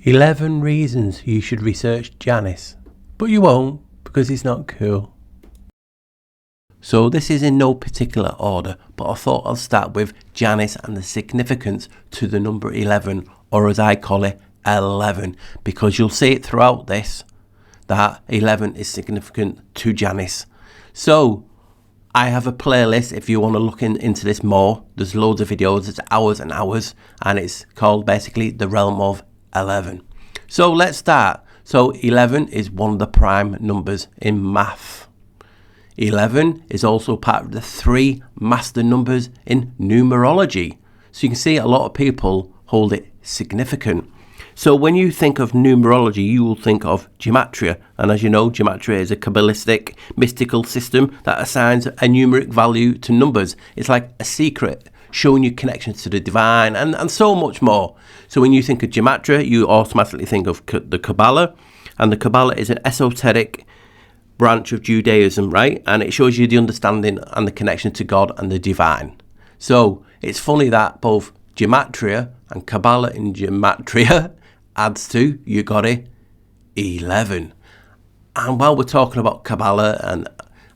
11 reasons you should research Janus, but you won't because he's not cool. So this is in no particular order, but I thought I'll start with Janus and the significance to the number 11, or as I call it, 11, because you'll see it throughout this, that 11 is significant to Janus. So I have a playlist if you want to look into this more. There's loads of videos, it's hours and hours, and it's called basically the realm of 11. So let's start. So 11 is one of the prime numbers in math. 11 is also part of the 3 master numbers in numerology. So you can see a lot of people hold it significant. So when you think of numerology, you will think of gematria. And as you know, gematria is a Kabbalistic mystical system that assigns a numeric value to numbers. It's like a secret, showing you connections to the divine and so much more. So when you think of gematria, you automatically think of the Kabbalah. And the Kabbalah is an esoteric branch of Judaism, right? And it shows you the understanding and the connection to God and the divine. So it's funny that both gematria and Kabbalah in gematria adds to, you got it, 11. And while we're talking about Kabbalah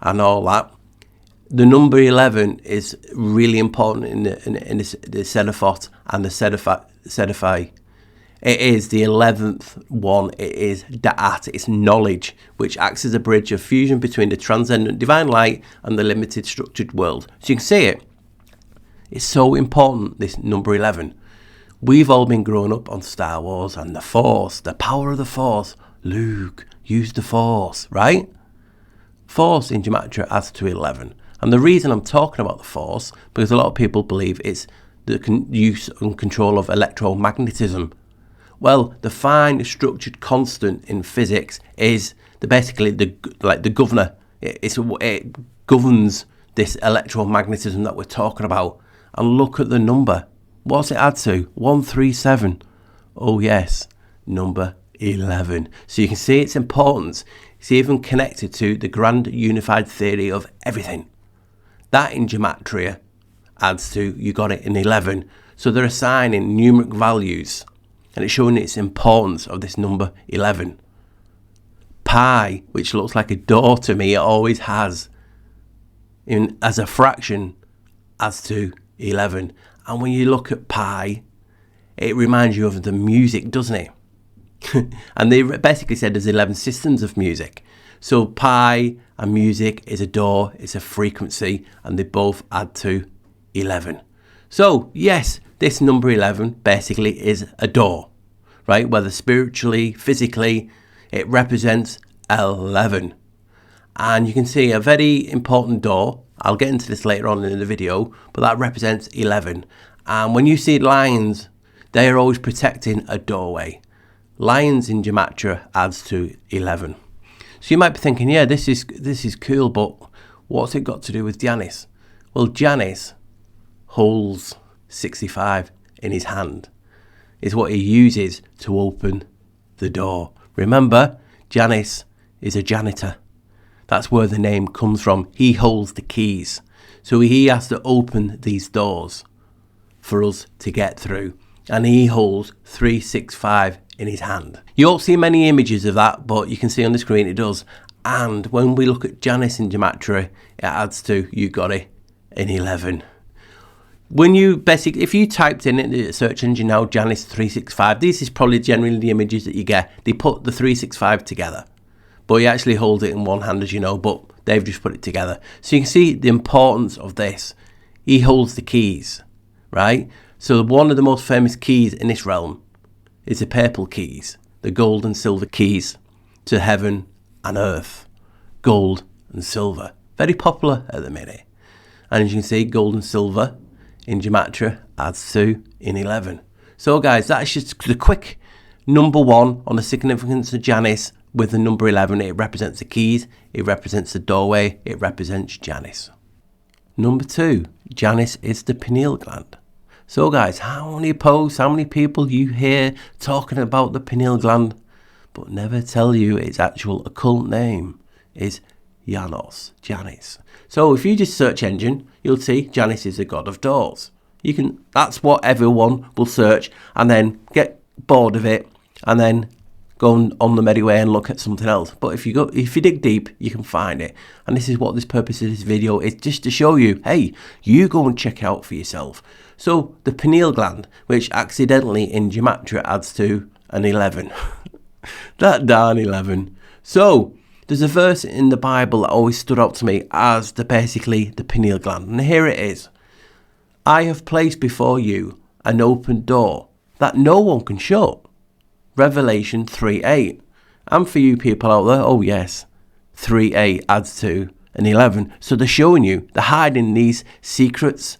and all that, the number 11 is really important in the Sedefot and the Sedefai. It is the 11th one. It is Da'at, it's knowledge, which acts as a bridge of fusion between the transcendent divine light and the limited structured world. So you can see it. It's so important, this number 11. We've all been growing up on Star Wars and the Force, the power of the Force. Luke, use the Force, right? Force in gematria adds to 11. And the reason I'm talking about the Force, because a lot of people believe it's the use and control of electromagnetism. Well, the fine structured constant in physics is basically the governor. It governs this electromagnetism that we're talking about. And look at the number. What's it add to? 137. Oh yes, number 11. So you can see its importance. It's even connected to the grand unified theory of everything. That in gematria adds to, you got it, in 11. So they're assigning numeric values, and it's showing its importance of this number 11. Pi, which looks like a door to me, it always has, as a fraction, adds to 11. And when you look at pi, it reminds you of the music, doesn't it? And they basically said there's 11 systems of music. So pi and music is a door, it's a frequency, and they both add to 11. So yes, this number 11 basically is a door, right? Whether spiritually, physically, it represents 11. And you can see a very important door. I'll get into this later on in the video, but that represents 11. And when you see lions, they are always protecting a doorway. Lions in gematria adds to 11. So you might be thinking, yeah, this is cool, but what's it got to do with Janus? Well, Janus holds 65 in his hand. It's what he uses to open the door. Remember, Janus is a janitor. That's where the name comes from. He holds the keys. So he has to open these doors for us to get through. And he holds 365 in his hand. You won't see many images of that, but you can see on the screen it does. And when we look at Janus in gematria, it adds to, you got it, in 11. When you basically, if you typed in the search engine now, Janus 365, this is probably generally the images that you get. They put the 365 together. But he actually holds it in one hand, as you know, but they've just put it together. So you can see the importance of this. He holds the keys, right? So one of the most famous keys in this realm is the purple keys, the gold and silver keys to heaven and earth. Gold and silver. Very popular at the minute. And as you can see, gold and silver in gematria adds to in 11. So guys, that's just the quick number 1 on the significance of Janus. With the number 11, it represents the keys, it represents the doorway, it represents Janus. Number 2, Janus is the pineal gland. So guys, how many posts, how many people you hear talking about the pineal gland, but never tell you its actual occult name is Janus. So if you just search engine, you'll see Janus is the god of doors. That's what everyone will search and then get bored of it and then go on the merry way and look at something else. But if you dig deep, you can find it. And this is what this purpose of this video is, just to show you, hey, you go and check it out for yourself. So the pineal gland, which accidentally in gematria adds to an 11. That darn 11. So there's a verse in the Bible that always stood out to me as basically the pineal gland. And here it is. I have placed before you an open door that no one can shut. Revelation 3:8. And for you people out there, oh yes, 3:8 adds to an 11. So they're showing you, they're hiding these secrets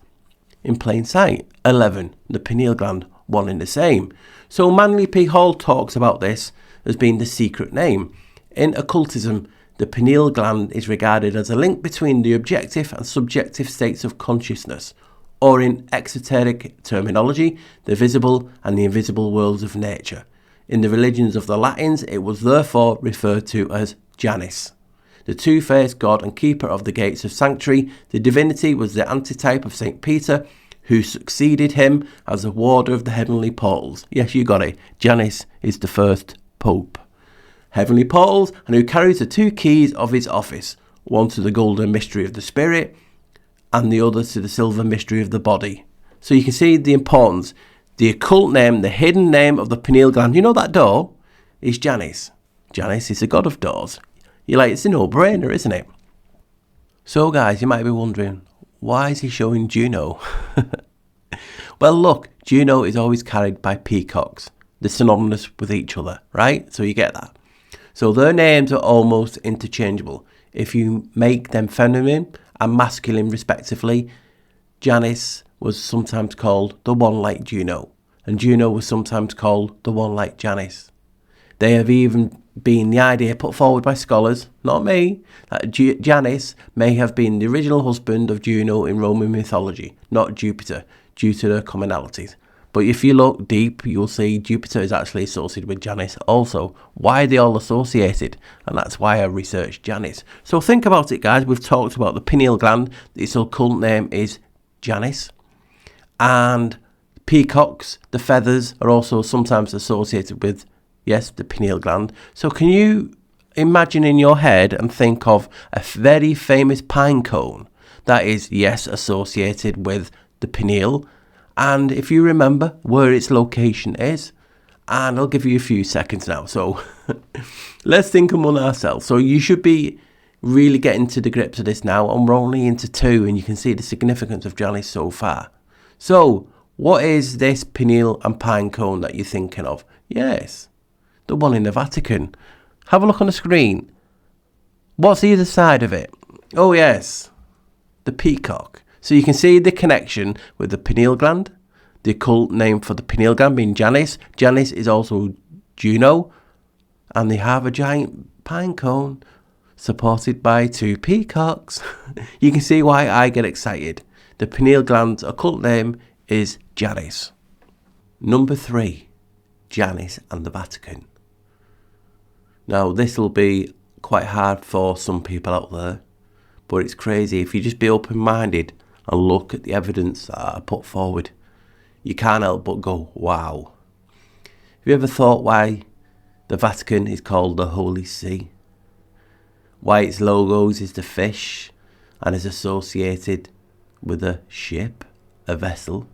in plain sight. 11, the pineal gland, one in the same. So Manly P. Hall talks about this as being the secret name. In occultism, the pineal gland is regarded as a link between the objective and subjective states of consciousness, or in exoteric terminology, the visible and the invisible worlds of nature. In the religions of the Latins, it was therefore referred to as Janus. The two-faced god and keeper of the gates of sanctuary, the divinity was the antitype of St. Peter, who succeeded him as a warder of the heavenly portals. Yes, you got it. Janus is the first pope. Heavenly portals, and who carries the two keys of his office, one to the golden mystery of the spirit, and the other to the silver mystery of the body. So you can see the importance. The occult name, the hidden name of the pineal gland, you know that door, is Janus. Janus is the god of doors. You're like, it's a no-brainer, isn't it? So guys, you might be wondering, why is he showing Juno? Well look, Juno is always carried by peacocks. They're synonymous with each other, right? So you get that. So their names are almost interchangeable. If you make them feminine and masculine respectively, Janus was sometimes called the one like Juno, and Juno was sometimes called the one like Janus. They have even been the idea put forward by scholars, not me, that Janus may have been the original husband of Juno in Roman mythology, not Jupiter, due to their commonalities. But if you look deep, you'll see Jupiter is actually associated with Janus also. Why are they all associated? And that's why I researched Janus. So think about it, guys. We've talked about the pineal gland. Its occult name is Janus. And peacocks, the feathers, are also sometimes associated with, yes, the pineal gland. So can you imagine in your head and think of a very famous pine cone that is, yes, associated with the pineal? And if you remember where its location is, and I'll give you a few seconds now. So let's think among ourselves. So you should be really getting to the grips of this now. And we're only into 2, and you can see the significance of Janus so far. So, what is this pineal and pine cone that you're thinking of? Yes, the one in the Vatican. Have a look on the screen. What's the other side of it? Oh yes, the peacock. So you can see the connection with the pineal gland, the occult name for the pineal gland being Janus. Janus is also Juno, and they have a giant pine cone supported by 2 peacocks. You can see why I get excited. The pineal gland's occult name is Janus. Number 3, Janus and the Vatican. Now this will be quite hard for some people out there, but it's crazy. If you just be open-minded and look at the evidence that I put forward, you can't help but go, wow. Have you ever thought why the Vatican is called the Holy See? Why its logos is the fish and is associated with a ship, a vessel?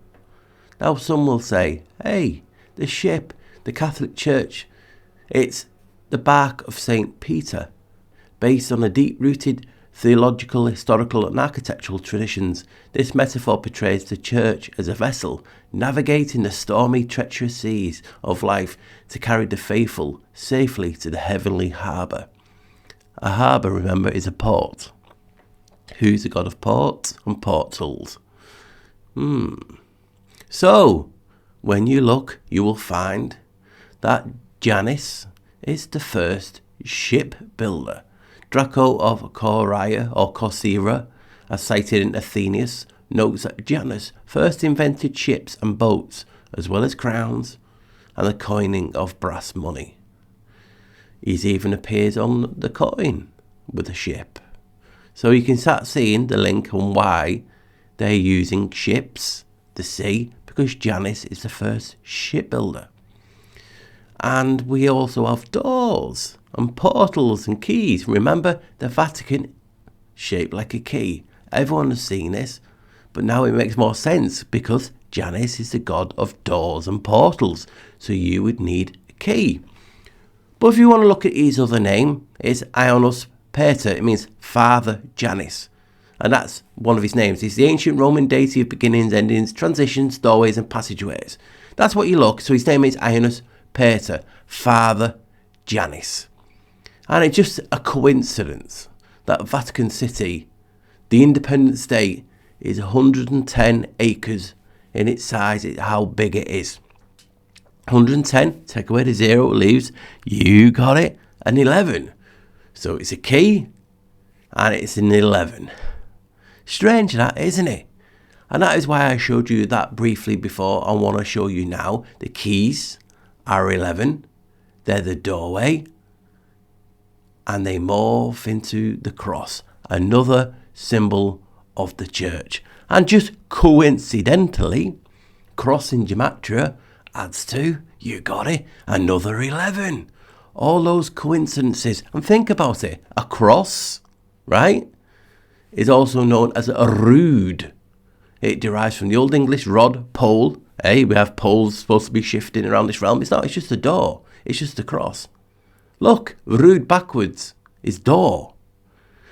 Now some will say, hey, the ship, the Catholic Church, it's the bark of St. Peter, based on a deep-rooted theological, historical and architectural traditions. This metaphor portrays the church as a vessel navigating the stormy, treacherous seas of life to carry the faithful safely to the heavenly harbour. A harbour, remember, is a port. Who's the god of ports and portals? So, when you look, you will find that Janus is the first ship builder. Draco of Coria or Corcyra, as cited in Athenaeus, notes that Janus first invented ships and boats, as well as crowns, and the coining of brass money. He even appears on the coin with a ship. So you can start seeing the link on why they're using ships, the sea, because Janus is the first shipbuilder. And we also have doors and portals and keys. Remember, the Vatican shaped like a key. Everyone has seen this, but now it makes more sense because Janus is the god of doors and portals, so you would need a key. But if you want to look at his other name, it's Janus Pater. It means Father Janus, and that's one of his names. It's the ancient Roman deity of beginnings, endings, transitions, doorways and passageways. That's what you look. So his name is Janus Pater, Father Janus. And it's just a coincidence that Vatican City, the independent state, is 110 acres in its size. It's how big it is. 110, take away the 0, it leaves, you got it, an 11. So it's a key and it's an 11. Strange that, isn't it? And that is why I showed you that briefly before. I want to show you now. The keys are 11. They're the doorway. And they morph into the cross, another symbol of the church. And just coincidentally, cross in gematria adds to, you got it, another 11. All those coincidences. And think about it. A cross, right, is also known as a rood. It derives from the Old English rod, pole. Hey, we have poles supposed to be shifting around this realm. It's not, it's just a door. It's just a cross. Look, rood backwards is door.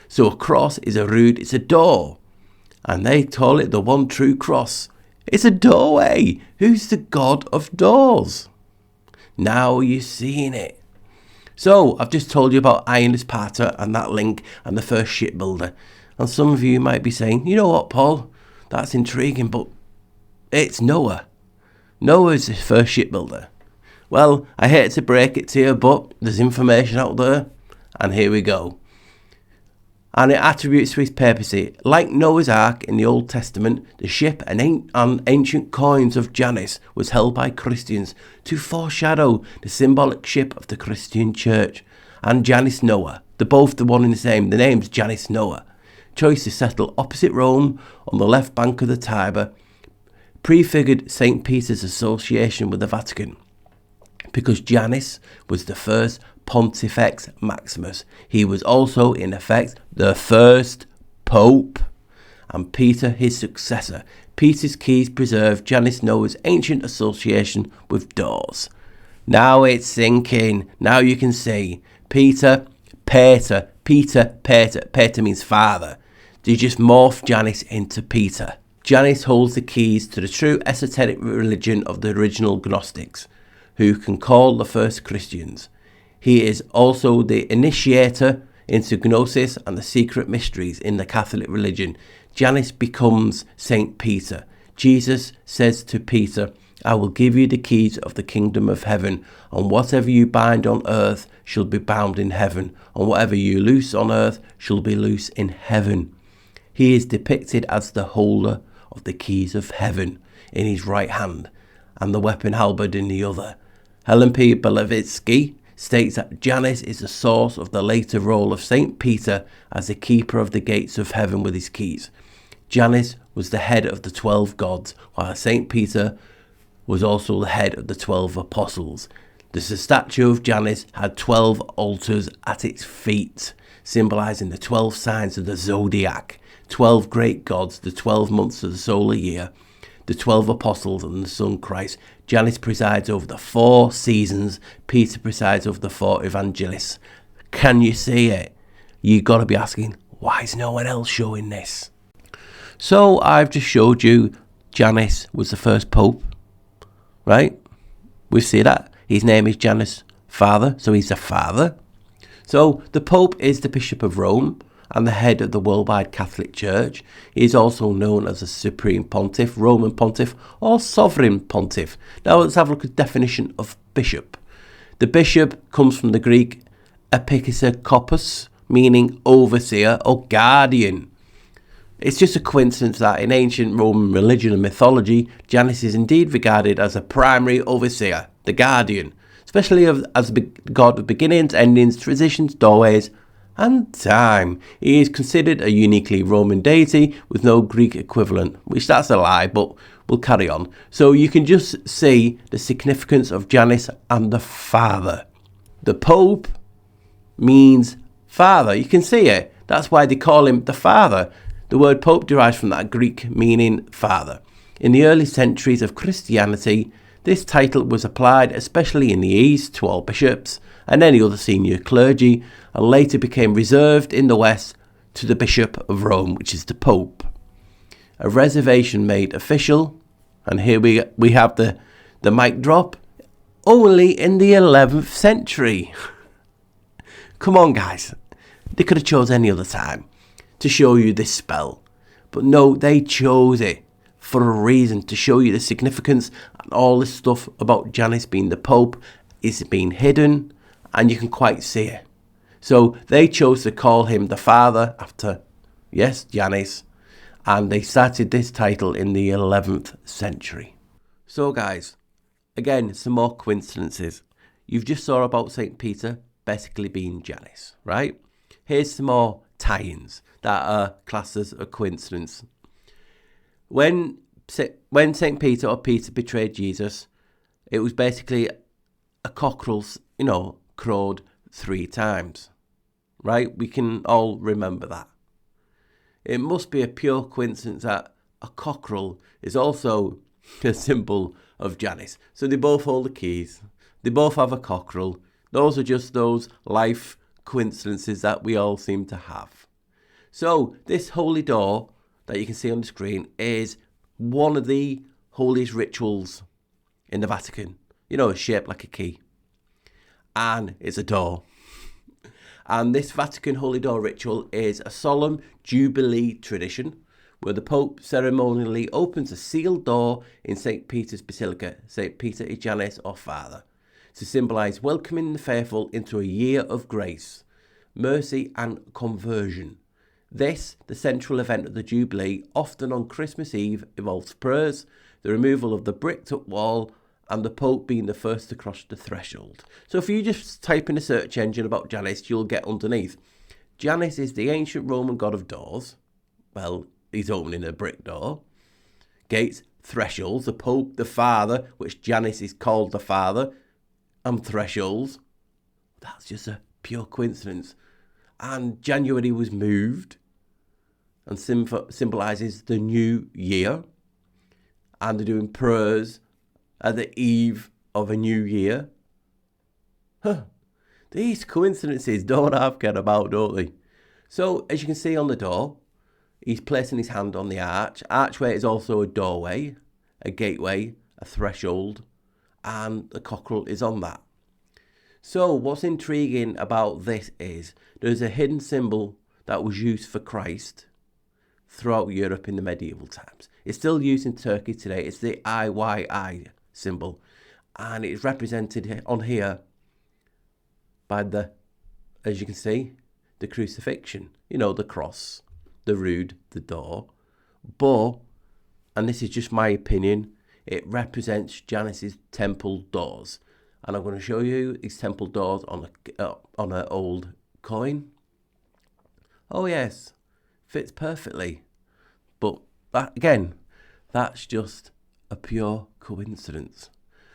So a cross is a rood, it's a door. And they call it the one true cross. It's a doorway. Who's the god of doors? Now you're seeing it. So I've just told you about Janus Pater and that link and the first shipbuilder. And some of you might be saying, you know what, Paul? That's intriguing, but it's Noah. Noah's the first shipbuilder. Well, I hate to break it to you, but there's information out there, and here we go. And it attributes to his papacy. Like Noah's Ark in the Old Testament, the ship and ancient coins of Janus was held by Christians to foreshadow the symbolic ship of the Christian church. And Janus Noah, they're both the one and the same. The name's Janus Noah. Choice to settle opposite Rome on the left bank of the Tiber prefigured St. Peter's association with the Vatican. Because Janus was the first Pontifex Maximus, he was also, in effect, the first Pope, and Peter his successor. Peter's keys preserve Janus Noah's ancient association with doors. Now it's sinking. Now you can see. Peter, Pater. Pater means father. They just morphed Janus into Peter. Janus holds the keys to the true esoteric religion of the original Gnostics, who can call the first Christians. He is also the initiator into Gnosis and the secret mysteries in the Catholic religion. Janus becomes Saint Peter. Jesus says to Peter, I will give you the keys of the kingdom of heaven, and whatever you bind on earth shall be bound in heaven, and whatever you loose on earth shall be loose in heaven. He is depicted as the holder of the keys of heaven in his right hand, and the weapon halberd in the other. Helen P. Blavatsky states that Janus is the source of the later role of St. Peter as the keeper of the gates of heaven with his keys. Janus was the head of the 12 gods, while St. Peter was also the head of the 12 apostles. The statue of Janus had 12 altars at its feet, symbolising the 12 signs of the zodiac, 12 great gods, the 12 months of the solar year, the 12 apostles and the Son Christ. Janus presides over the 4 seasons. Peter presides over the 4 evangelists. Can you see it? You got to be asking, why is no one else showing this? So I've just showed you Janus was the first pope, right? We see that. His name is Janus Father, so he's the father. So the Pope is the Bishop of Rome and the head of the worldwide Catholic Church. He is also known as a Supreme Pontiff, Roman Pontiff, or Sovereign Pontiff. Now let's have a look at the definition of bishop. The bishop comes from the Greek episkopos, meaning overseer or guardian. It's just a coincidence that in ancient Roman religion and mythology, Janus is indeed regarded as a primary overseer, the guardian, especially as the god of beginnings, endings, transitions, doorways, and time. He is considered a uniquely Roman deity with no Greek equivalent, which that's a lie, but we'll carry on. So you can just see the significance of Janus and the Father. The Pope means Father. You can see it. That's why they call him the Father. The word Pope derives from that Greek meaning Father. In the early centuries of Christianity, this title was applied, especially in the East, to all bishops and any other senior clergy, and later became reserved in the West to the Bishop of Rome, which is the Pope. A reservation made official, and here we have the mic drop, only in the 11th century. Come on, guys. They could have chose any other time to show you this spell. But no, they chose it for a reason, to show you the significance, and all this stuff about Janus being the Pope is being hidden, and you can quite see it. So they chose to call him the Father after, yes, Janus, and they started this title in the 11th century. So guys, again, some more coincidences. You've just saw about St. Peter basically being Janus, right? Here's some more tie-ins that are classed as a coincidence. When St. Peter or Peter betrayed Jesus, it was basically a cockerel, crowed 3 times, right? We can all remember that. It must be a pure coincidence that a cockerel is also a symbol of Janus. So they both hold the keys. They both have a cockerel. Those are just those life coincidences that we all seem to have. So this holy door that you can see on the screen is one of the holiest rituals in the Vatican. It's shaped like a key. And it's a door. And this Vatican holy door ritual is a solemn Jubilee tradition where the Pope ceremonially opens a sealed door in St. Peter's Basilica, St. Peter is Janus or Father, to symbolise welcoming the faithful into a year of grace, mercy and conversion. This, the central event of the Jubilee, often on Christmas Eve, involves prayers, the removal of the bricked up wall, and the Pope being the first to cross the threshold. So if you just type in a search engine about Janus, you'll get underneath. Janus is the ancient Roman god of doors. Well, he's opening a brick door. Gates, thresholds, the Pope, the Father, which Janus is called the Father, and thresholds. That's just a pure coincidence. And January was moved and symbolises the new year. And they're doing prayers at the eve of a new year. These coincidences don't half get about, don't they? So, as you can see on the door, he's placing his hand on the arch. Archway is also a doorway, a gateway, a threshold, and the cockerel is on that. So, what's intriguing about this is there's a hidden symbol that was used for Christ throughout Europe in the medieval times. It's still used in Turkey today. It's the IYI symbol, and it's represented on here by as you can see, the crucifixion, the cross, the rood, the door. But, and this is just my opinion, it represents Janus's temple doors, and I'm going to show you these temple doors on an old coin. Oh yes, fits perfectly. But that, again, that's just a pure coincidence.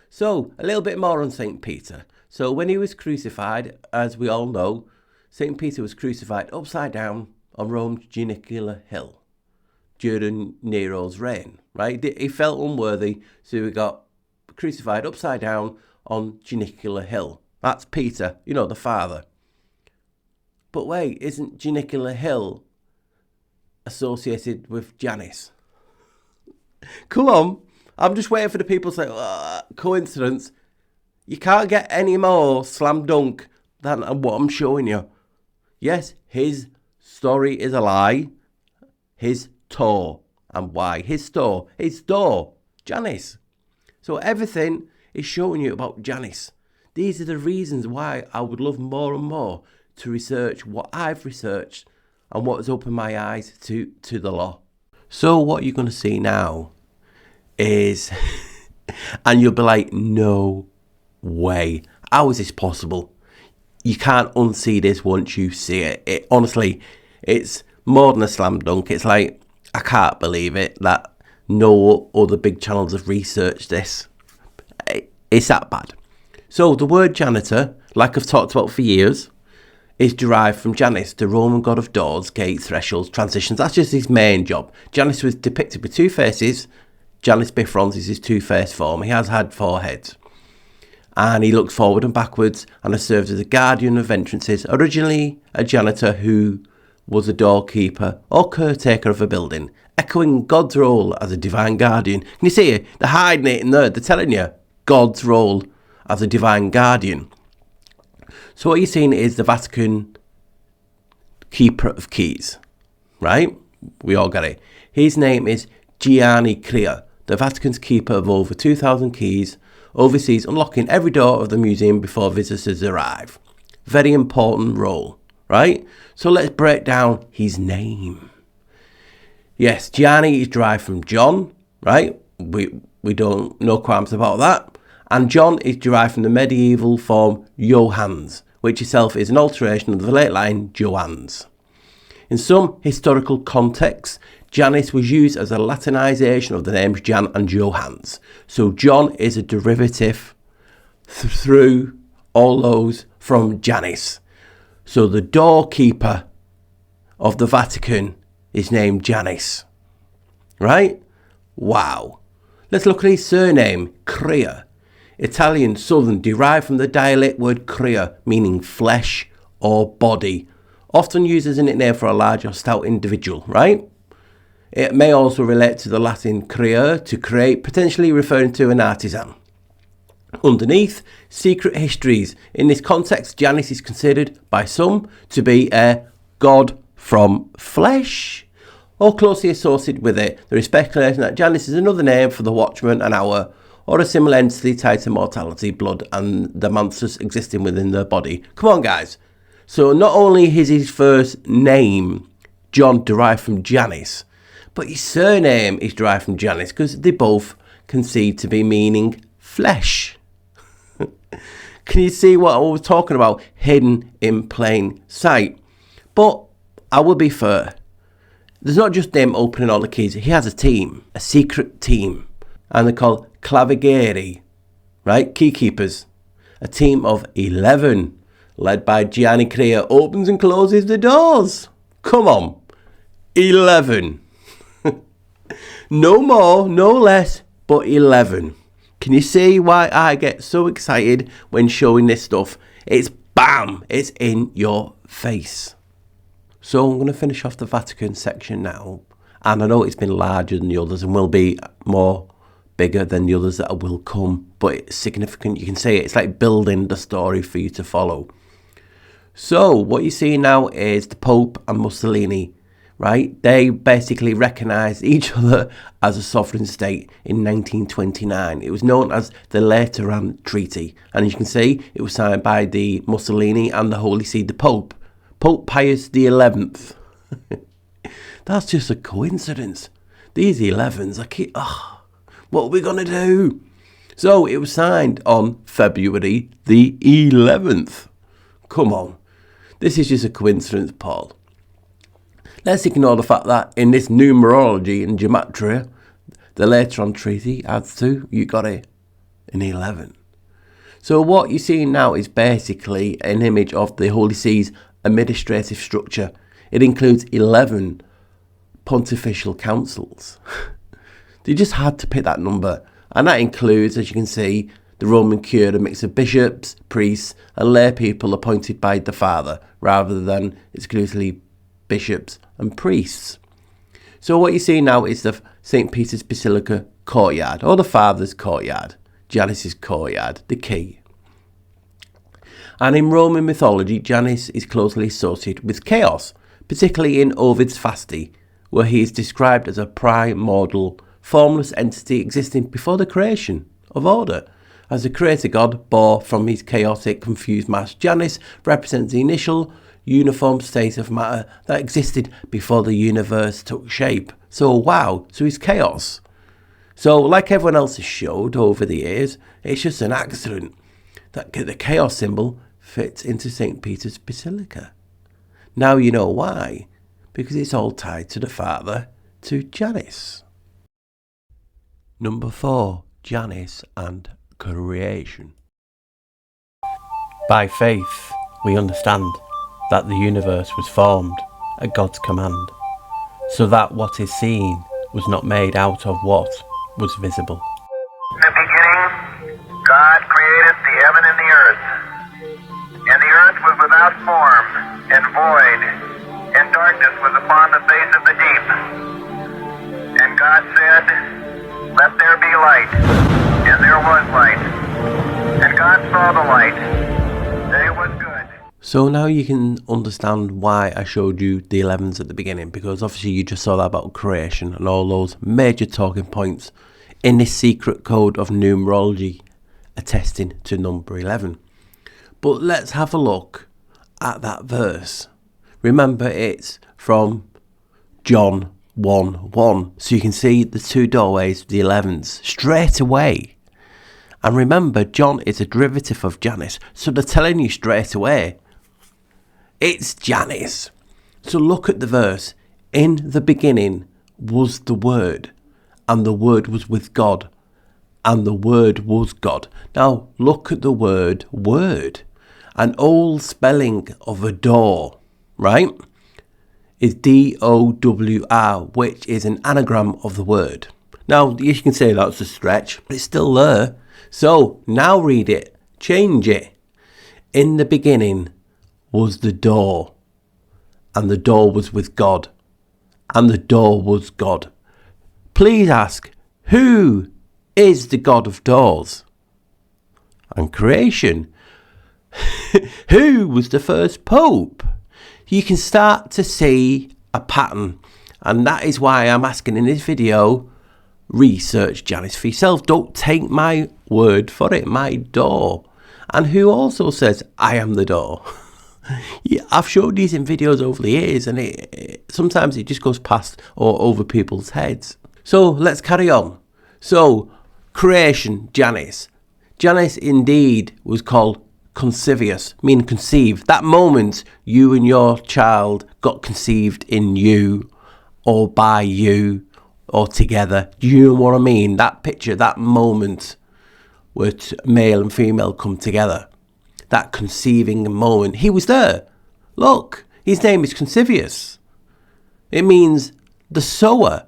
So, a little bit more on St. Peter. So, when he was crucified, as we all know, St. Peter was crucified upside down on Rome's Janiculum Hill during Nero's reign, right? He felt unworthy, so he got crucified upside down on Janiculum Hill. That's Peter, the Father. But wait, isn't Janiculum Hill associated with Janus? Come on. I'm just waiting for the people to say, coincidence. You can't get any more slam dunk than what I'm showing you. Yes, his story is a lie. His toe. And why? His door, Janus. So everything is showing you about Janus. These are the reasons why I would love more and more to research what I've researched and what has opened my eyes to the law. So what you're going to see now is, and you'll be like, no way, how is this possible? You can't unsee this once you see it. Honestly, it's more than a slam dunk. It's like, I can't believe it, that no other big channels have researched this. It's that bad. So the word janitor, like I've talked about for years, is derived from Janus, the Roman god of doors, gates, thresholds, transitions. That's just his main job. Janus was depicted with two faces. Janus bifrons is his two-faced form. He has had 4 heads. And he looks forward and backwards and has served as a guardian of entrances. Originally a janitor who was a doorkeeper or caretaker of a building, echoing God's role as a divine guardian. Can you see it? They're hiding it in there. They're telling you God's role as a divine guardian. So what you're seeing is the Vatican keeper of keys, right? We all get it. His name is Gianni Crea, the Vatican's keeper of over 2,000 keys, oversees unlocking every door of the museum before visitors arrive. Very important role, right? So let's break down his name. Yes, Gianni is derived from John, right? We don't know qualms about that. And John is derived from the medieval form Johannes, which itself is an alteration of the late line Johannes. In some historical contexts, Janus was used as a Latinization of the names Jan and Johannes. So John is a derivative through all those from Janus. So the doorkeeper of the Vatican is named Janus. Right? Wow. Let's look at his surname, Crea. Italian southern, derived from the dialect word crea, meaning flesh or body. Often used as a nickname for a large or stout individual, right? It may also relate to the Latin crea, to create, potentially referring to an artisan. Underneath, secret histories. In this context, Janus is considered by some to be a god from flesh, or closely associated with it. There is speculation that Janus is another name for the watchman, an hour, or a similar entity tied to mortality, blood, and the monsters existing within their body. Come on, guys. So not only is his first name, John, derived from Janus, but his surname is derived from Janus because they both concede to be meaning flesh. Can you see what I was talking about? Hidden in plain sight. But I will be fair. There's not just him opening all the keys. He has a team, a secret team. And they're called Clavigeri, right? Keykeepers. A team of 11, led by Gianni Crea, opens and closes the doors. Come on. 11. No more, no less, but 11. Can you see why I get so excited when showing this stuff? It's bam, it's in your face. So I'm going to finish off the Vatican section now. And I know it's been larger than the others and will be more bigger than the others that will come. But it's significant. You can see it. It's like building the story for you to follow. So what you see now is the Pope and Mussolini, right? They basically recognised each other as a sovereign state in 1929. It was known as the Lateran Treaty. And as you can see, it was signed by the Mussolini and the Holy See, the Pope. Pope Pius XI. That's just a coincidence. These 11s, what are we going to do? So it was signed on February the 11th. Come on. This is just a coincidence, Paul. Let's ignore the fact that in this numerology and gematria, the Lateran Treaty adds 2. You got it. An 11. So what you're seeing now is basically an image of the Holy See's administrative structure. It includes 11 pontifical councils. They just had to pick that number. And that includes, as you can see, the Roman cure, a mix of bishops, priests and lay people appointed by the Father, rather than exclusively bishops and priests. So what you see now is the St. Peter's Basilica courtyard, or the Father's courtyard, Janus's courtyard, the key. And in Roman mythology, Janus is closely associated with chaos, particularly in Ovid's Fasti, where he is described as a primordial, formless entity existing before the creation of order. As the creator god bore from his chaotic, confused mass, Janus represents the initial uniform state of matter that existed before the universe took shape. So wow, so he's chaos. So like everyone else has showed over the years, it's just an accident that the chaos symbol fits into St. Peter's Basilica. Now you know why, because it's all tied to the Father, to Janus. Number 4. Janus and creation. By faith, we understand that the universe was formed at God's command, so that what is seen was not made out of what was visible. In the beginning, God created the heaven and the earth. And the earth was without form and void, and darkness was upon the face of the deep. And God said, "Let there be light." And there was light. And God saw the light, that it was good. So now you can understand why I showed you the 11s at the beginning, because obviously you just saw that about creation and all those major talking points in this secret code of numerology attesting to number 11. But let's have a look at that verse. Remember, it's from John 1:1. So you can see the two doorways, the 11s, straight away. And remember, John is a derivative of Janus. So they're telling you straight away, it's Janus. So look at the verse. In the beginning was the Word, and the Word was with God, and the Word was God. Now look at the word word. An old spelling of a door, right, is D-O-W-R, which is an anagram of the word. Now, you can say that's a stretch, but it's still there. So, now read it. Change it. In the beginning was the door, and the door was with God, and the door was God. Please ask, who is the God of doors and creation? Who was the first pope? You can start to see a pattern, and that is why I'm asking in this video, research Janus for yourself. Don't take my word for it, my door. And who also says, I am the door? Yeah, I've showed these in videos over the years, and sometimes it just goes past or over people's heads. So let's carry on. So, creation, Janus. Janus indeed was called concevious, meaning conceived. That moment you and your child got conceived in you, or by you, or together. Do you know what I mean? That picture, that moment where male and female come together. That conceiving moment. He was there. Look, his name is concevious. It means the sower,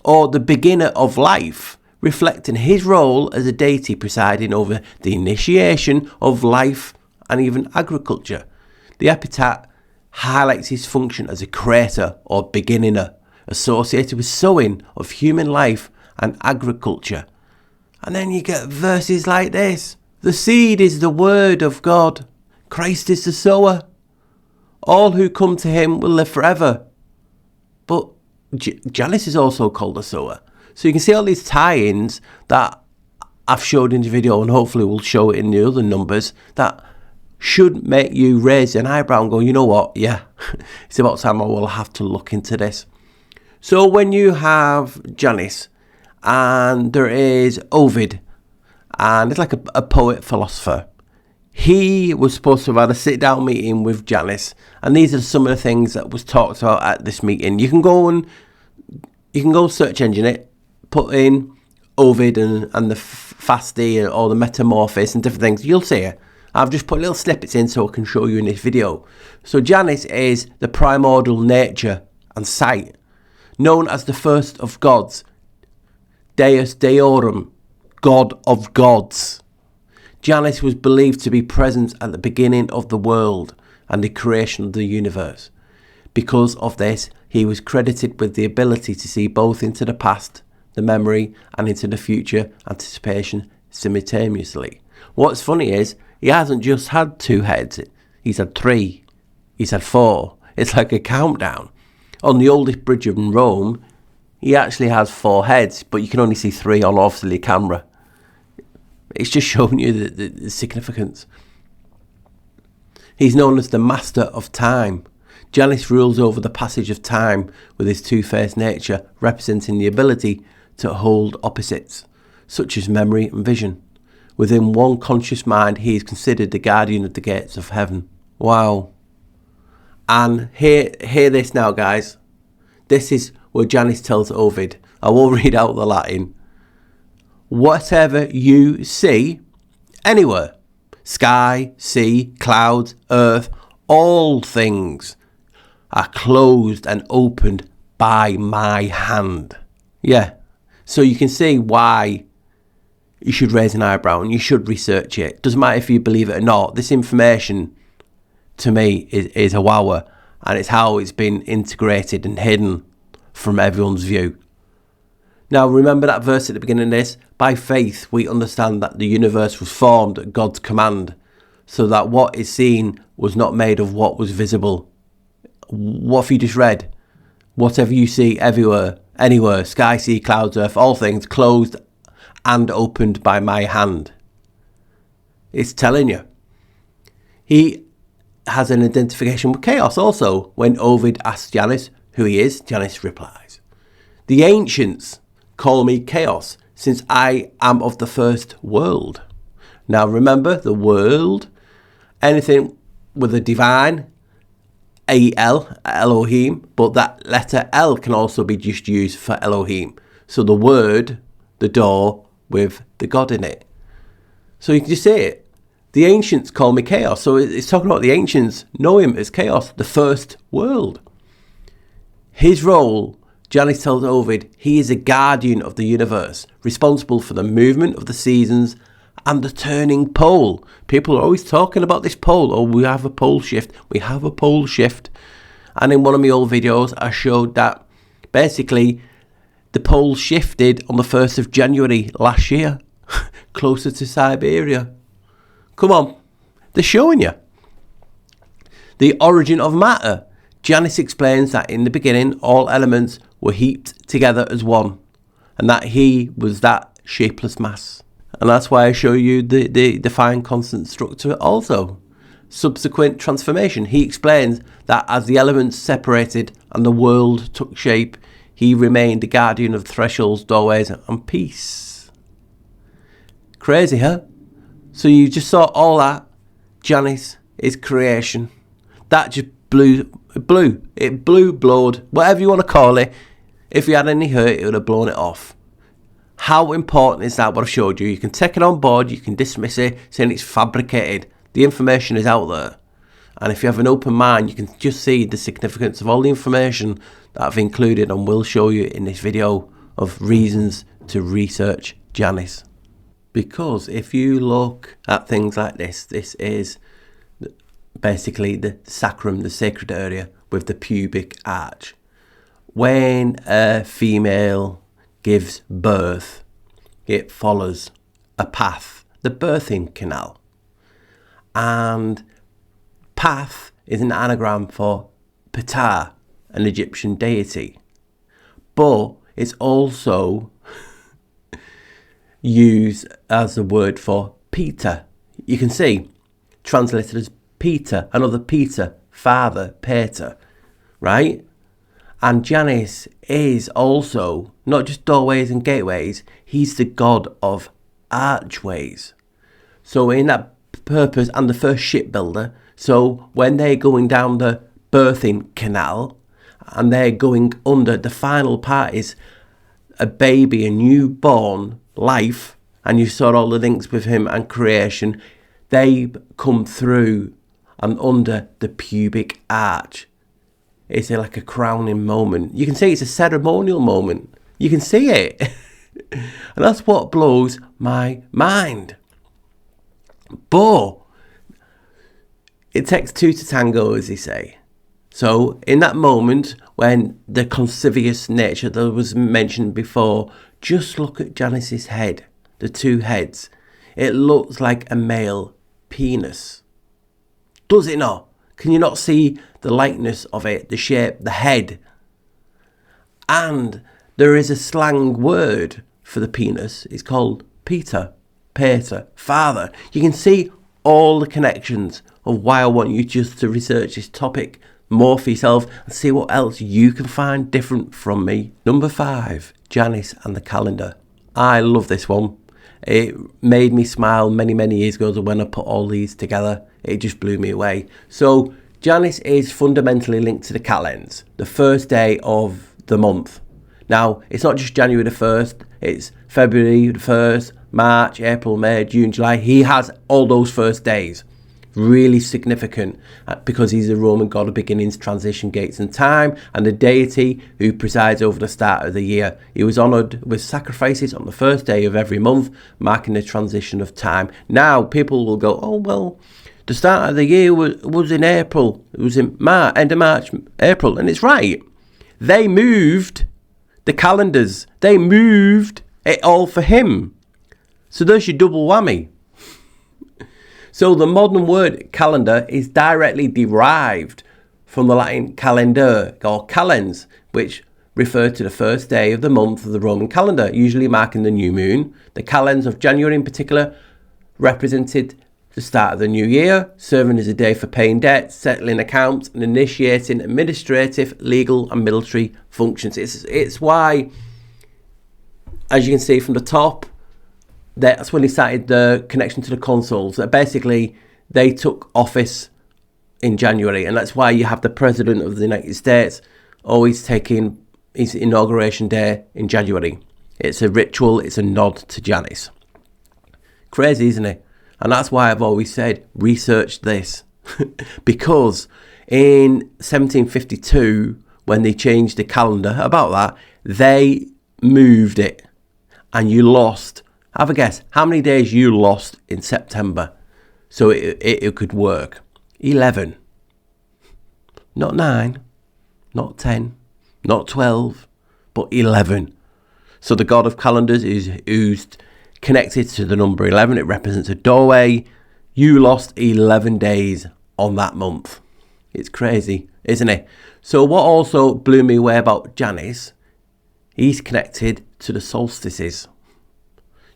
or the beginner of life, reflecting his role as a deity presiding over the initiation of life and even agriculture. The epithet highlights his function as a creator or beginner, associated with sowing of human life and agriculture. And then you get verses like this. The seed is the word of God. Christ is the sower. All who come to him will live forever. But Janus is also called a sower. So you can see all these tie-ins that I've showed in the video, and hopefully we'll show it in the other numbers, that should make you raise an eyebrow and go, you know what, yeah, it's about time I will have to look into this. So when you have Janus, and there is Ovid, and it's like a poet philosopher, he was supposed to have had a sit-down meeting with Janus, and these are some of the things that was talked about at this meeting. You can go search engine it, put in Ovid and the Fasti or the Metamorphosis and different things. You'll see it. I've just put little snippets in so I can show you in this video. So Janus is the primordial nature and sight, known as the first of gods, Deus Deorum, God of gods. Janus was believed to be present at the beginning of the world and the creation of the universe. Because of this, he was credited with the ability to see both into the past, the memory, and into the future, anticipation, simultaneously. What's funny is, he hasn't just had 2 heads, he's had 3, he's had 4. It's like a countdown. On the oldest bridge in Rome, he actually has 4 heads, but you can only see 3 on obviously camera. It's just showing you the significance. He's known as the master of time. Janus rules over the passage of time with his two-faced nature, representing the ability to hold opposites, such as memory and vision. Within one conscious mind, he is considered the guardian of the gates of heaven. Wow. And hear this now, guys. This is where Janus tells Ovid. I won't read out the Latin. whatever you see anywhere, sky, sea, clouds, earth, all things are closed and opened by my hand. Yeah, so you can see why you should raise an eyebrow and you should research it. Doesn't matter if you believe it or not. This information to me is a wower, and it's how it's been integrated and hidden from everyone's view. Now remember that verse at the beginning of this. By faith we understand that the universe was formed at God's command, so that what is seen was not made of what was visible. What have you just read? Whatever you see everywhere, anywhere, sky, sea, clouds, earth, all things closed and opened by my hand. It's telling you. He has an identification with chaos also. When Ovid asks Janus who he is, Janus replies, the ancients call me chaos, since I am of the first world. Now remember, the world, anything with a divine, A-L, Elohim, but that letter L can also be just used for Elohim. So the word, the door, with the God in it. So you can just say it. The ancients call me chaos. So it's talking about the ancients know him as chaos, the first world. His role, Janus tells Ovid, he is a guardian of the universe, responsible for the movement of the seasons and the turning pole. People are always talking about this pole. Oh, we have a pole shift. We have a pole shift. And in one of my old videos, I showed that basically the pole shifted on the 1st of January last year, closer to Siberia. Come on, they're showing you. The origin of matter. Janus explains that in the beginning, all elements were heaped together as one, and that he was that shapeless mass. And that's why I show you the defined constant structure also. Subsequent transformation. He explains that as the elements separated and the world took shape, he remained the guardian of thresholds, doorways, and peace. Crazy, huh? So you just saw all that. Janus is creation. That just blowed, whatever you want to call it. If you had any hurt, it would have blown it off. How important is that, what I've showed you? You can take it on board, you can dismiss it, saying it's fabricated. The information is out there. And if you have an open mind, you can just see the significance of all the information that I've included and will show you in this video of reasons to research Janus. Because if you look at things like this, this is basically the sacrum, the sacred area with the pubic arch. When a female gives birth, it follows a path, the birthing canal. And path is an anagram for Ptah, an Egyptian deity. But it's also used as a word for Peter. You can see, translated as Peter, another Peter, father, Peter, right? And Janus is also not just doorways and gateways, he's the god of archways. So in that purpose, and the first shipbuilder, so when they're going down the birthing canal and they're going under, the final part is a baby, a newborn life, and you saw all the links with him and creation. They come through and under the pubic arch. It's like a crowning moment. You can see it's a ceremonial moment. You can see it. And that's what blows my mind. But it takes two to tango, as they say. So in that moment, when the consivious nature that was mentioned before, just look at Janus's head, the two heads. It looks like a male penis. Does it not? Can you not see the likeness of it, the shape, the head? And there is a slang word for the penis. It's called Peter, father. You can see all the connections of why I want you just to research this topic more for yourself and see what else you can find different from me. Number 5, Janus and the calendar. I love this one. It made me smile many years ago when I put all these together. It just blew me away. So Janus is fundamentally linked to the calends, the first day of the month. Now, it's not just January the 1st, it's February the 1st, March, April, May, June, July. He has all those first days. Really significant because he's the Roman god of beginnings, transition, gates and time, and the deity who presides over the start of the year. He was honoured with sacrifices on the first day of every month, marking the transition of time. Now people will go, oh well, the start of the year was in April. It was in March, end of March, April, and it's right. They moved the calendars. They moved it all for him. So there's your double whammy. So the modern word calendar is directly derived from the Latin calendar or calens, which refer to the first day of the month of the Roman calendar, usually marking the new moon. The calends of January in particular represented the start of the new year, serving as a day for paying debts, settling accounts and initiating administrative, legal and military functions. It's why, as you can see from the top, that's when he started the connection to the consuls. Basically, they took office in January, and that's why you have the President of the United States always taking his inauguration day in January. It's a ritual, it's a nod to Janus. Crazy, isn't it? And that's why I've always said, research this. Because in 1752, when they changed the calendar, about that, they moved it, and you lost. Have a guess how many days you lost in September so it could work. 11. Not 9, not 10, not 12, but 11. So the god of calendars is connected to the number 11. It represents a doorway. You lost 11 days on that month. It's crazy, isn't it? So what also blew me away about Janus, he's connected to the solstices.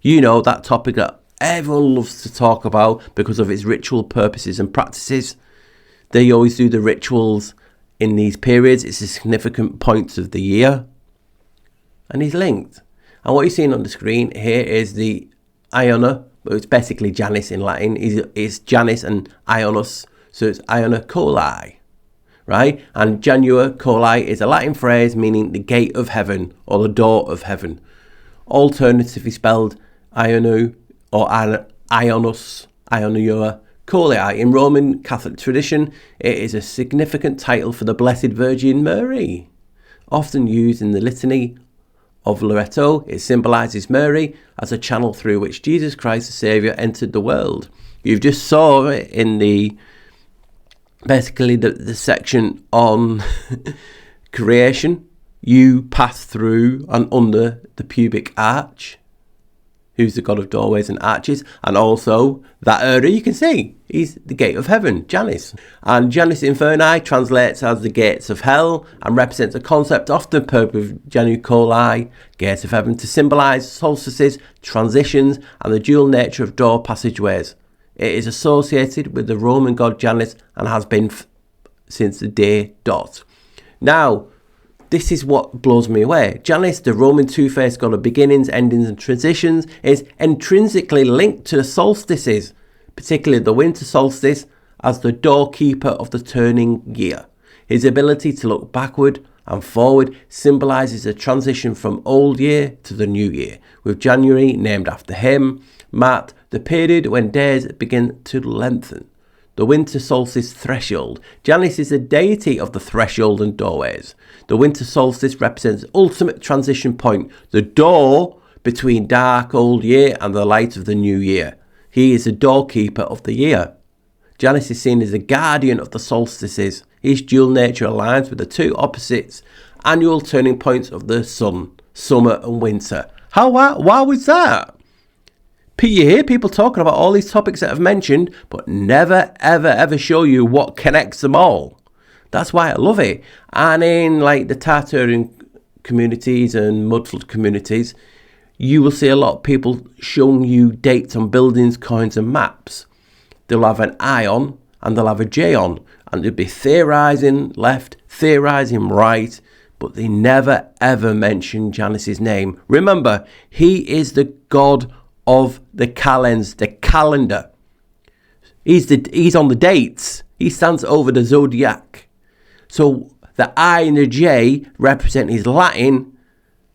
You know, that topic that everyone loves to talk about because of its ritual purposes and practices. They always do the rituals in these periods. It's a significant point of the year. And he's linked. And what you're seeing on the screen here is the Iona. It's basically Janus in Latin. It's Janus and Ionus. So it's Iona Coli, right? And Janua Coli is a Latin phrase meaning the gate of heaven or the door of heaven. Alternatively spelled Ionu or Ionus, Ionua Coli. In Roman Catholic tradition, it is a significant title for the Blessed Virgin Mary. Often used in the Litany of Loreto, it symbolises Mary as a channel through which Jesus Christ the Saviour entered the world. You've just saw it in the section on creation. You pass through and under the pubic arch, who's the god of doorways and arches, and also that area you can see, he's the gate of heaven, Janus. And Janus Inferni translates as the gates of hell and represents a concept often paired with Janus Coli, gates of heaven, to symbolise solstices, transitions, and the dual nature of door passageways. It is associated with the Roman god Janus and has been since the day dot. Now, this is what blows me away. Janus, the Roman two-faced god of beginnings, endings and transitions, is intrinsically linked to the solstices, particularly the winter solstice, as the doorkeeper of the turning year. His ability to look backward and forward symbolises a transition from old year to the new year, with January named after him, marked the period when days begin to lengthen. The winter solstice threshold. Janus is a deity of the threshold and doorways. The winter solstice represents the ultimate transition point, the door between dark old year and the light of the new year. He is the doorkeeper of the year. Janus is seen as the guardian of the solstices. His dual nature aligns with the two opposites annual turning points of the sun, summer and winter. Why was that? You hear people talking about all these topics that I've mentioned, but never, ever show you what connects them all. That's why I love it. And in like the Tartarian communities and mudflood communities, you will see a lot of people showing you dates on buildings, coins and maps. They'll have an I on and they'll have a J on, and they'll be theorising left, theorising right, but they never ever mention Janus's name. Remember, he is the god of the calends, the calendar. He's on the dates. He stands over the zodiac. So the I and the J represent his Latin,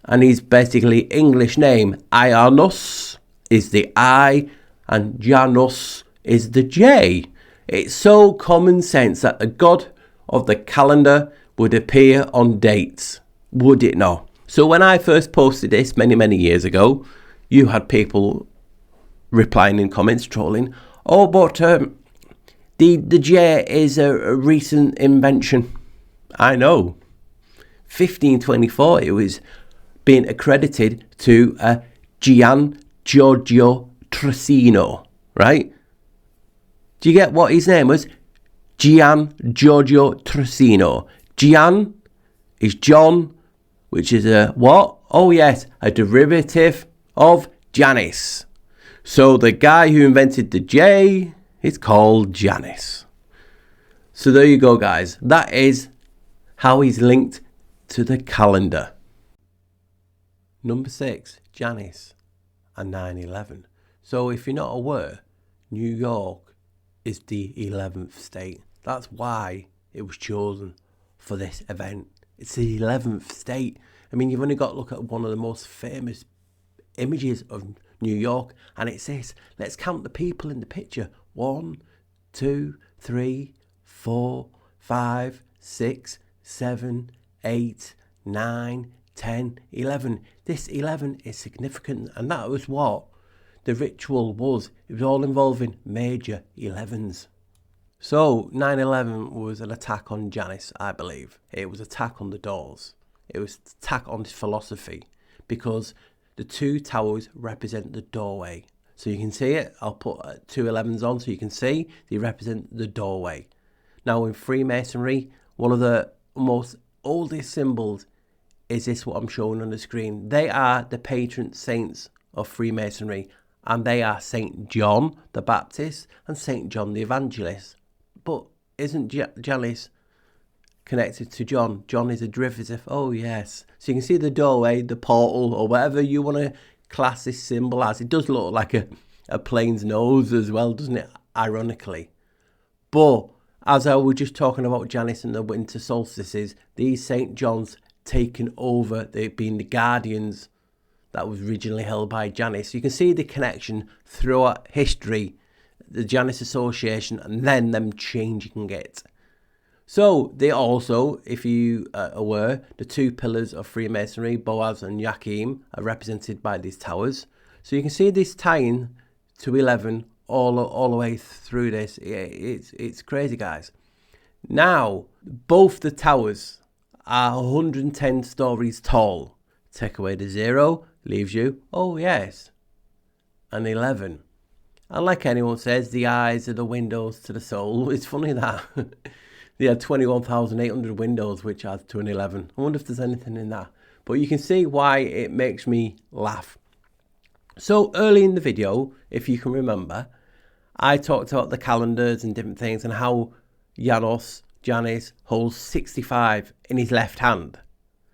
and his basically English name, Janus, is the I, and Janus is the J. It's so common sense that the god of the calendar would appear on dates, would it not? So when I first posted this many years ago, you had people replying in comments, trolling, oh, but the J is a recent invention. I know. 1524, it was being accredited to Gian Giorgio Trissino, right? Do you get what his name was? Gian Giorgio Trissino. Gian is John, which is a what? Oh yes, a derivative of Janus. So the guy who invented the J is called Janus. So there you go, guys. That is how he's linked to the calendar. Number 6, Janus and 9/11. So if you're not aware, New York is the 11th state. That's why it was chosen for this event. It's the 11th state. I mean, you've only got to look at one of the most famous images of New York, and it says, let's count the people in the picture. 1, 2, 3, 4, 5, 6, 7, 8, 9, 10, 11. This 11 is significant, and that was what the ritual was. It was all involving major 11s. So 9/11 was an attack on Janus, I believe. It was an attack on the doors. It was an attack on his philosophy, because the two towers represent the doorway. So you can see it. I'll put 2 11s on so you can see they represent the doorway. Now in Freemasonry, one of the most oldest symbols is this, what I'm showing on the screen. They are the patron saints of Freemasonry, and they are Saint John the Baptist and Saint John the Evangelist. But isn't Janus connected to John? John is a derivative. Oh yes. So you can see the doorway, the portal, or whatever you want to class this symbol as. It does look like a plane's nose as well, doesn't it? Ironically. But as I was just talking about Janus and the winter solstices, these Saint John's taken over, they've been the guardians that was originally held by Janus. You can see the connection throughout history, the Janus Association, and then them changing it. So they also, if you are aware, the 2 pillars of Freemasonry, Boaz and Yakim, are represented by these towers. So you can see this tying to 11 all the way through this. It's crazy, guys. Now, both the towers are 110 stories tall. Take away the 0, leaves you, oh yes, an 11. And like anyone says, the eyes are the windows to the soul. It's funny that they had 21,800 windows, which adds to an 11. I wonder if there's anything in that. But you can see why it makes me laugh. So early in the video, if you can remember, I talked about the calendars and different things and how Janus holds 65 in his left hand.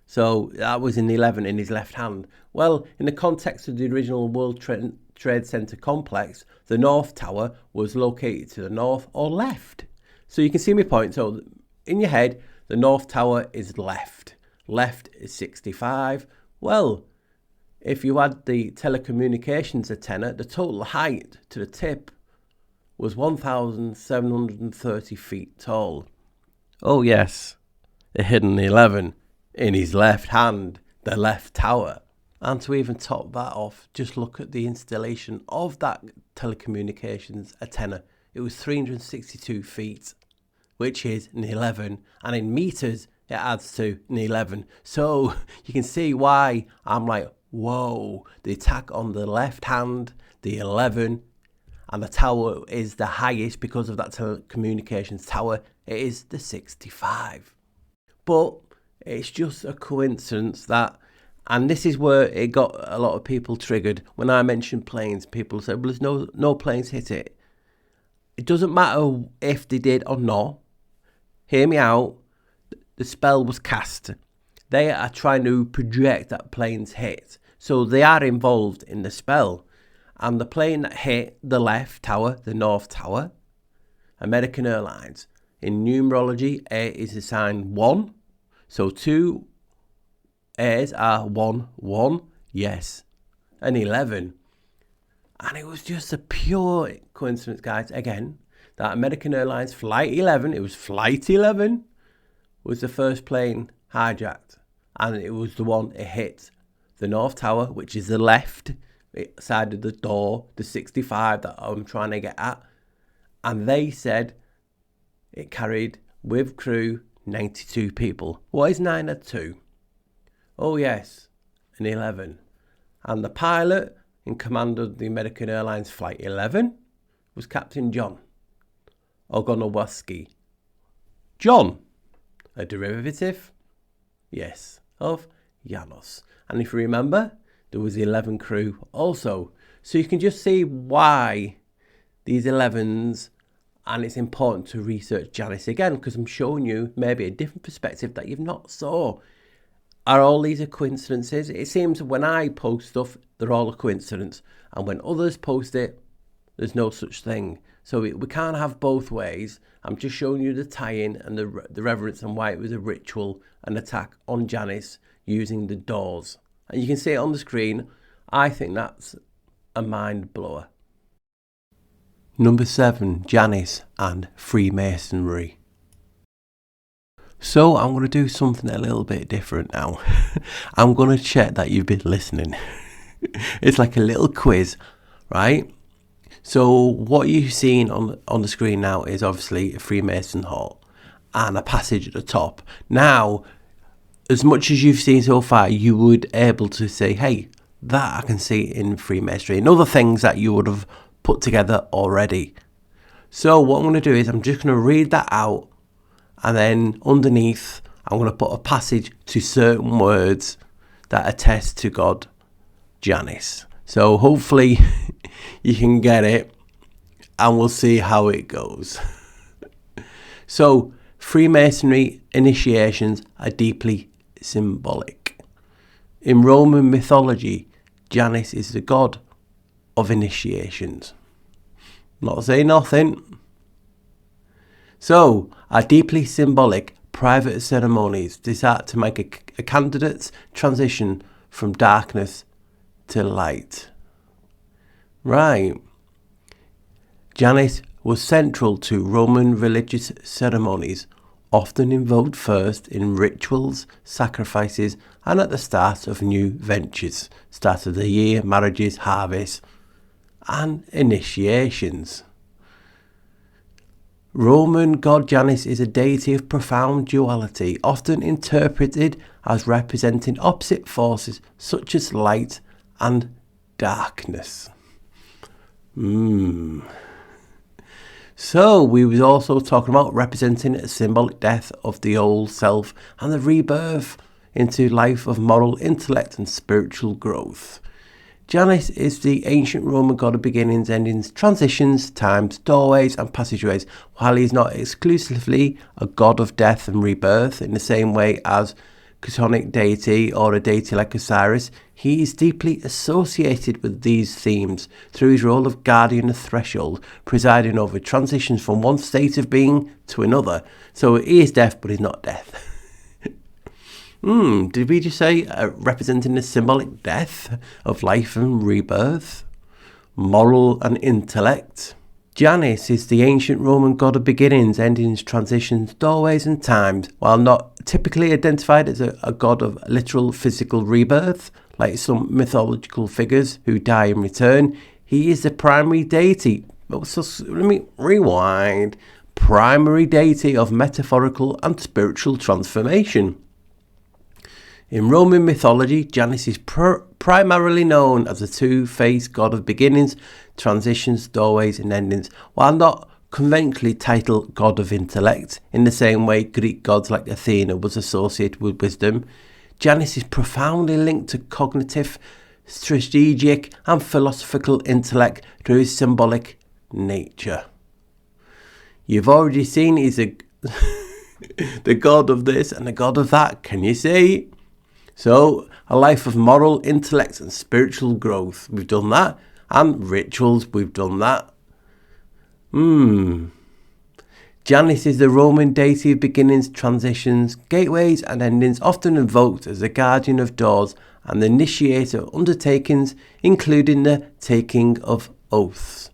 So that was in the 11 in his left hand. Well, in the context of the original World Trade Center complex, the North Tower was located to the north or left. So you can see my point. So in your head, the North Tower is left. Left is 65. Well, if you add the telecommunications antenna, the total height to the tip was 1,730 feet tall. Oh yes, a hidden 11 in his left hand, the left tower. And to even top that off, just look at the installation of that telecommunications antenna. It was 362 feet, which is an 11, and in meters it adds to an 11. So you can see why I'm like, whoa, the attack on the left hand, the 11, and the tower is the highest because of that telecommunications tower. It is the 65. But it's just a coincidence that, and this is where it got a lot of people triggered. When I mentioned planes, people said, well, there's no planes hit it. It doesn't matter if they did or not. Hear me out. The spell was cast. They are trying to project that planes hit. So they are involved in the spell. And the plane that hit the left tower, the North Tower, American Airlines. In numerology, A is the sign 1. So 2 A's are 1, 1, yes, and 11. And it was just a pure coincidence, guys. Again, that American Airlines Flight 11, it was Flight 11, was the first plane hijacked. And it was the one it hit the North Tower, which is the left side of the door, the 65 that I'm trying to get at. And they said it carried, with crew, 92 people. What is 9 at 2? Oh yes, an 11. And the pilot in command of the American Airlines Flight 11 was Captain John Ogonowaski. John, a derivative, yes, of Janus. And if you remember, there was the 11 crew also. So you can just see why these 11s, and it's important to research Janus again, because I'm showing you maybe a different perspective that you've not saw. Are all these a coincidences? It seems when I post stuff, they're all a coincidence. And when others post it, there's no such thing. So we can't have both ways. I'm just showing you the tie-in and the reverence and why it was a ritual, an attack on Janus using the doors. And you can see it on the screen. I think that's a mind blower. Number 7, Janus and Freemasonry. So I'm going to do something a little bit different now. I'm going to check that you've been listening. It's like a little quiz, right? So what you've seen on the screen now is obviously a Freemason hall and a passage at the top. Now, as much as you've seen so far, you would able to say, hey, that I can see in Freemasonry, and other things that you would have put together already. So what I'm going to do is I'm just going to read that out, and then underneath I'm going to put a passage to certain words that attest to God Janus. So hopefully you can get it, and we'll see how it goes. So Freemasonry initiations are deeply symbolic. In Roman mythology, Janus is the god of initiations. Not saying nothing. So, are deeply symbolic private ceremonies designed to make a candidate's transition from darkness to light. Right. Janus was central to Roman religious ceremonies, often invoked first in rituals, sacrifices, and at the start of new ventures, start of the year, marriages, harvests, and initiations. Roman god Janus is a deity of profound duality, often interpreted as representing opposite forces such as light and darkness. So we was also talking about representing a symbolic death of the old self and the rebirth into life of moral intellect and spiritual growth. Janus is the ancient Roman god of beginnings, endings, transitions, times, doorways and passageways. While he is not exclusively a god of death and rebirth in the same way as Chthonic deity or a deity like Osiris, he is deeply associated with these themes through his role of guardian of threshold, presiding over transitions from one state of being to another. So he is death, but he's not death. Did we just say representing the symbolic death of life and rebirth, moral and intellect? Janus is the ancient Roman god of beginnings, endings, transitions, doorways and times. While not typically identified as a god of literal physical rebirth, like some mythological figures who die and return, he is the primary deity. So let me rewind. Primary deity of metaphorical and spiritual transformation. In Roman mythology, Janus is primarily known as the two-faced god of beginnings, transitions, doorways and endings, while not conventionally titled god of intellect. In the same way Greek gods like Athena was associated with wisdom, Janus is profoundly linked to cognitive, strategic and philosophical intellect through his symbolic nature. You've already seen he's the god of this and the god of that, can you see? So, a life of moral, intellect and spiritual growth. We've done that. And rituals, we've done that. Janus is the Roman deity of beginnings, transitions, gateways and endings, often invoked as the guardian of doors and the initiator of undertakings, including the taking of oaths.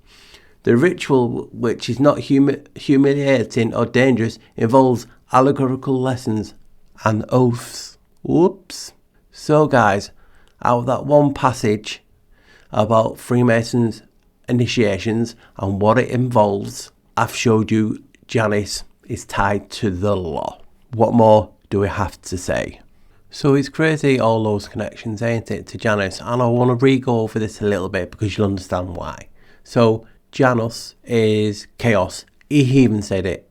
The ritual, which is not humiliating or dangerous, involves allegorical lessons and oaths. Whoops. So guys, out of that one passage about Freemasons initiations and what it involves, I've showed you Janus is tied to the law. What more do we have to say? So it's crazy, all those connections, ain't it, to Janus? And I want to re-go over this a little bit because you'll understand why. So Janus is chaos. He even said it.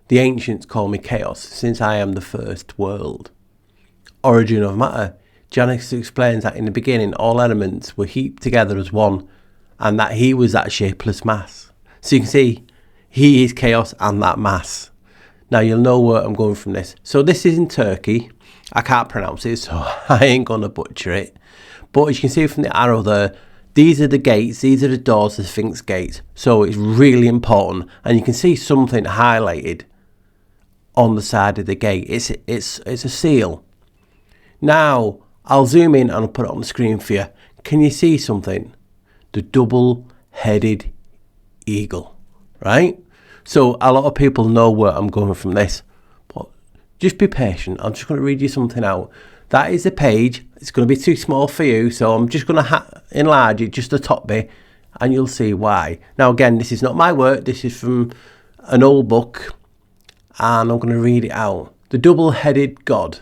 The ancients call me chaos, since I am the first world. Origin of matter. Janus explains that in the beginning all elements were heaped together as one, and that he was that shapeless mass. So you can see, he is chaos and that mass. Now you'll know where I'm going from this. So this is in Turkey. I can't pronounce it, so I ain't going to butcher it. But as you can see from the arrow there, these are the gates, these are the doors, the Sphinx gates. So it's really important. And you can see something highlighted on the side of the gate. It's a seal. Now, I'll zoom in and I'll put it on the screen for you. Can you see something? The double-headed eagle, right? So a lot of people know where I'm going from this, but just be patient. I'm just going to read you something out. That is the page. It's going to be too small for you, so I'm just going to enlarge it, just the top bit, and you'll see why. Now again, this is not my work. This is from an old book, and I'm going to read it out. The double-headed god.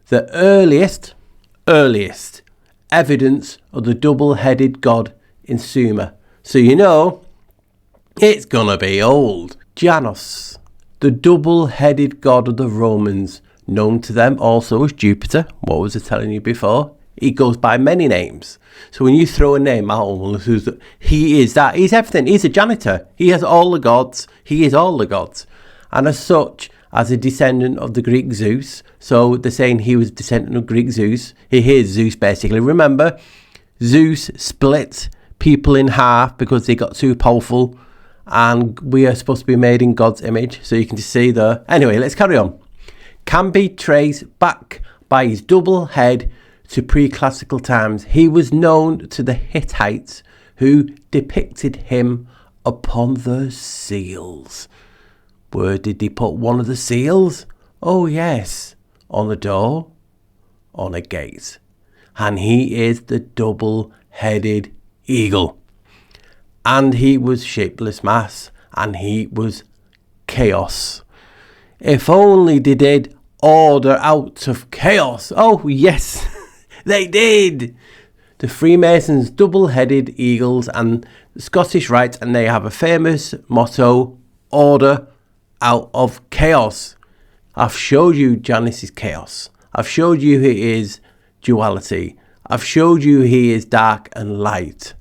The earliest evidence of the double-headed god in Sumer. So you know, it's gonna be old. Janus, the double-headed god of the Romans, known to them also as Jupiter. What was I telling you before? He goes by many names. So when you throw a name out, he is that. He's everything. He's a janitor. He has all the gods. He is all the gods. And as such, as a descendant of the Greek Zeus, so they're saying he was a descendant of Greek Zeus. He is Zeus basically. Remember, Zeus split people in half because they got too powerful, and we are supposed to be made in God's image. So you can just see there. Anyway, let's carry on. Can be traced back by his double head to pre-classical times. He was known to the Hittites, who depicted him upon the seals. Where did he put one of the seals? Oh yes, on the door, on a gate. And he is the double-headed eagle. And he was shapeless mass, and he was chaos. If only they did order out of chaos. Oh yes, they did. The Freemasons, double-headed eagles, and the Scottish Rites, and they have a famous motto, order out of chaos. I've showed you Janus is chaos. I've showed you he is duality. I've showed you he is dark and light.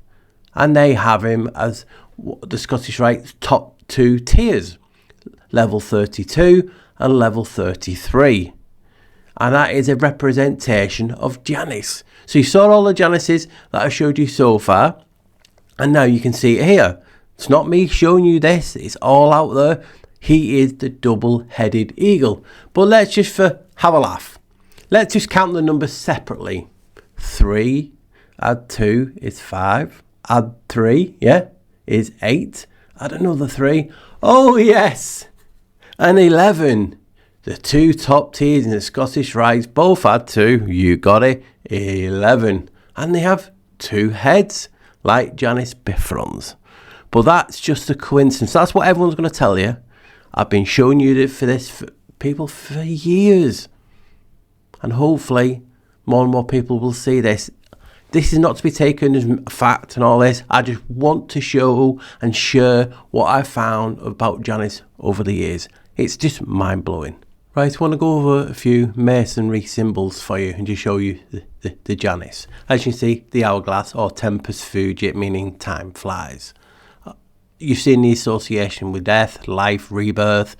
And they have him as the Scottish Rite's top two tiers, level 32 and level 33. And that is a representation of Janus. So you saw all the Januses that I showed you so far, and now you can see it here. It's not me showing you this, it's all out there. He is the double-headed eagle. But let's just have a laugh. Let's just count the numbers separately. 3 add 2 is 5. Add 3, yeah, is 8. Add another 3. Oh, yes. And 11. The two top tiers in the Scottish Rites both add 2. You got it. 11. And they have 2 heads, like Janus Bifrons. But that's just a coincidence. That's what everyone's going to tell you. I've been showing you for this for people for years. And hopefully more and more people will see this. This is not to be taken as fact and all this. I just want to show and share what I found about Janus over the years. It's just mind-blowing. Right, I want to go over a few masonry symbols for you and just show you the Janus. As you can see, the hourglass, or tempus fugit, meaning time flies. You've seen the association with death, life, rebirth,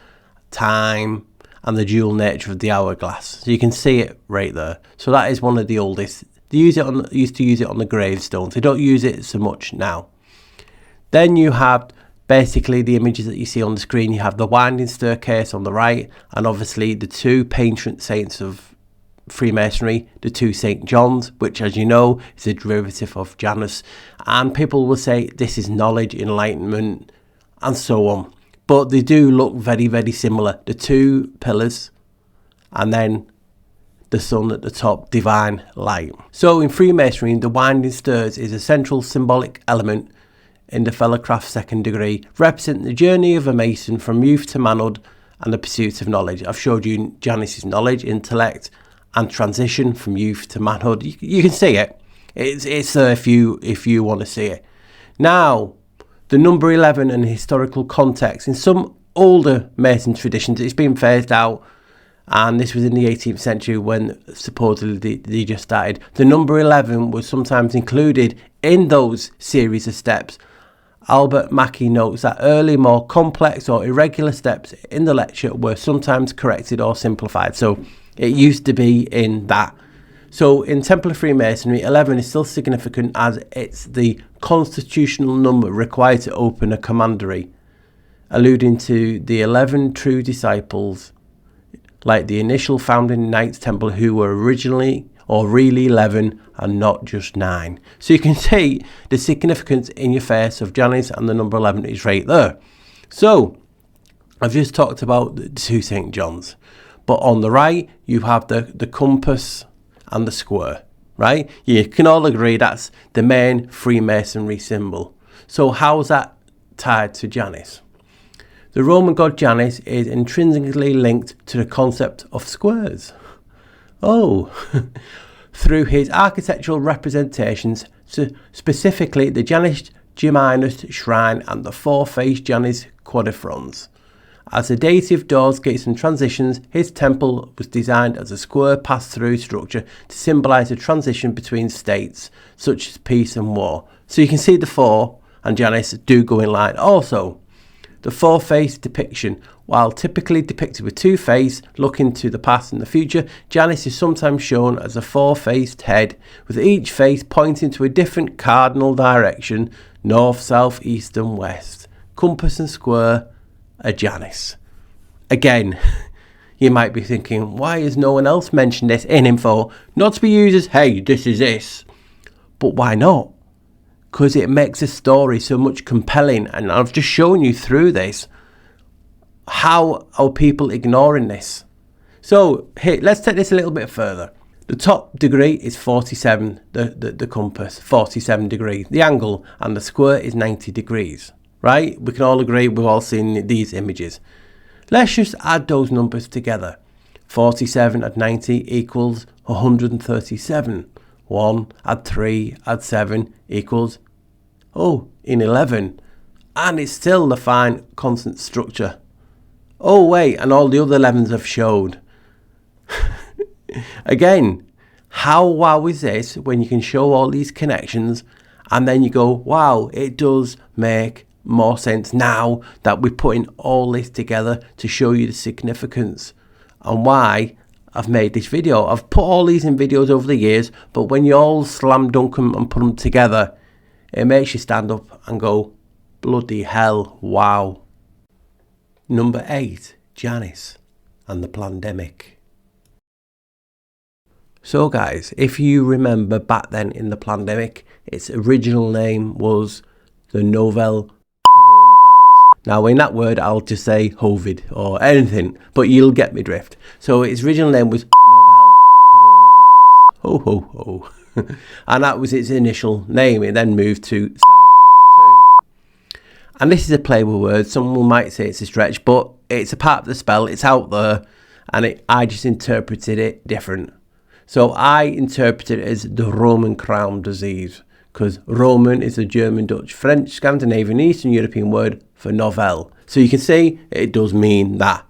time, and the dual nature of the hourglass. So you can see it right there. So that is one of the oldest. They used to use it on the gravestones. They don't use it so much now. Then you have Basically, the images that you see on the screen, you have the winding staircase on the right, and obviously the two patron saints of Freemasonry, the two St. Johns, which, as you know, is a derivative of Janus. And people will say this is knowledge, enlightenment, and so on. But they do look very, very similar. The two pillars, and then the sun at the top, divine light. So in Freemasonry, the winding stairs is a central symbolic element in the Fellowcraft second degree, representing the journey of a Mason from youth to manhood and the pursuit of knowledge. I've showed you Janus's knowledge, intellect, and transition from youth to manhood. You can see it. It's there if you want to see it. Now, the number 11 and historical context. In some older Mason traditions, it's been phased out, and this was in the 18th century when supposedly they just started. The number 11 was sometimes included in those series of steps. Albert Mackey notes that early, more complex or irregular steps in the lecture were sometimes corrected or simplified. So it used to be in that. So in Templar Freemasonry, 11 is still significant as it's the constitutional number required to open a commandery, alluding to the 11 true disciples, like the initial founding Knights Templar, who were originally or really 11 and not just 9. So you can see the significance in your face of Janus, and the number 11 is right there. So I've just talked about the two St. Johns, but on the right you have the compass and the square, right? You can all agree that's the main Freemasonry symbol. So how's that tied to Janus? The Roman god Janus is intrinsically linked to the concept of squares. Oh, through his architectural representations, so specifically the Janus Geminus shrine and the four-faced Janus quadrifrons. As a deity of doors, gates and transitions, his temple was designed as a square pass-through structure to symbolise the transition between states, such as peace and war. So you can see the four and Janus do go in line. Also, the four-faced depiction, while typically depicted with two faces looking to the past and the future, Janus is sometimes shown as a four-faced head, with each face pointing to a different cardinal direction, north, south, east and west. Compass and square are Janus. Again, you might be thinking, why has no one else mentioned this in info? Not to be used as, hey, this is this. But why not? Because it makes the story so much compelling, and I've just shown you through this how are people ignoring this. So hey, let's take this a little bit further. The top degree is 47, the compass, 47 degrees. The angle and the square is 90 degrees, right? We can all agree, we've all seen these images. Let's just add those numbers together. 47 add 90 equals 137. 1 add 3 add 7 equals, in 11. And it's still the fine constant structure. Oh wait, and all the other 11s have showed. Again, how wow is this when you can show all these connections and then you go, wow, it does make more sense now that we're putting all this together to show you the significance and why I've made this video. I've put all these in videos over the years, but when you all slam dunk them and put them together, it makes you stand up and go, bloody hell, wow. Number 8, Janus and the pandemic. So guys, if you remember back then in the pandemic, its original name was the novel coronavirus. Now in that word I'll just say COVID or anything, but you'll get me drift. So its original name was novel coronavirus. Ho ho ho. And that was its initial name. It then moved to SARS-CoV-2. And this is a play with words. Someone might say it's a stretch, but it's a part of the spell. It's out there, and I just interpreted it different. So I interpreted it as the Roman crown disease, because Roman is a German, Dutch, French, Scandinavian, Eastern European word for novel. So you can see it does mean that.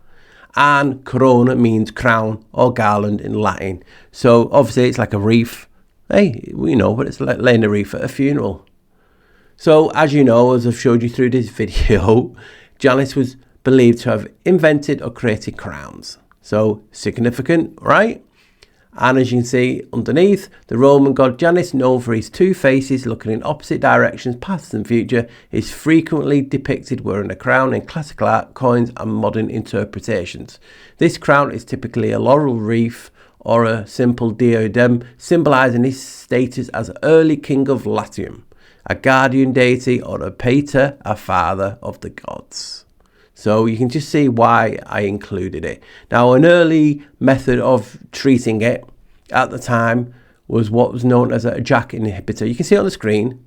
And corona means crown or garland in Latin. So obviously it's like a wreath. Hey, we know, but it's like laying a wreath at a funeral. So as you know, as I've showed you through this video, Janus was believed to have invented or created crowns. So significant, right? And as you can see underneath, the Roman god Janus, known for his two faces looking in opposite directions, past and future, is frequently depicted wearing a crown in classical art, coins and modern interpretations. This crown is typically a laurel wreath or a simple diadem, symbolising his status as early king of Latium, a guardian deity, or a pater, a father of the gods. So you can just see why I included it. Now, an early method of treating it at the time was what was known as a JAK inhibitor. You can see it on the screen.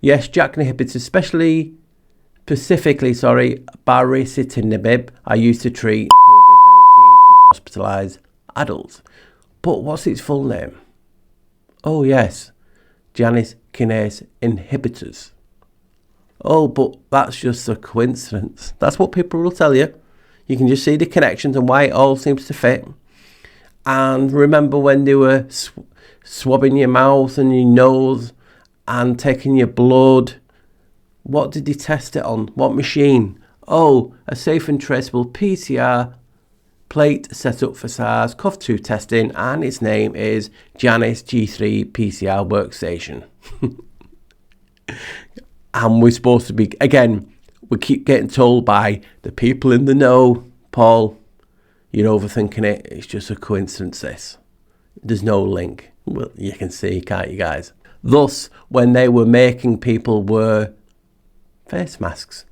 Yes, JAK inhibitors, specifically, baricitinib, are used to treat COVID-19 in hospitalised adults. But what's its full name? Oh yes, Janus kinase inhibitors. Oh, but that's just a coincidence. That's what people will tell you. You can just see the connections and why it all seems to fit. And remember when they were swabbing your mouth and your nose and taking your blood? What did they test it on? What machine? Oh, a safe and traceable PCR plate set up for SARS-CoV-2 testing, and its name is Janus G3 PCR workstation. And we're supposed to be, again, we keep getting told by the people in the know, Paul, you're overthinking it. It's just a coincidence, this. There's no link. Well, you can see, can't you guys? Thus, when they were making people wear face masks,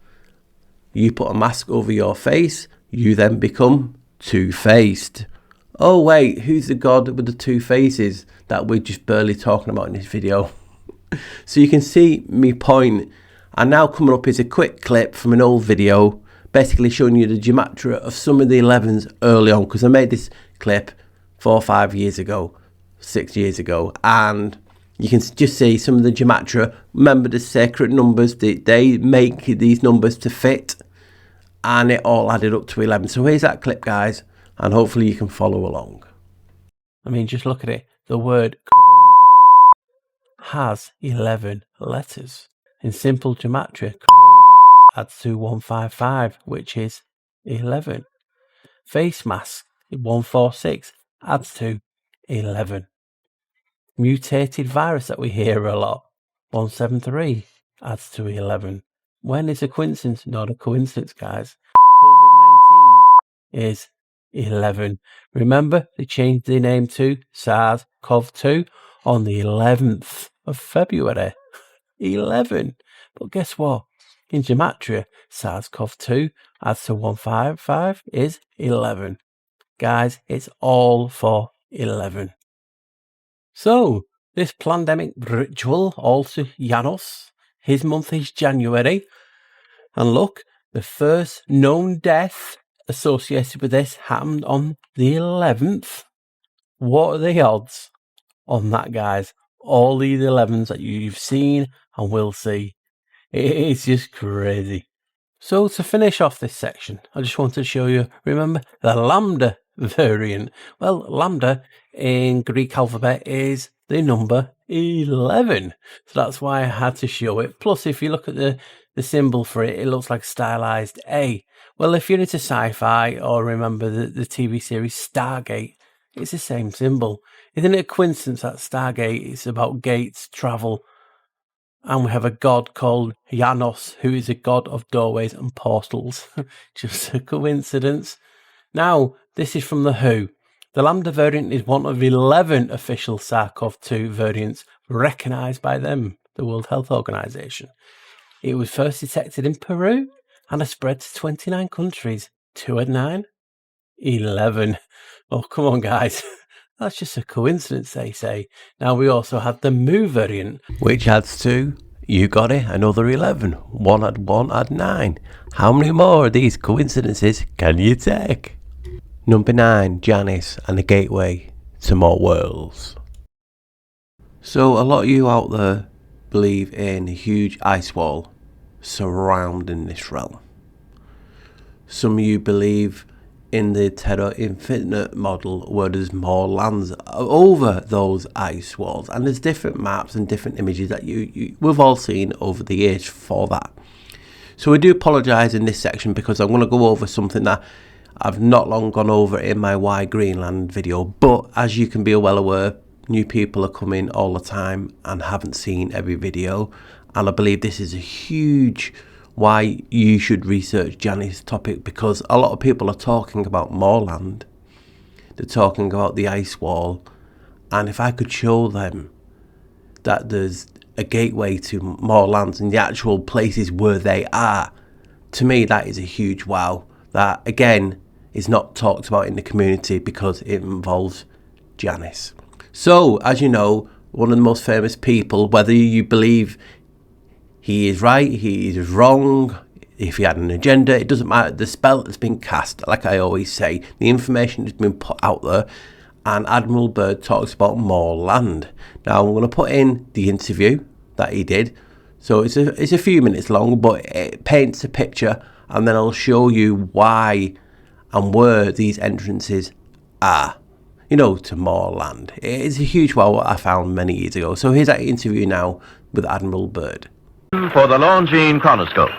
you put a mask over your face, you then become two-faced. Oh, wait, who's the god with the two faces that we're just barely talking about in this video? So you can see me point, and now coming up is a quick clip from an old video basically showing you the gematria of some of the 11s early on, because I made this clip 4 or 5 years ago, 6 years ago, and you can just see some of the gematria. Remember the sacred numbers, they make these numbers to fit, and it all added up to 11. So here's that clip, guys, and hopefully you can follow along. I mean, just look at it. The word has 11 letters. In simple gematria, coronavirus adds to 155, which is 11. Face mask 146 adds to 11. Mutated virus that we hear a lot, 173 adds to 11. When is a coincidence? Not a coincidence, guys. COVID-19 is 11. Remember, they changed the name to SARS-CoV-2 on the 11th of February. 11. But guess what? In gematria, SARS-CoV-2 adds to 155 is 11. Guys, it's all for 11. So, this pandemic ritual, also Janus, his month is January. And look, the first known death associated with this happened on the 11th. What are the odds on that, guys? All these 11s that you've seen and will see. It's just crazy. So to finish off this section, I just wanted to show you, remember the lambda variant? Well, lambda in Greek alphabet is the number 11. So that's why I had to show it. Plus, if you look at the symbol for it, it looks like stylized A. Well, if you're into sci-fi or remember the TV series Stargate, it's the same symbol. Isn't it a coincidence that Stargate is about gates, travel, and we have a god called Janus, who is a god of doorways and portals? Just a coincidence. Now, this is from the WHO. The Lambda variant is one of 11 official SARS-CoV-2 variants recognised by them, the World Health Organization. It was first detected in Peru and has spread to 29 countries. 2 and 9? 11. Oh, come on, guys. That's just a coincidence, they say. Now, we also have the Mu variant, which adds to, you got it, another 11. 1 add 9. How many more of these coincidences can you take? Number 9, Janus, and the gateway to more worlds. So, a lot of you out there believe in a huge ice wall surrounding this realm. Some of you believe in the Terra Infinite model, where there's more lands over those ice walls, and there's different maps and different images that we've all seen over the years for that. So I do apologise in this section because I'm going to go over something that I've not long gone over it in my Why Greenland video, but as you can be well aware, new people are coming all the time and haven't seen every video, and I believe this is a huge why you should research Janus topic, because a lot of people are talking about more land, they're talking about the ice wall, and if I could show them that there's a gateway to more lands and the actual places where they are, to me that is a huge wow. That again is not talked about in the community because it involves Janus. So as you know, one of the most famous people, whether you believe he is right, he is wrong, if he had an agenda, it doesn't matter. The spell has been cast, like I always say, the information has been put out there, and Admiral Byrd talks about more land. Now I'm going to put in the interview that he did, so it's a few minutes long, but it paints a picture, and then I'll show you why and where these entrances are, you know, to more land. It is a huge wow what I found many years ago. So here's that interview now with Admiral Byrd. For the Longines Chronoscope,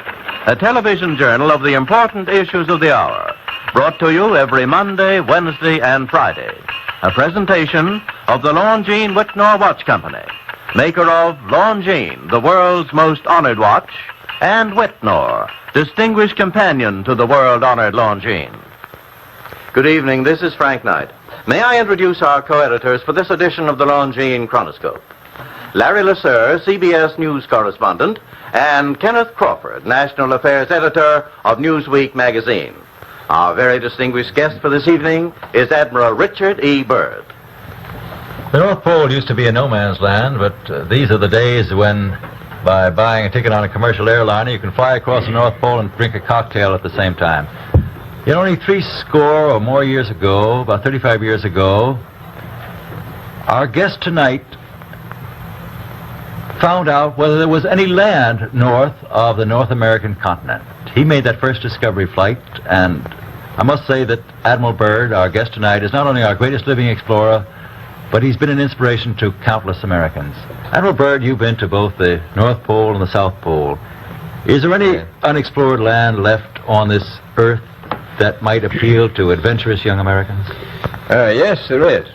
a television journal of the important issues of the hour, brought to you every Monday, Wednesday, and Friday. A presentation of the Longines Whitnor Watch Company, maker of Longines, the world's most honored watch, and Whitnor, distinguished companion to the world-honored Longines. Good evening, this is Frank Knight. May I introduce our co-editors for this edition of the Longines Chronoscope? Larry Lasser, CBS News correspondent, and Kenneth Crawford, National Affairs Editor of Newsweek magazine. Our very distinguished guest for this evening is Admiral Richard E. Byrd. The North Pole used to be a no man's land, but these are the days when, by buying a ticket on a commercial airliner, you can fly across the North Pole and drink a cocktail at the same time. You know, only 30 or more years ago, about 35 years ago, our guest tonight found out whether there was any land north of the North American continent. He made that first discovery flight, and I must say that Admiral Byrd, our guest tonight, is not only our greatest living explorer, but he's been an inspiration to countless Americans. Admiral Byrd, you've been to both the North Pole and the South Pole. Is there any unexplored land left on this earth that might appeal to adventurous young Americans? Yes, there is.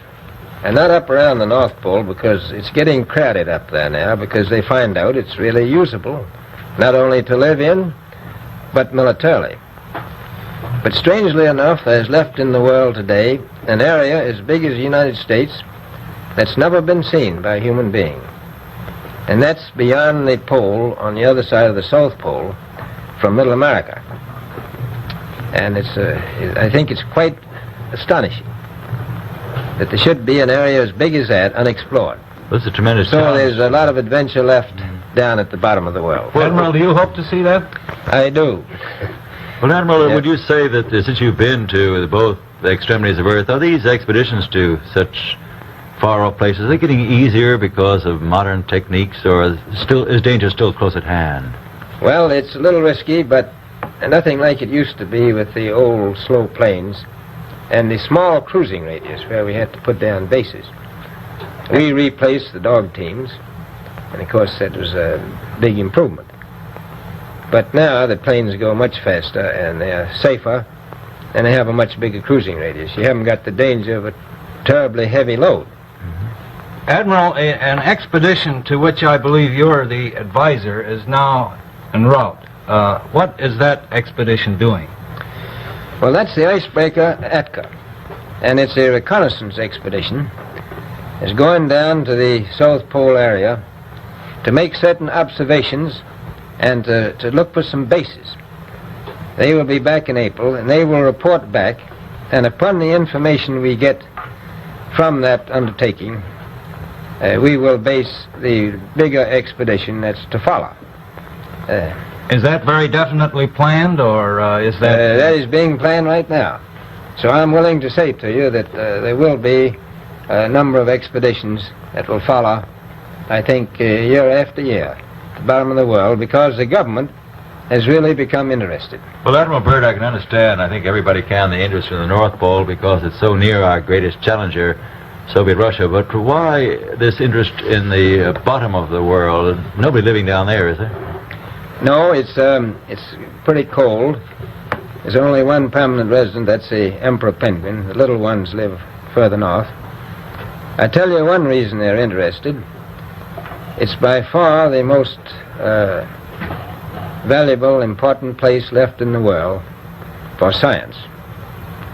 And not up around the North Pole, because it's getting crowded up there now, because they find out it's really usable, not only to live in, but militarily. But strangely enough, there's left in the world today an area as big as the United States that's never been seen by a human being. And that's beyond the pole, on the other side of the South Pole, from Middle America. And I think it's quite astonishing that there should be an area as big as that unexplored. That's a tremendous So challenge. there's a lot of adventure left down at the bottom of the world. Well, Admiral, do you hope to see that? I do. Well, Admiral, Yeah. would you say that since you've been to both the extremities of Earth, are these expeditions to such far-off places, are they getting easier because of modern techniques, or is danger still close at hand? Well, it's a little risky, but nothing like it used to be with the old slow planes and the small cruising radius where we had to put down bases. We replaced the dog teams, and of course that was a big improvement. But now the planes go much faster and they're safer, and they have a much bigger cruising radius. You haven't got the danger of a terribly heavy load. Admiral, an expedition to which I believe you're the advisor is now en route. What is that expedition doing? Well, that's the icebreaker Atka, and it's a reconnaissance expedition. It's going down to the South Pole area to make certain observations and to look for some bases. They will be back in April, and they will report back, and upon the information we get from that undertaking, we will base the bigger expedition that's to follow. Is that very definitely planned, or is that... That is being planned right now. So I'm willing to say to you that there will be a number of expeditions that will follow, I think, year after year, at the bottom of the world, because the government has really become interested. Well, Admiral Byrd, I can understand, I think everybody can, the interest in the North Pole because it's so near our greatest challenger, Soviet Russia. But why this interest in the bottom of the world? Nobody living down there, is there? No, it's pretty cold, There's only one permanent resident, that's the emperor penguin. The little ones live further north. I tell you one reason they're interested. It's by far the most valuable, important place left in the world for science.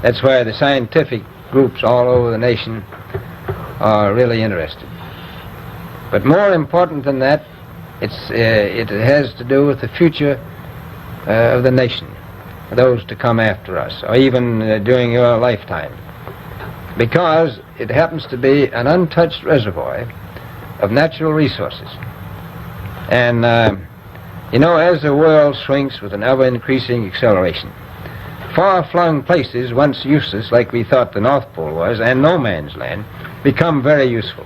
That's why the scientific groups all over the nation are really interested. But more important than that, it has to do with the future of the nation, those to come after us, or even during your lifetime. Because it happens to be an untouched reservoir of natural resources. And, as the world shrinks with an ever-increasing acceleration, far-flung places, once useless, like we thought the North Pole was, and no man's land, become very useful.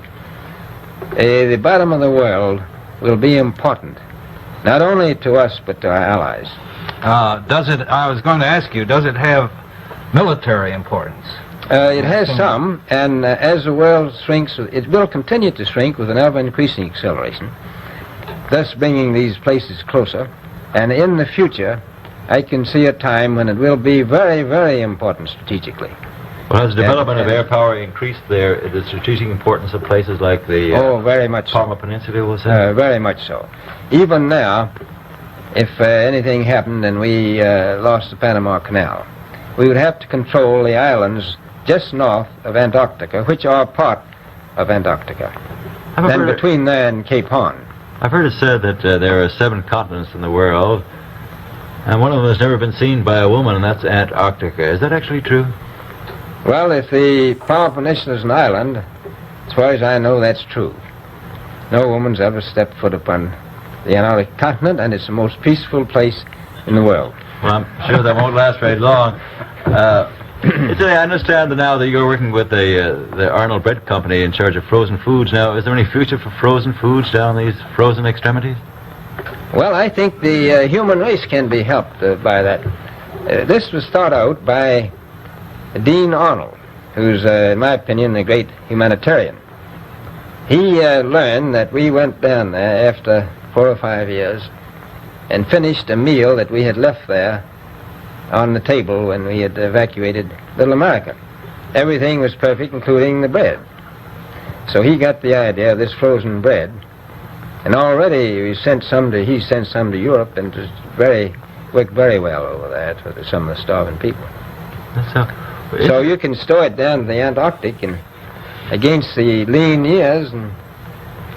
The bottom of the world will be important, not only to us, but to our allies. I was going to ask you, does it have military importance? It has some, and as the world shrinks, it will continue to shrink with an ever-increasing acceleration, thus bringing these places closer. And in the future, I can see a time when it will be very, very important strategically. Well, has the development of air power increased the strategic importance of places like the very much Palma Peninsula, was it? Very much so. Even now, if anything happened and we lost the Panama Canal, we would have to control the islands just north of Antarctica, which are part of Antarctica. Then between there and Cape Horn. I've heard it said that there are 7 continents in the world, and one of them has never been seen by a woman, and that's Antarctica. Is that actually true? Well, if the Palma Peninsula is an island, as far as I know, that's true. No woman's ever stepped foot upon the Antarctic continent, and it's the most peaceful place in the world. Well, I'm sure that won't last very long. I understand that now that you're working with the Arnold Bread Company in charge of frozen foods. Now, is there any future for frozen foods down these frozen extremities? Well, I think the human race can be helped by that. This was thought out by Dean Arnold, who's, in my opinion, a great humanitarian. He learned that we went down there after 4 or 5 years and finished a meal that we had left there on the table when we had evacuated Little America. Everything was perfect, including the bread. So he got the idea of this frozen bread, and already he sent some to Europe, and it worked very well over there for some of the starving people. So you can store it down in the Antarctic, and against the lean years, and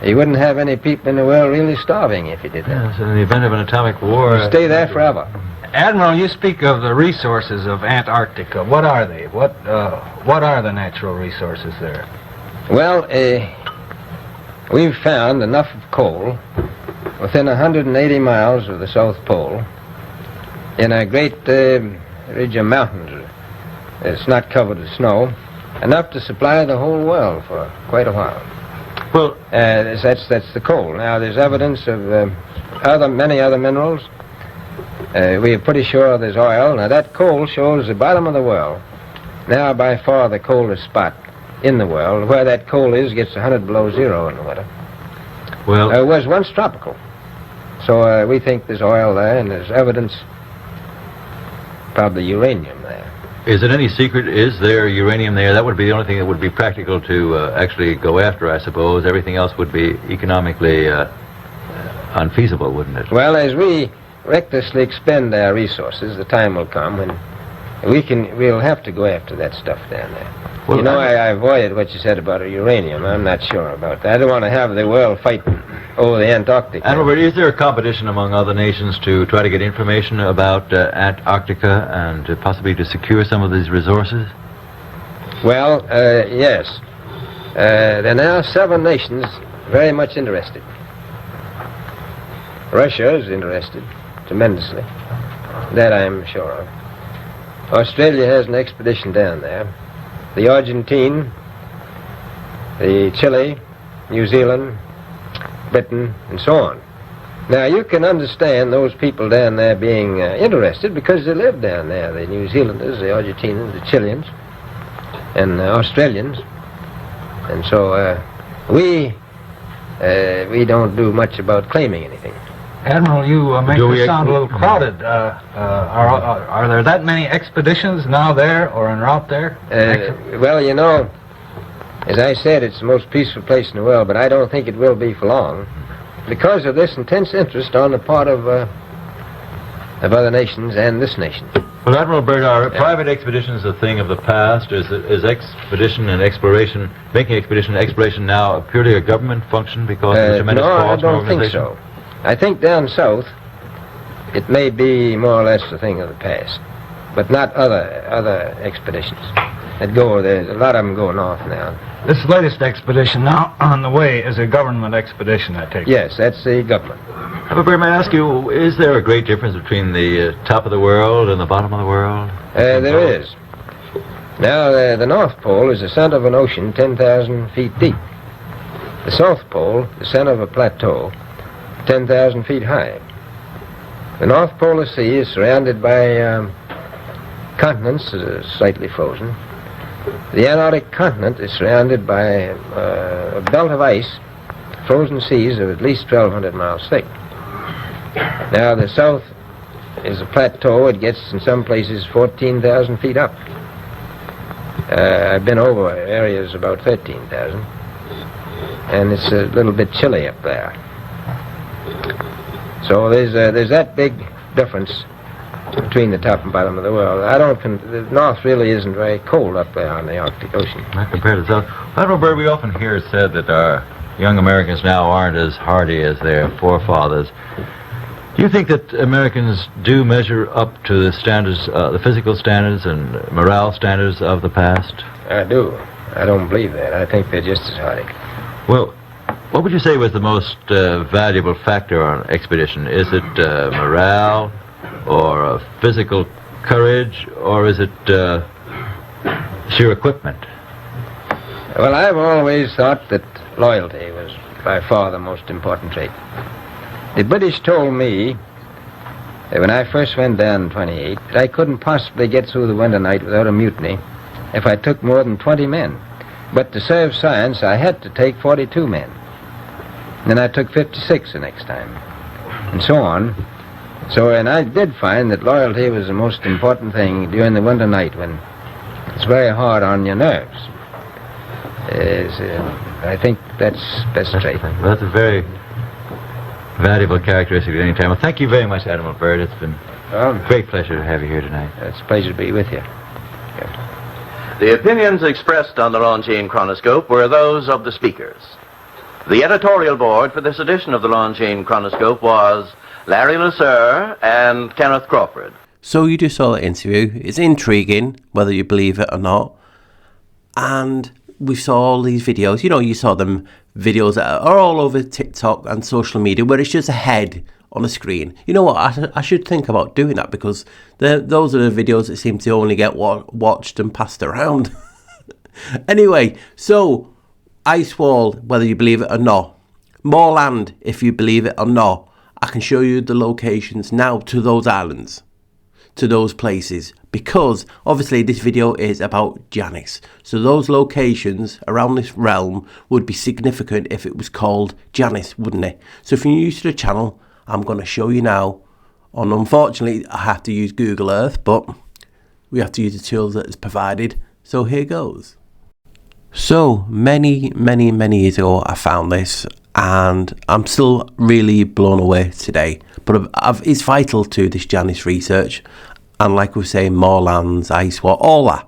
you wouldn't have any people in the world really starving if you did that. Yeah, so in the event of an atomic war... Stay there forever. Admiral, you speak of the resources of Antarctica. What are they? What are the natural resources there? Well, we've found enough of coal within 180 miles of the South Pole in a great ridge of mountains. It's not covered with snow, enough to supply the whole world for quite a while. Well, that's the coal. Now, there's evidence of many other minerals. We are pretty sure there's oil. Now, that coal shows the bottom of the world. Now, by far the coldest spot in the world. Where that coal is gets 100 below zero in the winter. Well, it was once tropical. So we think there's oil there, and there's evidence, probably uranium there. Is it any secret? Is there uranium there? That would be the only thing that would be practical to actually go after, I suppose. Everything else would be economically unfeasible, wouldn't it? Well, as we recklessly expend our resources, the time will come when we'll have to go after that stuff down there. Well, I avoided what you said about uranium. I'm not sure about that. I don't want to have the world fighting over the Antarctic. And Robert, is there a competition among other nations to try to get information about Antarctica and possibly to secure some of these resources? Well, yes. There are now 7 nations very much interested. Russia is interested tremendously. That I'm sure of. Australia has an expedition down there. The Argentine, the Chile, New Zealand, Britain, and so on. Now, you can understand those people down there being interested because they live down there. The New Zealanders, the Argentinians, the Chileans, and the Australians. And so we don't do much about claiming anything. Admiral, you make Do we this sound a little crowded. Are there that many expeditions now there or en route there? Well, you know, as I said, it's the most peaceful place in the world, but I don't think it will be for long because of this intense interest on the part of other nations and this nation. Well, Admiral Byrd, are private expeditions a thing of the past? Is expedition and exploration, making expedition and exploration now purely a government function because of the tremendous no, cost I and don't think organization? so. I think down south it may be more or less a thing of the past, but not other expeditions that go there. A lot of them go north now. This latest expedition now on the way is a government expedition, I take it. Yes, that's the government. Admiral Byrd, may I ask you, is there a great difference between the top of the world and the bottom of the world? There is. Now, the North Pole is the center of an ocean 10,000 feet deep. The South Pole, the center of a plateau 10,000 feet high. The North Polar Sea is surrounded by continents that are slightly frozen. The Antarctic continent is surrounded by a belt of ice, frozen seas of at least 1,200 miles thick. Now, the South is a plateau. It gets, in some places, 14,000 feet up. I've been over areas about 13,000, and it's a little bit chilly up there. So there's that big difference between the top and bottom of the world. The North really isn't very cold up there on the Arctic Ocean. Not compared to the South. Admiral Byrd, we often hear it said that our young Americans now aren't as hardy as their forefathers. Do you think that Americans do measure up to the standards, the physical standards and morale standards of the past? I do. I don't believe that. I think they're just as hardy. Well, what would you say was the most valuable factor on an expedition? Is it morale, or physical courage, or is it sheer equipment? Well, I've always thought that loyalty was by far the most important trait. The British told me that when I first went down in 28 that I couldn't possibly get through the winter night without a mutiny if I took more than 20 men. But to serve science, I had to take 42 men. Then I took 56 the next time, and so on. And I did find that loyalty was the most important thing during the winter night when it's very hard on your nerves. I think that's best trait. That's a very valuable characteristic at any time. Well, thank you very much, Admiral Byrd. It's been a great pleasure to have you here tonight. It's a pleasure to be with you. The opinions expressed on the Longines Chronoscope were those of the speakers. The editorial board for this edition of the Longines Chronoscope was Larry Lasser and Kenneth Crawford. So you just saw the interview. It's intriguing, whether you believe it or not. And we saw all these videos. You know, you saw them videos that are all over TikTok and social media where it's just a head on a screen. You know what? I should think about doing that because those are the videos that seem to only get watched and passed around. Anyway, so ice wall, whether you believe it or not. More land, if you believe it or not. I can show you the locations now to those islands, to those places, because obviously this video is about Janus. So those locations around this realm would be significant if it was called Janus, wouldn't it? So if you're new to the channel, I'm going to show you now. And unfortunately, I have to use Google Earth, but we have to use the tools that is provided. So here goes. So many years ago, I found this. And I'm still really blown away today. But it's vital to this Janus research. And like we were saying, more lands, ice wall, all that.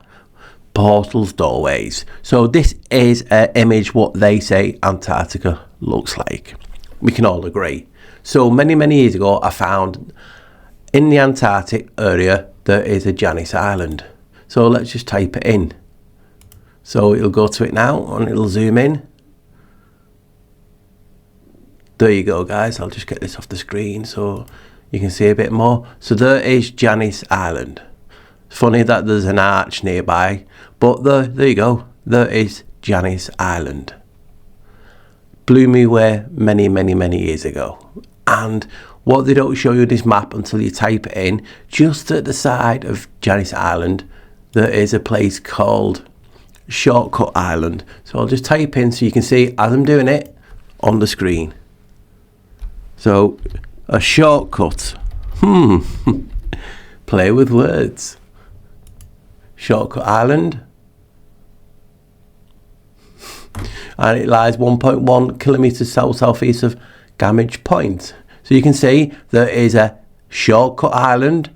Portals, doorways. So this is an image what they say Antarctica looks like. We can all agree. So many years ago, I found in the Antarctic area, there is a Janus Island. So let's just type it in. So it'll go to it now and it'll zoom in. There you go, guys. I'll just get this off the screen so you can see a bit more. So there is Janus Island. It's funny that there's an arch nearby, but there you go. There is Janus Island. Blew me away many years ago. And what they don't show you in this map until you type it in, just at the side of Janus Island, there is a place called Shortcut Island. So I'll just type in so you can see as I'm doing it on the screen. So a shortcut. Play with words. Shortcut Island. And it lies 1.1 kilometres south-southeast of Gamage Point. So you can see there is a shortcut island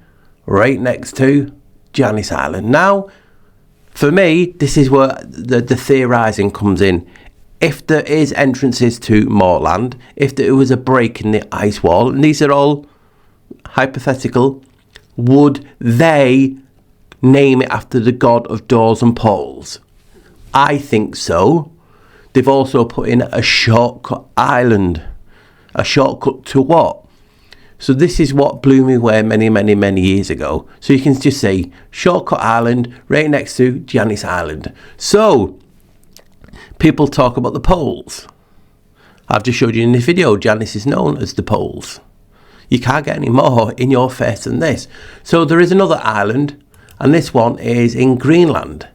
right next to Janus Island. Now, for me, this is where the theorising comes in. If there is entrances to Moreland, if there was a break in the ice wall, and these are all hypothetical, would they name it after the god of doors and portals? I think so. They've also put in a shortcut island. A shortcut to what? So this is what blew me away many years ago. So you can just say shortcut island right next to Janus Island. So people talk about the poles. I've just showed you in this video, Janus is known as the poles. You can't get any more in your face than this. So there is another island, and this one is in Greenland.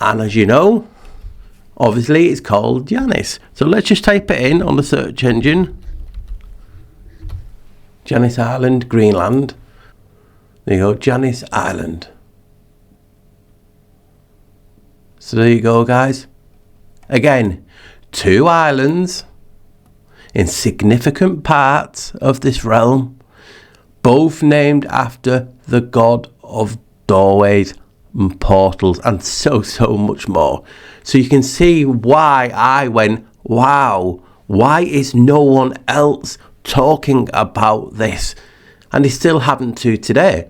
And as you know, obviously it's called Janus. So let's just type it in on the search engine. Janus Island, Greenland. There you go, Janus Island. So there you go, guys. Again, 2 islands in significant parts of this realm, both named after the god of doorways and portals and so much more. So you can see why I went, wow, why is no one else talking about this? And they still haven't to today.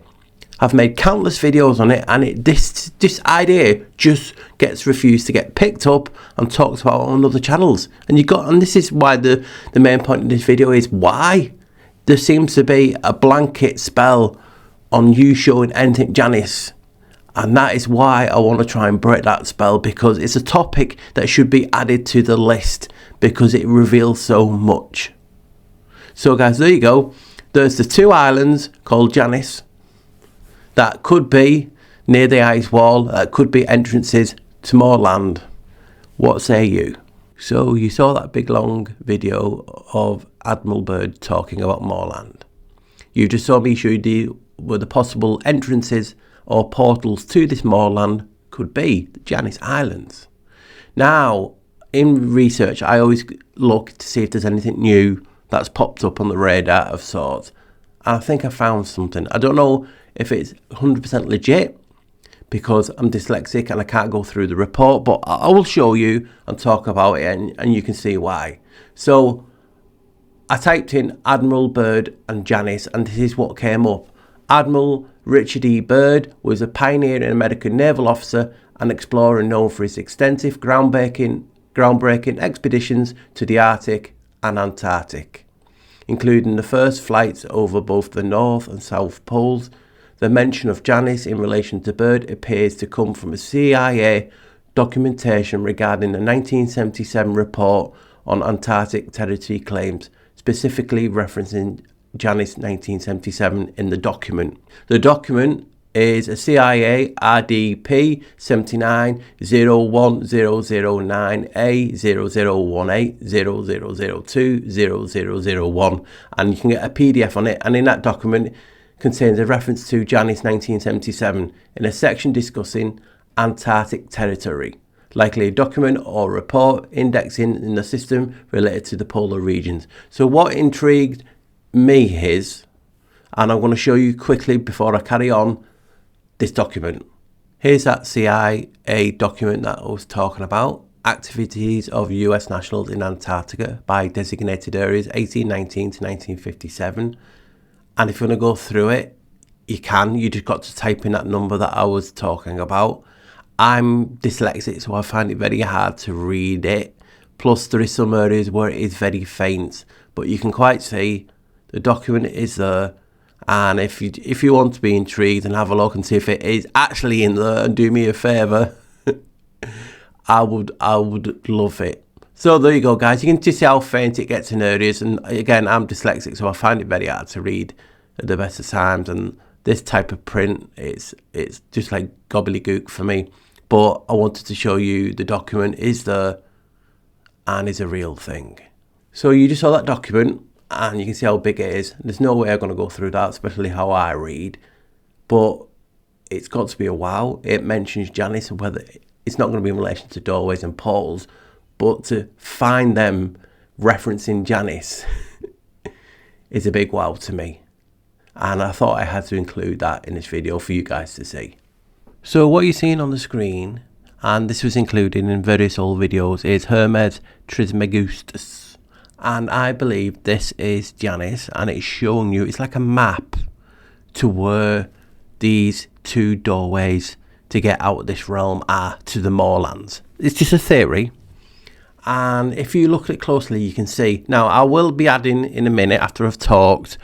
I've made countless videos on it, and this idea just gets refused to get picked up and talked about on other channels. And this is why the main point of this video is why there seems to be a blanket spell on you showing anything Janus. And that is why I want to try and break that spell, because it's a topic that should be added to the list because it reveals so much. So guys, there you go. There's the 2 islands called Janus that could be near the ice wall, that could be entrances to more land. What say you? So you saw that big long video of Admiral Byrd talking about Moreland. You just saw me show you where the possible entrances or portals to this Moreland could be, the Janus Islands. Now, in research, I always look to see if there's anything new that's popped up on the radar of sorts. And I think I found something. I don't know if it's 100% legit because I'm dyslexic and I can't go through the report, but I will show you and talk about it, and you can see why. So I typed in Admiral Byrd and Janus, and this is what came up. Admiral Richard E. Byrd was a pioneer and American naval officer and explorer known for his extensive groundbreaking expeditions to the Arctic and Antarctic, including the first flights over both the North and South Poles. The mention of Janus in relation to Byrd appears to come from a CIA documentation regarding the 1977 report on Antarctic territory claims, specifically referencing Janus 1977 in the document. The document is a CIA RDP 79-01009A0018-0002-0001, and you can get a PDF on it, and in that document contains a reference to Janus 1977 in a section discussing Antarctic territory, likely a document or report indexing in the system related to the polar regions. So what intrigued me is, and I'm going to show you quickly before I carry on, this document. Here's that CIA document that I was talking about. Activities of US nationals in Antarctica by designated areas 1819 to 1957. And if you want to go through it, you can. You just got to type in that number that I was talking about. I'm dyslexic, so I find it very hard to read it. Plus, there is some areas where it is very faint, but you can quite see the document is there. And if you want to be intrigued and have a look and see if it is actually in there, and do me a favour, I would love it. So there you go, guys. You can just see how faint it gets in areas. And again, I'm dyslexic, so I find it very hard to read at the best of times. And this type of print, it's just like gobbledygook for me. But I wanted to show you the document is there and is a real thing. So you just saw that document. and you can see how big it is. There's no way I'm going to go through that, especially how I read, but it's got to be a wow. It mentions Janus, whether it's not going to be in relation to doorways and portals, but to find them referencing Janus is a big wow to me. And I thought I had to include that in this video for you guys to see. So what you're seeing on the screen, and this was included in various old videos, is Hermes Trismegistus. And I believe this is Janus, and it's showing you, it's like a map to where these two doorways to get out of this realm are to the moorlands. It's just a theory. And if you look at it closely, you can see. Now, I will be adding in a minute, after I've talked,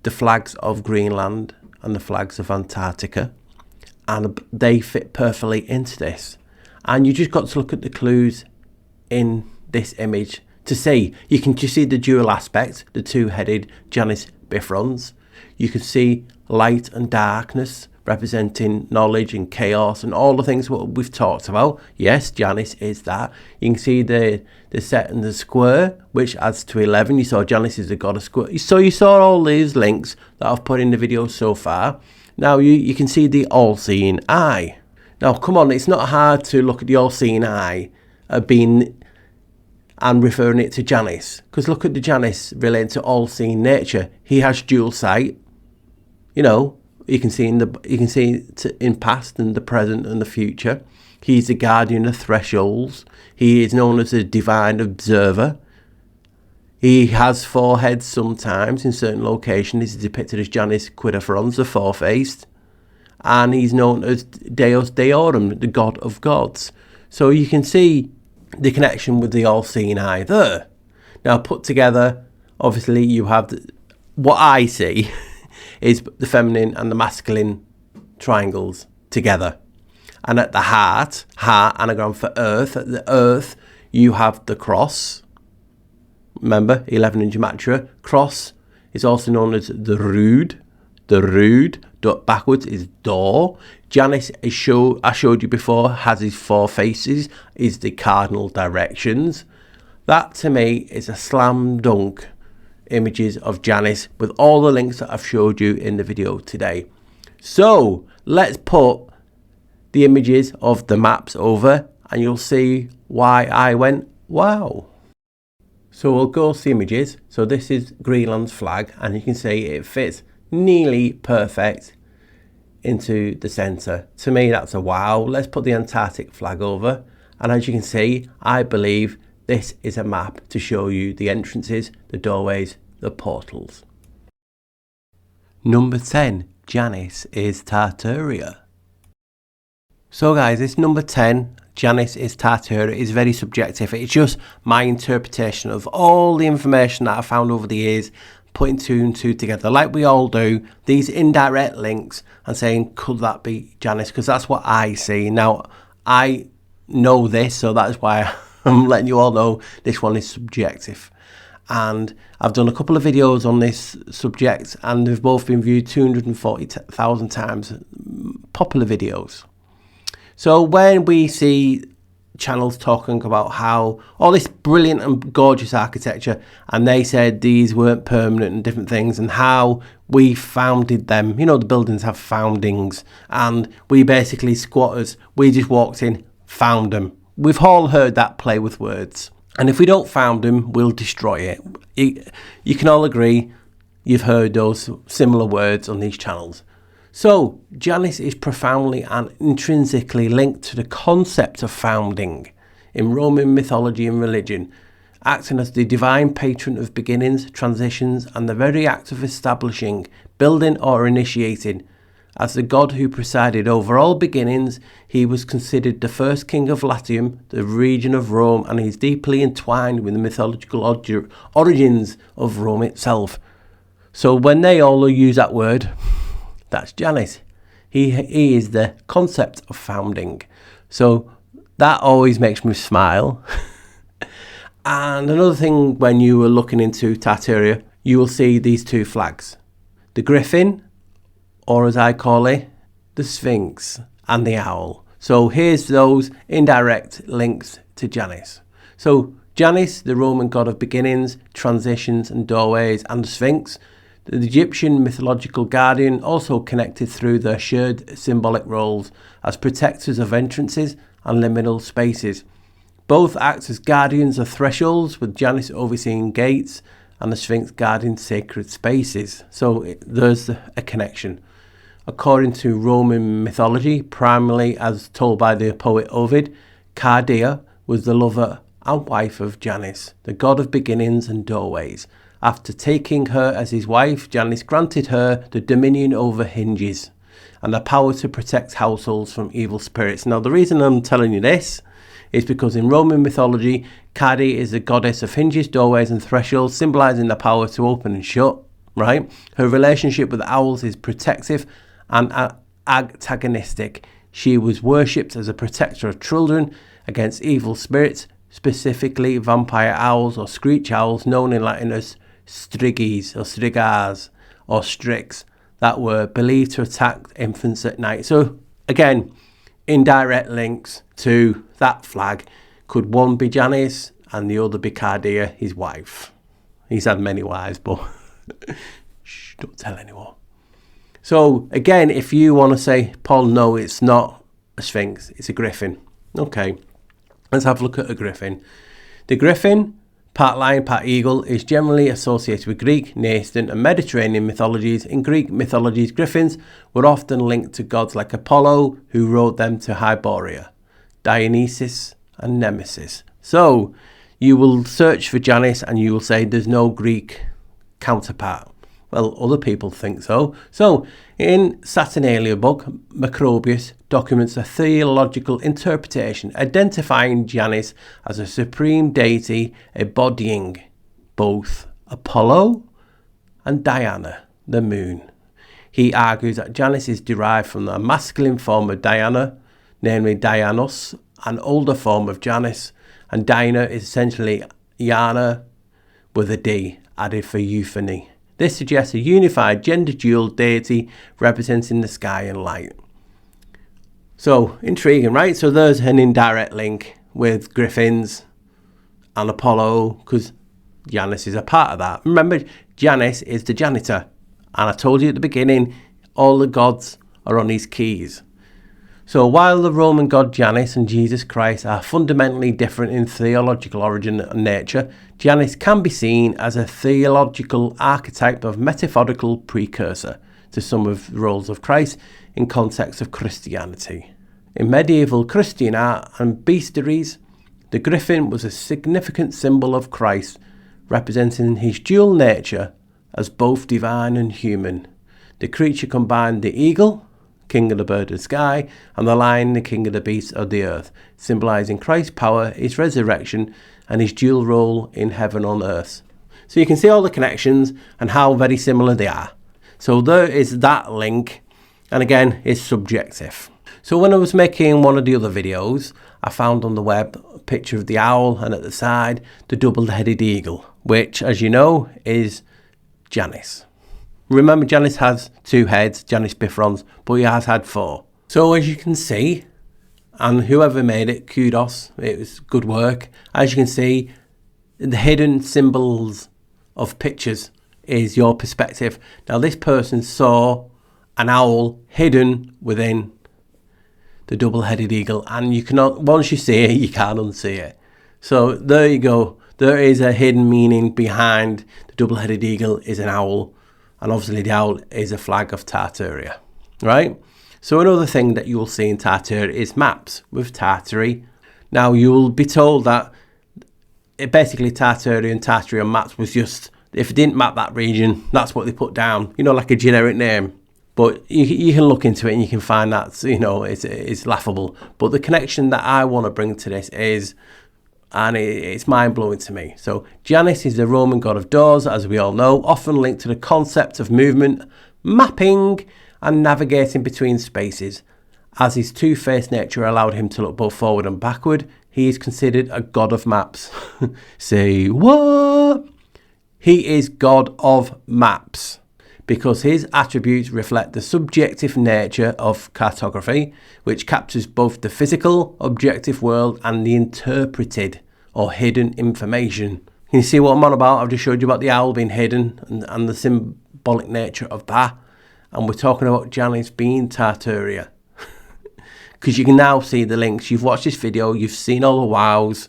the flags of Greenland and the flags of Antarctica. And they fit perfectly into this. And you just got to look at the clues in this image to see. You can just see the dual aspect, the two-headed Janus bifrons. You can see light and darkness, representing knowledge and chaos and all the things what we've talked about. Yes, Janus is that. You can see the set and the square, which adds to 11. You saw Janus is the god of square. So you saw all these links that I've put in the video so far. Now you can see the all-seeing eye. Now come on, it's not hard to look at the all-seeing eye and referring it to Janus, because look at the Janus relating to all-seeing nature. He has dual sight. You know, you can see in past and the present and the future. He's the guardian of thresholds. He is known as a divine observer. He has four heads sometimes in certain locations. He's depicted as Janus Quidophrons, the four-faced. And he's known as Deus Deorum, the god of gods. So you can see the connection with the all-seeing eye there. Now put together, obviously you have what I see is the feminine and the masculine triangles together. And at the heart anagram for earth, at the earth you have the cross. Remember, 11 in gematria. Cross is also known as the rood. The rood, backwards, is door. Janus, I showed you before, has his four faces, is the cardinal directions. That to me is a slam dunk images of Janus with all the links that I've showed you in the video today. So let's put the images of the maps over and you'll see why I went wow. So we'll go see images. So this is Greenland's flag, and you can see it fits nearly perfect into the center. To me, that's a wow. Let's put the Antarctic flag over, and as you can see, I believe this is a map to show you the entrances, the doorways, the portals. Number 10, Janus is Tartaria. So guys, this number 10, Janus is Tartaria, is very subjective. It's just my interpretation of all the information that I found over the years, putting two and two together, like we all do, these indirect links, and saying, could that be Janus? Because that's what I see. Now, I know this, so that's why I'm letting you all know this one is subjective. And I've done a couple of videos on this subject, and they've both been viewed 240,000 times, popular videos. So when we see channels talking about how all this brilliant and gorgeous architecture, and they said these weren't permanent and different things, and how we founded them, you know, the buildings have foundings, and we basically squatters, we just walked in, found them. We've all heard that play with words, and if we don't found them, we'll destroy it. You can all agree you've heard those similar words on these channels. So Janus is profoundly and intrinsically linked to the concept of founding in Roman mythology and religion, acting as the divine patron of beginnings, transitions, and the very act of establishing, building, or initiating. As the god who presided over all beginnings, he was considered the first king of Latium, the region of Rome, and he's deeply entwined with the mythological origins of Rome itself. So when they all use that word, that's Janus. He is the concept of founding. So that always makes me smile. And another thing, when you were looking into Tartaria, you will see these two flags. The griffin, or as I call it, the sphinx, and the owl. So here's those indirect links to Janus. So Janus, the Roman god of beginnings, transitions and doorways, and the Sphinx, the Egyptian mythological guardian, also connected through their shared symbolic roles as protectors of entrances and liminal spaces. Both act as guardians of thresholds, with Janus overseeing gates and the Sphinx guarding sacred spaces. So there's a connection. According to Roman mythology, primarily as told by the poet Ovid, Cardia was the lover and wife of Janus, the god of beginnings and doorways. After taking her as his wife, Janus granted her the dominion over hinges and the power to protect households from evil spirits. Now, the reason I'm telling you this is because in Roman mythology, Cardia is the goddess of hinges, doorways and thresholds, symbolizing the power to open and shut, right? Her relationship with owls is protective and antagonistic. She was worshipped as a protector of children against evil spirits, specifically vampire owls or screech owls, known in Latin as striges or strigars or strix, that were believed to attack infants at night. So again, indirect links to that flag. Could one be Janus and the other be Cardia, his wife? He's had many wives, but shh, don't tell anyone. So again, if you want to say, Paul, no, it's not a sphinx, it's a griffin. Okay, let's have a look at a griffin. The griffin, part lion, part eagle, is generally associated with Greek, Near Eastern and Mediterranean mythologies. In Greek mythologies, griffins were often linked to gods like Apollo, who rode them to Hyboria, Dionysus and Nemesis. So you will search for Janus and you will say there's no Greek counterpart. Well, other people think so. So in Saturnalia book, Macrobius documents a theological interpretation identifying Janus as a supreme deity embodying both Apollo and Diana, the moon. He argues that Janus is derived from the masculine form of Diana, namely Dianos, an older form of Janus, and Diana is essentially Yana with a D added for euphony. This suggests a unified gender-dual deity representing the sky and light. So, intriguing, right? So there's an indirect link with griffins and Apollo, because Janus is a part of that. Remember, Janus is the janitor. And I told you at the beginning, all the gods are on his keys. So while the Roman god Janus and Jesus Christ are fundamentally different in theological origin and nature, Janus can be seen as a theological archetype of metaphorical precursor to some of the roles of Christ in context of Christianity. In medieval Christian art and bestiaries, the griffin was a significant symbol of Christ, representing his dual nature as both divine and human. The creature combined the eagle, king of the bird of the sky, and the lion, the king of the beasts of the earth, symbolizing Christ's power, his resurrection, and his dual role in heaven on earth. So you can see all the connections and how very similar they are. So there is that link, and again, it's subjective. So when I was making one of the other videos, I found on the web a picture of the owl and at the side the double-headed eagle, which, as you know, is Janus. Remember, Janus has 2 heads, Janus bifrons, but he has had 4. So as you can see, and whoever made it, kudos, it was good work. As you can see, the hidden symbols of pictures is your perspective. Now this person saw an owl hidden within the double-headed eagle, and you cannot, once you see it, you can't unsee it. So there you go. There is a hidden meaning behind the double-headed eagle is an owl. And obviously the owl is a flag of Tartaria, right? So another thing that you will see in Tartaria is maps with Tartary. Now you will be told that basically Tartaria and Tartary maps was just, if it didn't map that region, that's what they put down, you know, like a generic name. But you can look into it and you can find that, you know, it's laughable. But the connection that I want to bring to this is, and it's mind-blowing to me. So Janus is the Roman god of doors, as we all know, often linked to the concept of movement, mapping and navigating between spaces. As his two-faced nature allowed him to look both forward and backward, he is considered a god of maps. Say what? He is god of maps because his attributes reflect the subjective nature of cartography, which captures both the physical, objective world and the interpreted, or hidden information. Can you see what I'm on about? I've just showed you about the owl being hidden and the symbolic nature of that. And we're talking about Janus being Tartaria. Because you can now see the links. You've watched this video, you've seen all the wows,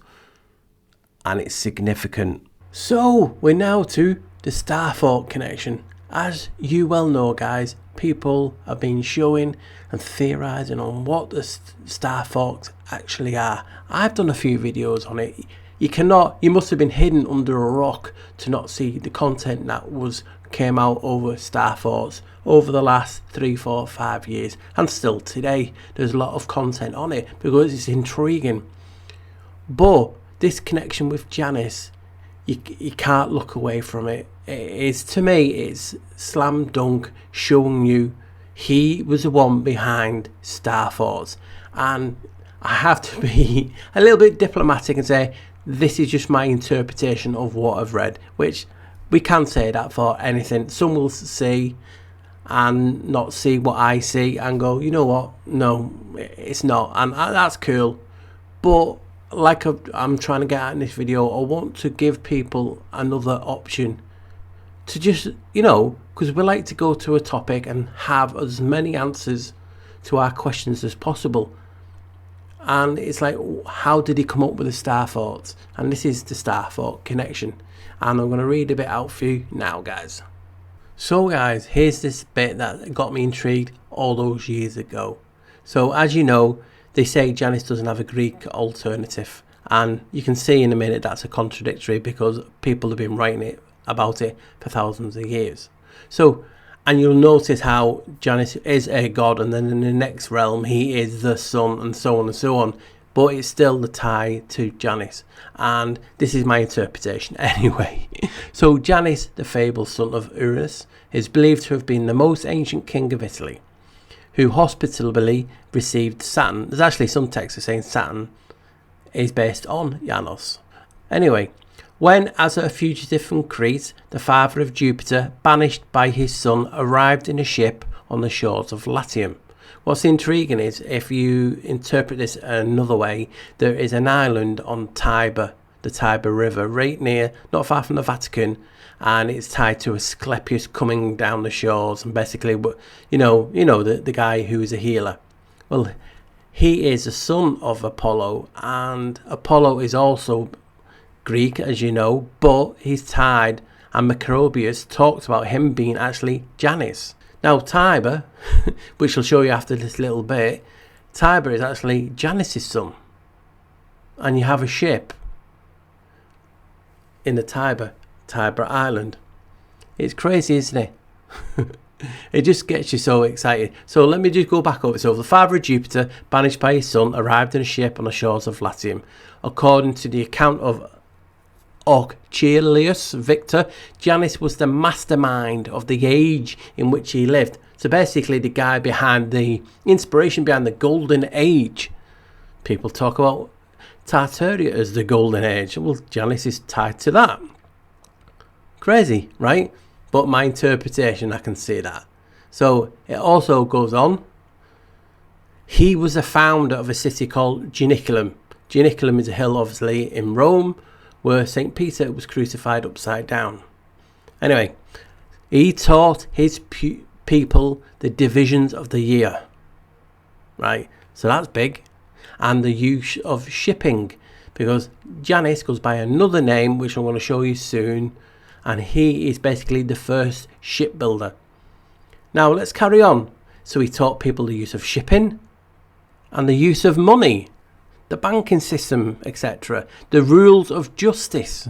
and it's significant. So we're now to the Starfolk connection. As you well know, guys, people have been showing and theorising on what the Starfolks actually are. I've done a few videos on it. You must have been hidden under a rock to not see the content that came out over Starfolks over the last 3, 4, 5 years, and still today there's a lot of content on it because it's intriguing. But this connection with Janus, you can't look away from it. To me, it's slam dunk showing you he was the one behind Starfolks. And I have to be a little bit diplomatic and say this is just my interpretation of what I've read, which we can say that for anything. Some will see and not see what I see and go, you know what, no, it's not, and that's cool. But like I'm trying to get at in this video, I want to give people another option to just, because we like to go to a topic and have as many answers to our questions as possible. And it's like, how did he come up with the Starfolks? And this is the Starfolk connection. And I'm going to read a bit out for you now, guys. So guys, here's this bit that got me intrigued all those years ago. So as you know, they say Janus doesn't have a Greek alternative. And you can see in a minute that's a contradictory because people have been writing about it for thousands of years. So, and you'll notice how Janus is a god, and then in the next realm he is the sun, and so on and so on. But it's still the tie to Janus, and this is my interpretation anyway. So Janus, the fabled son of Uranus, is believed to have been the most ancient king of Italy, who hospitably received Saturn. There's actually some texts saying Saturn is based on Janus. Anyway, when, as a fugitive from Crete, the father of Jupiter, banished by his son, arrived in a ship on the shores of Latium. What's intriguing is, if you interpret this another way, there is an island on Tiber, the Tiber River, right near, not far from the Vatican, and it's tied to Asclepius coming down the shores, and basically, the guy who is a healer. Well, he is a son of Apollo, and Apollo is also Greek, as you know, but he's tied, and Macrobius talks about him being actually Janus. Now Tiber, which I'll show you after this little bit, Tiber is actually Janus' son. And you have a ship in the Tiber Island. It's crazy, isn't it? It just gets you so excited. So let me just go back over. So the father of Jupiter, banished by his son, arrived in a ship on the shores of Latium. According to the account of Orchelius Victor, Janus was the mastermind of the age in which he lived. So basically the guy behind the inspiration behind the golden age. People talk about Tartaria as the golden age. Well, Janus is tied to that. Crazy, right? But my interpretation, I can see that. So it also goes on. He was the founder of a city called Janiculum. Janiculum is a hill, obviously, in Rome, where St. Peter was crucified upside down. Anyway, he taught his people the divisions of the year. Right, so that's big. And the use of shipping, because Janus goes by another name, which I'm going to show you soon, and he is basically the first shipbuilder. Now let's carry on. So he taught people the use of shipping and the use of money, the banking system, etc., the rules of justice.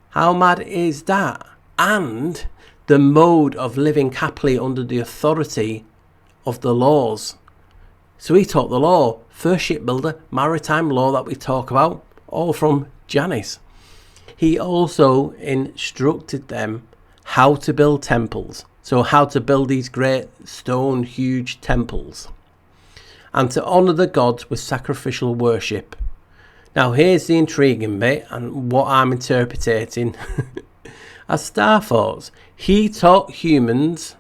How mad is that? And the mode of living happily under the authority of the laws. So he taught the law, first shipbuilder, maritime law that we talk about, all from Janus. He also instructed them how to build temples. So how to build these great stone, huge temples. And to honour the gods with sacrificial worship. Now here's the intriguing bit, and what I'm interpreting as Starfolks. He taught humans,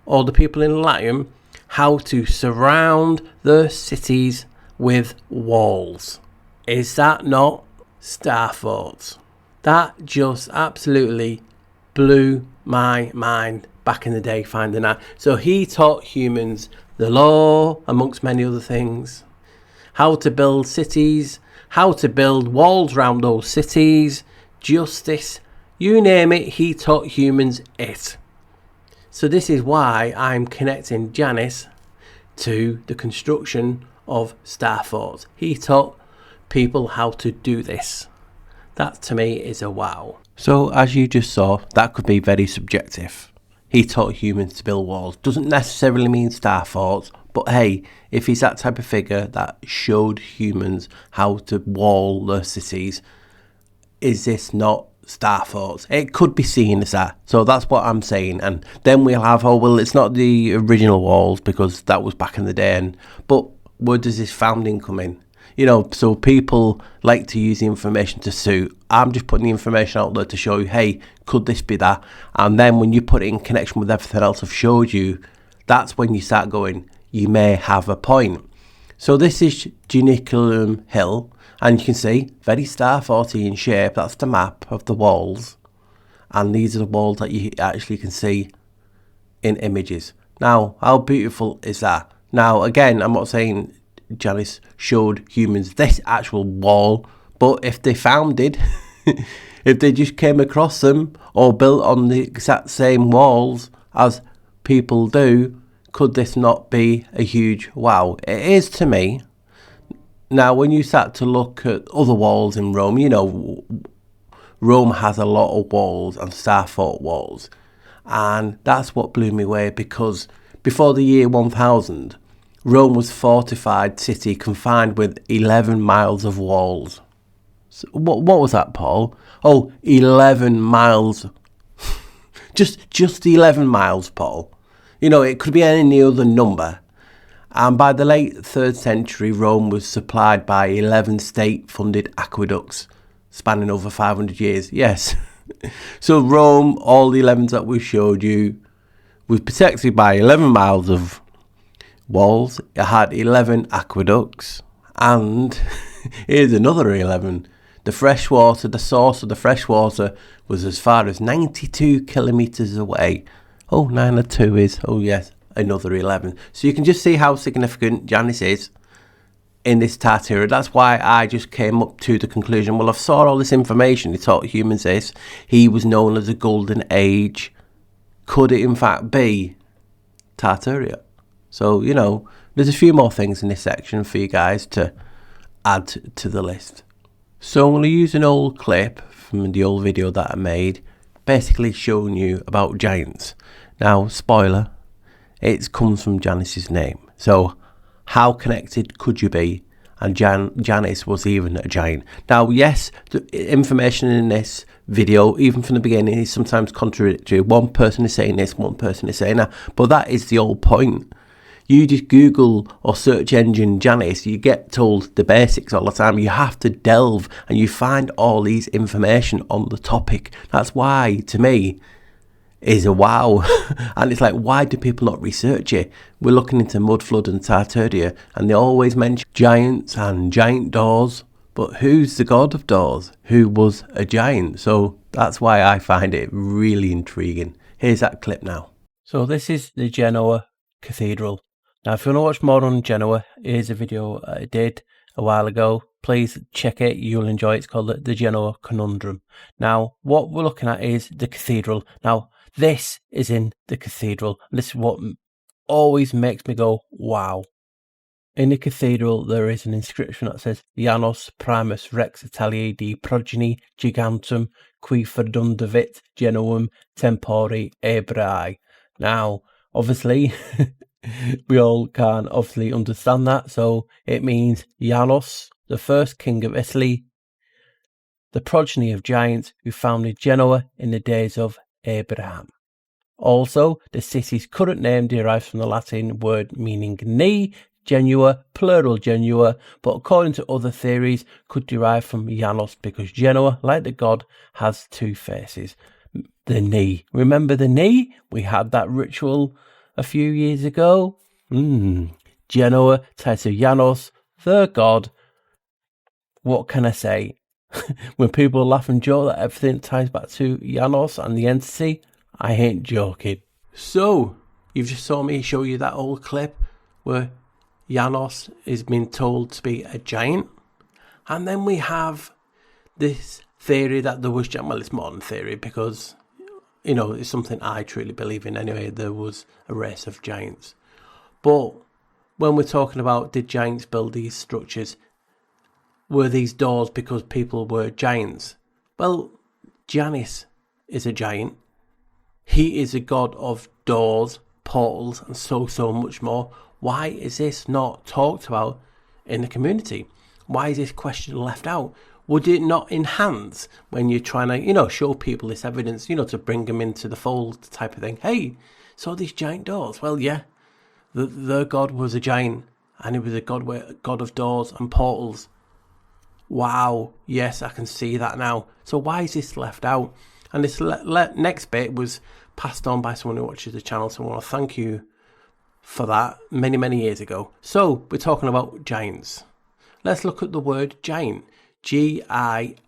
or the people in Latium, how to surround the cities with walls. Is that not star thoughts? That just absolutely blew my mind back in the day finding that. So he taught humans the law, amongst many other things, how to build cities, how to build walls around those cities, justice, you name it, he taught humans it. So this is why I'm connecting Janus to the construction of star forts. He taught people how to do this. That to me is a wow. So as you just saw, that could be very subjective. He taught humans to build walls. Doesn't necessarily mean star forts, but hey, if he's that type of figure that showed humans how to wall their cities, is this not star forts? It could be seen as that. So that's what I'm saying. And then we'll have, oh well, it's not the original walls because that was back in the day. But where does this founding come in? You know, so people like to use the information to suit. I'm just putting the information out there to show you, hey, could this be that? And then when you put it in connection with everything else I've showed you, that's when you start going, you may have a point. So this is Janiculum Hill, and you can see, very star forty in shape. That's the map of the walls. And these are the walls that you actually can see in images. Now, how beautiful is that? Now, again, I'm not saying Janus showed humans this actual wall, but if they founded, if they just came across them or built on the exact same walls as people do, could this not be a huge wow? It is to me. Now, when you start to look at other walls in Rome, you know, Rome has a lot of walls and star fort walls, and that's what blew me away, because before the year 1000, Rome was a fortified city confined with 11 miles of walls. So what was that, Paul? Oh, 11 miles. just 11 miles, Paul. You know, it could be any other number. And by the late 3rd century, Rome was supplied by 11 state-funded aqueducts spanning over 500 years. Yes. So Rome, all the 11s that we showed you, was protected by 11 miles of walls. It had 11 aqueducts, and here's another 11. The freshwater, the source of the freshwater, was as far as 92 kilometres away. Oh, 9 and 2 is, oh yes, another 11. So you can just see how significant Janus is in this Tartaria. That's why I just came up to the conclusion, well, I've saw all this information. He taught humans this. He was known as a golden age. Could it in fact be Tartaria? So, you know, there's a few more things in this section for you guys to add to the list. So I'm going to use an old clip from the old video that I made, basically showing you about giants. Now, spoiler, it comes from Janus's name. So, how connected could you be? And Janus was even a giant. Now, yes, the information in this video, even from the beginning, is sometimes contradictory. One person is saying this, one person is saying that. But that is the whole point. You just Google or search engine Janus, you get told the basics all the time. You have to delve and you find all these information on the topic. That's why, to me, is a wow. And it's like, why do people not research it? We're looking into mud flood and Tartaria, and they always mention giants and giant doors. But who's the god of doors? Who was a giant? So that's why I find it really intriguing. Here's that clip now. So this is the Genoa Cathedral. Now, if you want to watch more on Genoa, here's a video I did a while ago. Please check it. You'll enjoy it. It's called the Genoa Conundrum. Now, what we're looking at is the cathedral. Now, this is in the cathedral. This is what always makes me go, wow. In the cathedral, there is an inscription that says, Janus primus rex Italiae de progeny gigantum qui ferdundavit Genoum tempori Hebraei. Now, obviously, we all can obviously understand that. So it means Janus, the first king of Italy, the progeny of giants who founded Genoa in the days of Abraham. Also, the city's current name derives from the Latin word meaning knee, Genua, plural Genua, but according to other theories, could derive from Janus because Genoa, like the god, has two faces. The knee. Remember the knee? We had that ritual a few years ago. Genoa tied to Janus, the god, what can I say? When people laugh and joke that everything ties back to Janus and the entity, I ain't joking. So, you've just saw me show you that old clip where Janus is being told to be a giant. And then we have this theory that there was, well, it's modern theory because, you know, it's something I truly believe in anyway, there was a race of giants. But when we're talking about did giants build these structures, were these doors because people were giants? Well, Janus is a giant. He is a god of doors, portals, and so much more. Why is this not talked about in the community? Why is this question left out? Would it not enhance when you're trying to, you know, show people this evidence, you know, to bring them into the fold type of thing? Hey, saw these giant doors. Well, yeah, the god was a giant, and he was a god of doors and portals. Wow, yes, I can see that now. So why is this left out? And this next bit was passed on by someone who watches the channel, so I want to thank you for that many years ago. So we're talking about giants. Let's look at the word giant. Giant.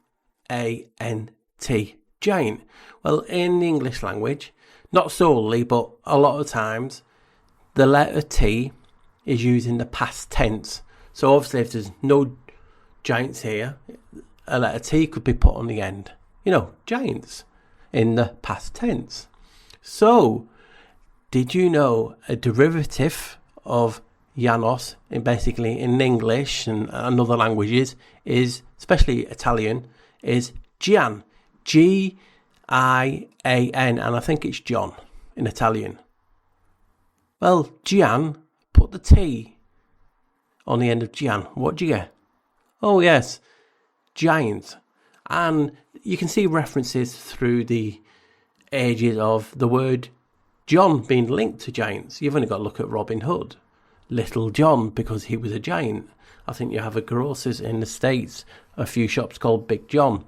Giant. Well, in the English language, not solely, but a lot of times, the letter T is used in the past tense. So obviously if there's no giants here, a letter T could be put on the end. You know, giants in the past tense. So, did you know a derivative of Janus, basically in English and other languages, is, especially Italian, is Gian. Gian, and I think it's John in Italian. Well, Gian, put the T on the end of Gian. What do you get? Oh yes, giant. And you can see references through the ages of the word John being linked to giants. You've only got to look at Robin Hood. Little John, because he was a giant. I think you have a grocers in the States, a few shops called Big John.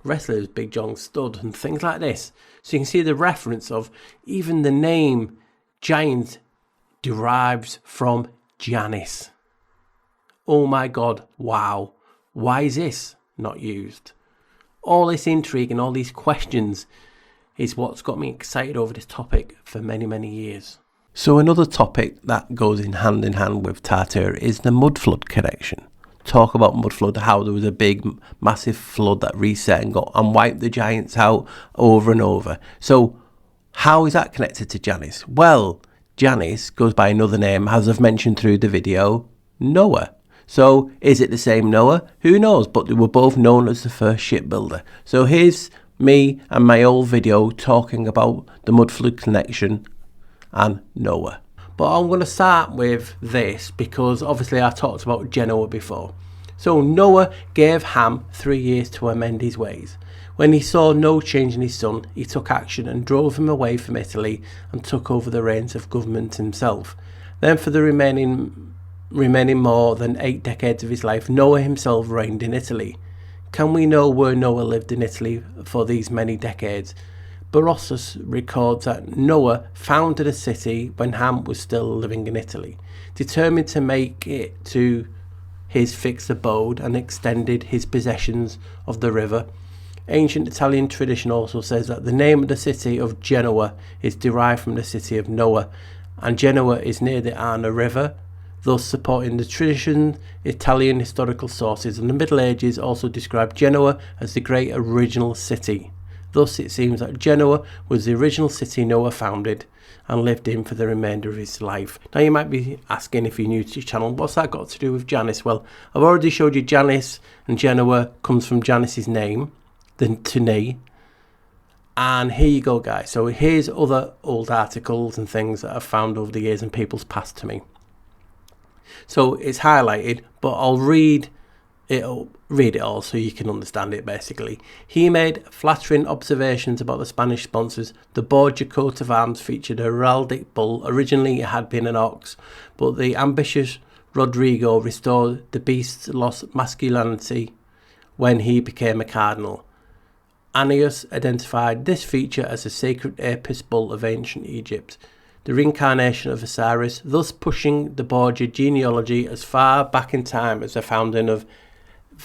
Wrestlers, Big John Stud, and things like this. So you can see the reference of even the name giant derives from Janus. Oh my God, wow. Why is this not used? All this intrigue and all these questions is what's got me excited over this topic for many years. So another topic that goes in hand with Tartar is the mud flood connection. Talk about mud flood, how there was a big massive flood that reset and wiped the giants out over and over. So how is that connected to Janus? Well, Janus goes by another name, as I've mentioned through the video, Noah. So is it the same Noah? Who knows, but they were both known as the first shipbuilder. So here's me and my old video talking about the mud flood connection and Noah. But I'm going to start with this because obviously I talked about Genoa before. So Noah gave Ham 3 years to amend his ways. When he saw no change in his son, he took action and drove him away from Italy and took over the reins of government himself. Then for the remaining more than 8 decades of his life, Noah himself reigned in Italy. Can we know where Noah lived in Italy for these many decades? Borossus records that Noah founded a city when Ham was still living in Italy, determined to make it to his fixed abode and extended his possessions of the river. Ancient Italian tradition also says that the name of the city of Genoa is derived from the city of Noah, and Genoa is near the Arno River, thus supporting the tradition. Italian historical sources in the Middle Ages also describe Genoa as the great original city. Thus it seems that Genoa was the original city Noah founded and lived in for the remainder of his life. Now you might be asking, if you're new to the channel, what's that got to do with Janus? Well, I've already showed you Janus, and Genoa comes from Janus's name, the Tuni. And here you go, guys. So here's other old articles and things that I've found over the years and people's passed to me. So it's highlighted, but I'll read it all so you can understand it. Basically, he made flattering observations about the Spanish sponsors. The Borgia coat of arms featured a heraldic bull. Originally it had been an ox, but the ambitious Rodrigo restored the beast's lost masculinity when he became a cardinal. Annius identified this feature as a sacred Apis bull of ancient Egypt, the reincarnation of Osiris, thus pushing the Borgia genealogy as far back in time as the founding of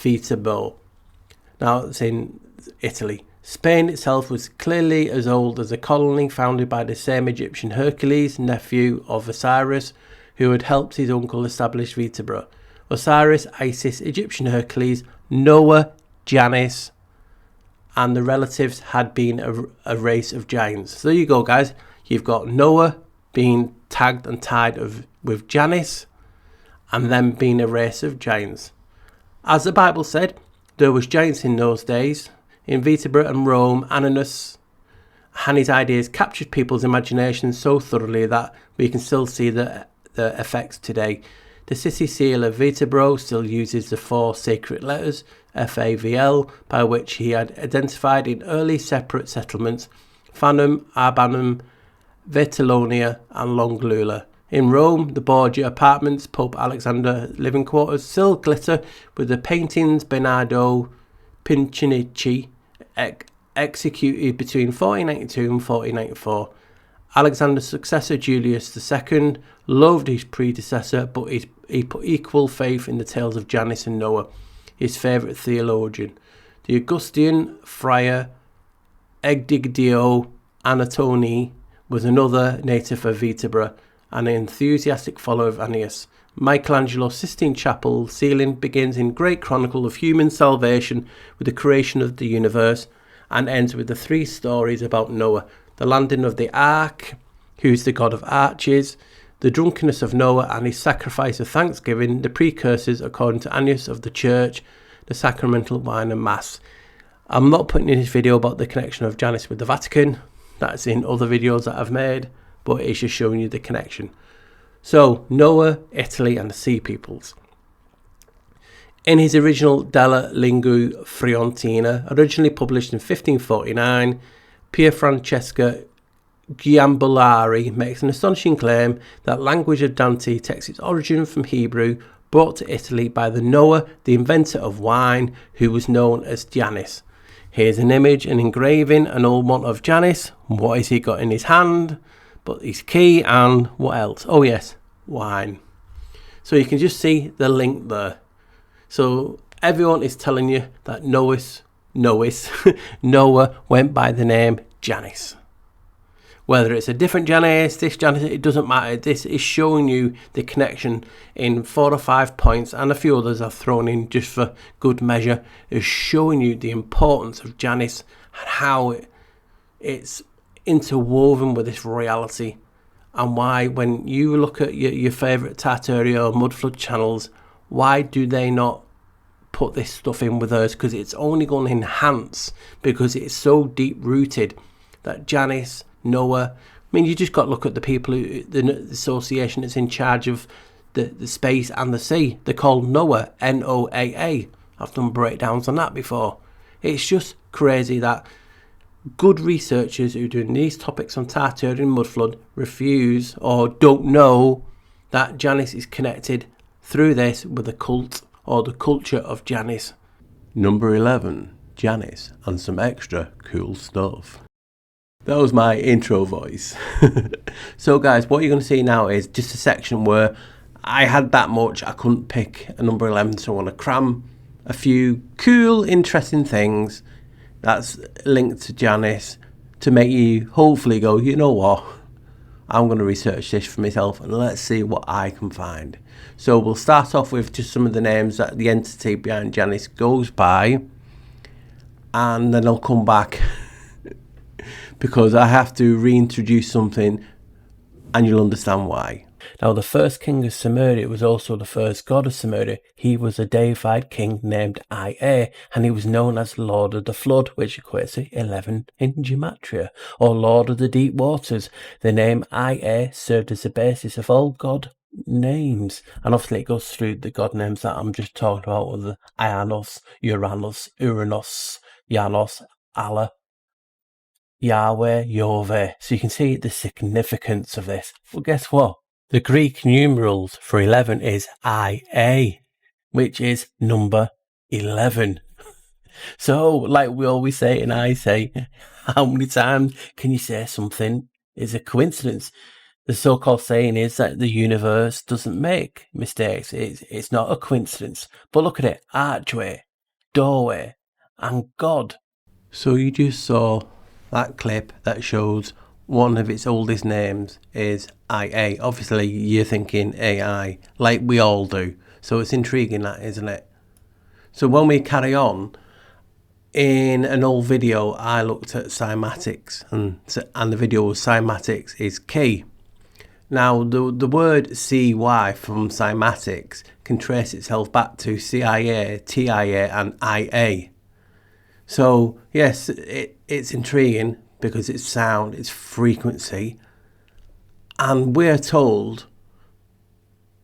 Viterbo. Now it's in Italy. Spain itself was clearly as old as a colony founded by the same Egyptian Hercules, nephew of Osiris, who had helped his uncle establish Viterbo. Osiris, Isis, Egyptian Hercules, Noah, Janus, and the relatives had been a race of giants. So there you go, guys. You've got Noah being tagged and tied with Janus, and them being a race of giants. As the Bible said, there was giants in those days. In Viterbo and Rome, Janus and his ideas captured people's imagination so thoroughly that we can still see the effects today. The city seal of Viterbo still uses the 4 secret letters, FAVL, by which he had identified in early separate settlements, Fanum, Arbanum, Vetulonia and Longlula. In Rome, the Borgia apartments, Pope Alexander living quarters, still glitter with the paintings Bernardo Pincinici executed between 1492 and 1494. Alexander's successor Julius II loved his predecessor, but he put equal faith in the tales of Janus and Noah, his favourite theologian. The Augustine friar Egdigdio Anatoni was another native of Viterbo, an enthusiastic follower of Annius. Michelangelo's Sistine Chapel ceiling begins in great chronicle of human salvation with the creation of the universe, and ends with the 3 stories about Noah, the landing of the ark, who's the god of arches, the drunkenness of Noah and his sacrifice of thanksgiving, the precursors, according to Annius, of the church, the sacramental wine and mass. I'm not putting in this video about the connection of Janus with the Vatican. That's in other videos that I've made, but it's just showing you the connection. So, Noah, Italy and the Sea Peoples. In his original Della Lingua Fiorentina, originally published in 1549, Pier Francesca Giambolari makes an astonishing claim that language of Dante takes its origin from Hebrew, brought to Italy by the Noah, the inventor of wine, who was known as Janus. Here's an image, an engraving, an old one of Janus. What has he got in his hand? But his key, and what else? Oh yes, wine. So you can just see the link there. So everyone is telling you that Noah went by the name Janus. Whether it's a different Janus, this Janus, it doesn't matter. This is showing you the connection in 4 or 5 points, and a few others I've thrown in just for good measure, is showing you the importance of Janus and how it's interwoven with this reality, and why when you look at your favourite Tartaria or Mudflood channels, why do they not put this stuff in with us? Because it's only going to enhance, because it's so deep rooted that Janus, Noah, I mean, you just got to look at the people who, the association that's in charge of the space and the sea. They're called Noah, Noaa. I've done breakdowns on that before. It's just crazy that good researchers who are doing these topics on Tartarian Mudflood refuse or don't know that Janus is connected through this with the cult or the culture of Janus. Number 11, Janus and some extra cool stuff. That was my intro voice. So guys, what you're going to see now is just a section where I had that much, I couldn't pick a number 11, so I want to cram a few cool, interesting things that's linked to Janus to make you hopefully go, you know what, I'm going to research this for myself and let's see what I can find. So we'll start off with just some of the names that the entity behind Janus goes by, and then I'll come back because I have to reintroduce something and you'll understand why. Now, the first king of Sumeria was also the first god of Sumeria. He was a deified king named Ia, and he was known as Lord of the Flood, which equates to 11 in Gematria, or Lord of the Deep Waters. The name Ia served as the basis of all god names, and obviously it goes through the god names that I'm just talking about, with the Ianos, Uranus, Uranos, Janos, Allah, Yahweh, Yahweh. So you can see the significance of this. Well, guess what? The Greek numerals for 11 is IA, which is number 11. So, like we always say, and I say, how many times can you say something is a coincidence? The so-called saying is that the universe doesn't make mistakes. It's not a coincidence. But look at it, archway, doorway, and God. So you just saw that clip that shows one of its oldest names is IA. Obviously, you're thinking AI, like we all do. So it's intriguing, that, isn't it? So when we carry on, in an old video, I looked at cymatics, and the video was cymatics is key. Now, the word CY from cymatics can trace itself back to CIA, TIA, and IA. So, yes, it's intriguing because it's sound, it's frequency. And we're told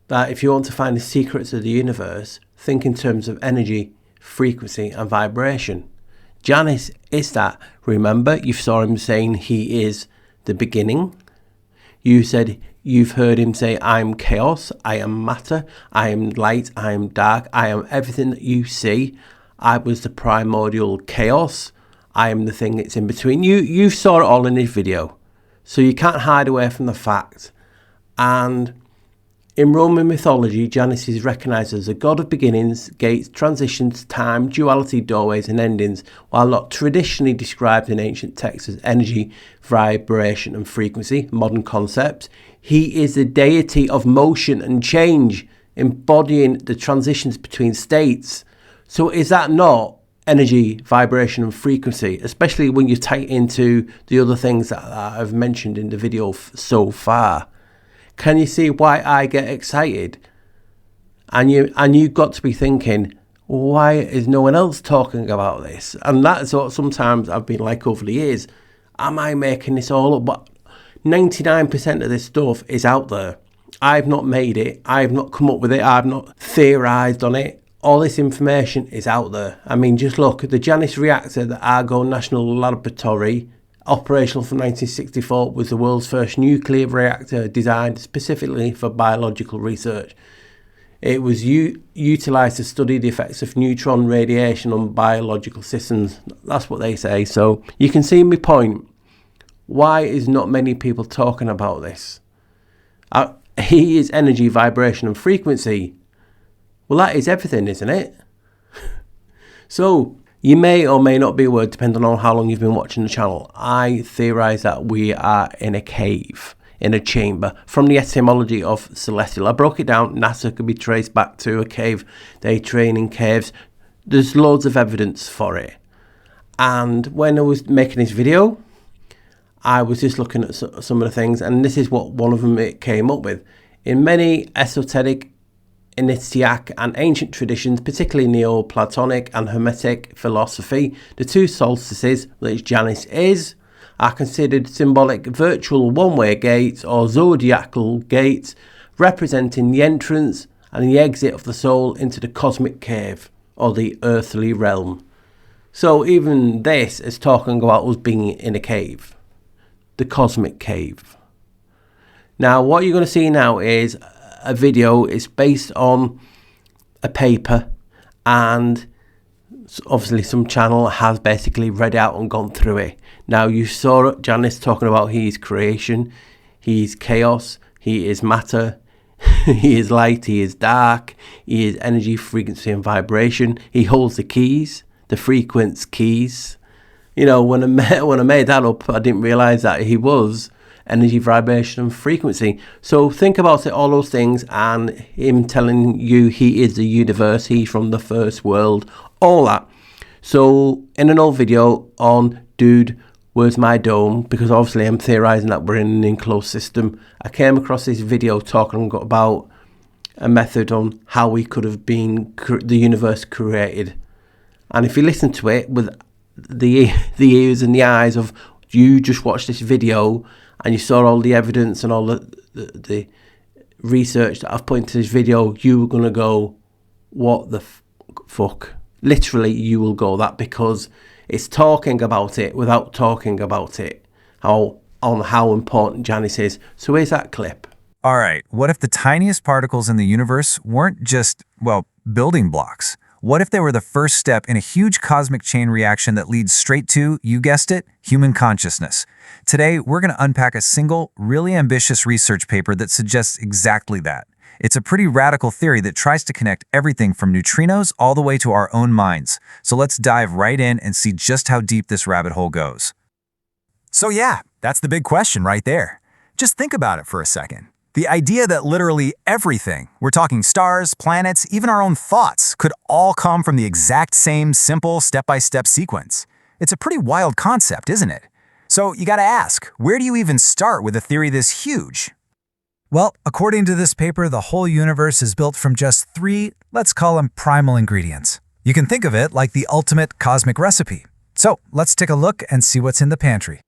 that if you want to find the secrets of the universe, think in terms of energy, frequency, and vibration. Janus is that. Remember, you saw him saying he is the beginning. You said you've heard him say, I'm chaos, I am matter, I am light, I am dark, I am everything that you see. I was the primordial chaos. I am the thing that's in between. You saw it all in this video. So you can't hide away from the fact. And in Roman mythology, Janus is recognised as a god of beginnings, gates, transitions, time, duality, doorways and endings, while not traditionally described in ancient texts as energy, vibration and frequency, modern concepts. He is the deity of motion and change, embodying the transitions between states. So is that not energy, vibration and frequency, especially when you tie into the other things that I've mentioned in the video so far? Can you see why I get excited? And you've got to be thinking, why is no one else talking about this? And that's what sometimes I've been like over the years. Am I making this all up? But 99% of this stuff is out there. I've not made it. I've not come up with it. I've not theorised on it. All this information is out there. I mean, just look at the Janus reactor, the Argonne National Laboratory, operational from 1964, was the world's first nuclear reactor designed specifically for biological research. It was utilised to study the effects of neutron radiation on biological systems. That's what they say. So you can see my point. Why is not many people talking about this? He is energy, vibration and frequency. Well, that is everything, isn't it? So you may or may not be aware, depending on how long you've been watching the channel. I theorise that we are in a cave, in a chamber. From the etymology of celestial, I broke it down. NASA could be traced back to a cave. They train in caves. There's loads of evidence for it. And when I was making this video, I was just looking at some of the things, and this is what one of them it came up with. In many esoteric, Initiac and ancient traditions, particularly Neoplatonic and Hermetic philosophy, the two solstices, which Janus is, are considered symbolic virtual one-way gates or zodiacal gates, representing the entrance and the exit of the soul into the cosmic cave or the earthly realm. So even this is talking about us being in a cave, the cosmic cave. Now what you're going to see now is a video. Is based on a paper, and obviously some channel has basically read out and gone through it. Now you saw Janus talking about he's creation, he's chaos, he is matter, he is light, he is dark, he is energy, frequency and vibration. He holds the keys, the frequency keys. You know, when I made that up, I didn't realise that he was energy, vibration and frequency. So think about it, all those things, and him telling you he is the universe, he's from the first world, all that. So in an old video on Dude, Where's My Dome, because obviously I'm theorising that we're in an enclosed system, I came across this video talking about a method on how we could have been the universe created. And if you listen to it with the ears and the eyes of you just watched this video and you saw all the evidence and all the research that I've put into this video, you were going to go, what the fuck? Literally, you will go that, because it's talking about it without talking about it, how important Janus is. So here's that clip. All right, what if the tiniest particles in the universe weren't just, well, building blocks? What if they were the first step in a huge cosmic chain reaction that leads straight to, you guessed it, human consciousness? Today, we're going to unpack a single, really ambitious research paper that suggests exactly that. It's a pretty radical theory that tries to connect everything from neutrinos all the way to our own minds. So let's dive right in and see just how deep this rabbit hole goes. So yeah, that's the big question right there. Just think about it for a second. The idea that literally everything, we're talking stars, planets, even our own thoughts, could all come from the exact same simple step-by-step sequence. It's a pretty wild concept, isn't it? So you gotta ask, where do you even start with a theory this huge? Well, according to this paper, the whole universe is built from just 3, let's call them primal ingredients. You can think of it like the ultimate cosmic recipe. So let's take a look and see what's in the pantry.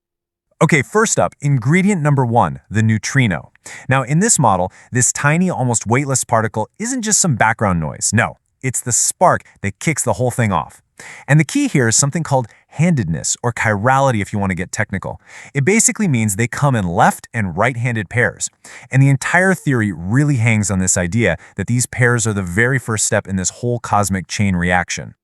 Okay, first up, ingredient number 1, the neutrino. Now, in this model, this tiny, almost weightless particle isn't just some background noise. No, it's the spark that kicks the whole thing off. And the key here is something called handedness, or chirality if you want to get technical. It basically means they come in left and right-handed pairs. And the entire theory really hangs on this idea that these pairs are the very first step in this whole cosmic chain reaction.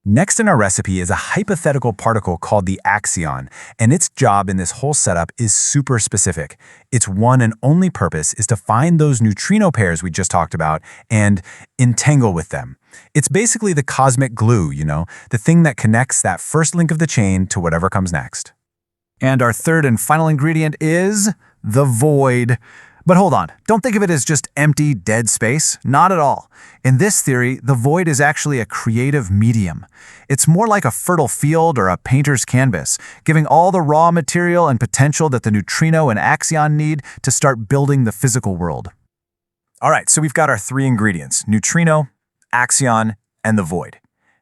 Next in our recipe is a hypothetical particle called the axion, and its job in this whole setup is super specific. Its one and only purpose is to find those neutrino pairs we just talked about and entangle with them. It's basically the cosmic glue, the thing that connects that first link of the chain to whatever comes next. And our third and final ingredient is the void. But hold on, don't think of it as just empty, dead space. Not at all. In this theory, the void is actually a creative medium. It's more like a fertile field or a painter's canvas, giving all the raw material and potential that the neutrino and axion need to start building the physical world. All right, so we've got our 3 ingredients: neutrino, axion, and the void.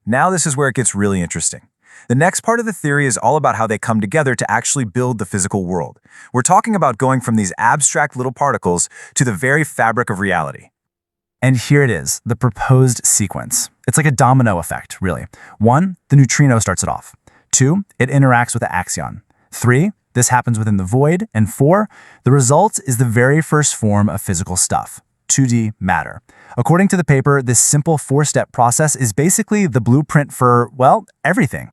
Now this is where it gets really interesting. The next part of the theory is all about how they come together to actually build the physical world. We're talking about going from these abstract little particles to the very fabric of reality. And here it is, the proposed sequence. It's like a domino effect, really. 1, the neutrino starts it off. 2, it interacts with the axion. 3, this happens within the void. And 4, the result is the very first form of physical stuff, 2D matter. According to the paper, this simple 4-step process is basically the blueprint for, well, everything.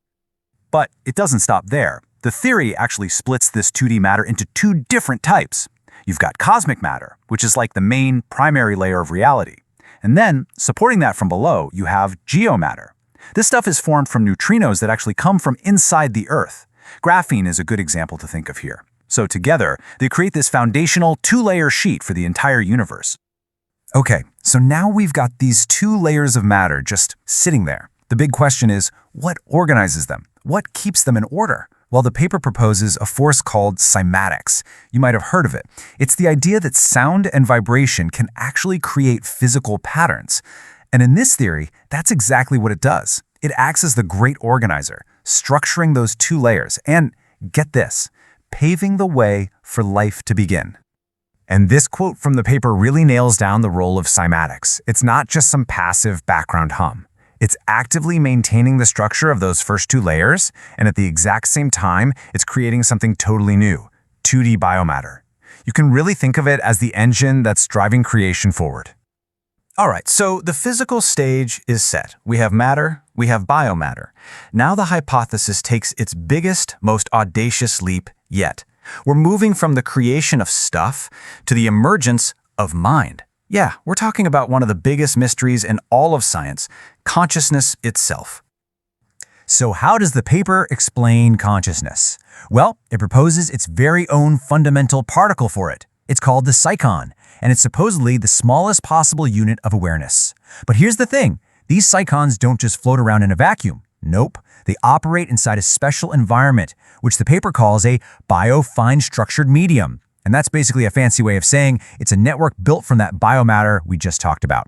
But it doesn't stop there. The theory actually splits this 2D matter into 2 different types. You've got cosmic matter, which is like the main primary layer of reality. And then, supporting that from below, you have geomatter. This stuff is formed from neutrinos that actually come from inside the Earth. Graphene is a good example to think of here. So together, they create this foundational 2-layer sheet for the entire universe. Okay, so now we've got these 2 layers of matter just sitting there. The big question is, what organizes them? What keeps them in order? Well, the paper proposes a force called cymatics. You might have heard of it. It's the idea that sound and vibration can actually create physical patterns. And in this theory, that's exactly what it does. It acts as the great organizer, structuring those 2 layers and, get this, paving the way for life to begin. And this quote from the paper really nails down the role of cymatics. It's not just some passive background hum. It's actively maintaining the structure of those first 2 layers, and at the exact same time, it's creating something totally new, 2D biomatter. You can really think of it as the engine that's driving creation forward. All right, so the physical stage is set. We have matter, we have biomatter. Now the hypothesis takes its biggest, most audacious leap yet. We're moving from the creation of stuff to the emergence of mind. Yeah, we're talking about one of the biggest mysteries in all of science, consciousness itself. So how does the paper explain consciousness? Well, it proposes its very own fundamental particle for it. It's called the psychon, and it's supposedly the smallest possible unit of awareness. But here's the thing, these psychons don't just float around in a vacuum. Nope, they operate inside a special environment, which the paper calls a biofine structured medium. And that's basically a fancy way of saying it's a network built from that biomatter we just talked about.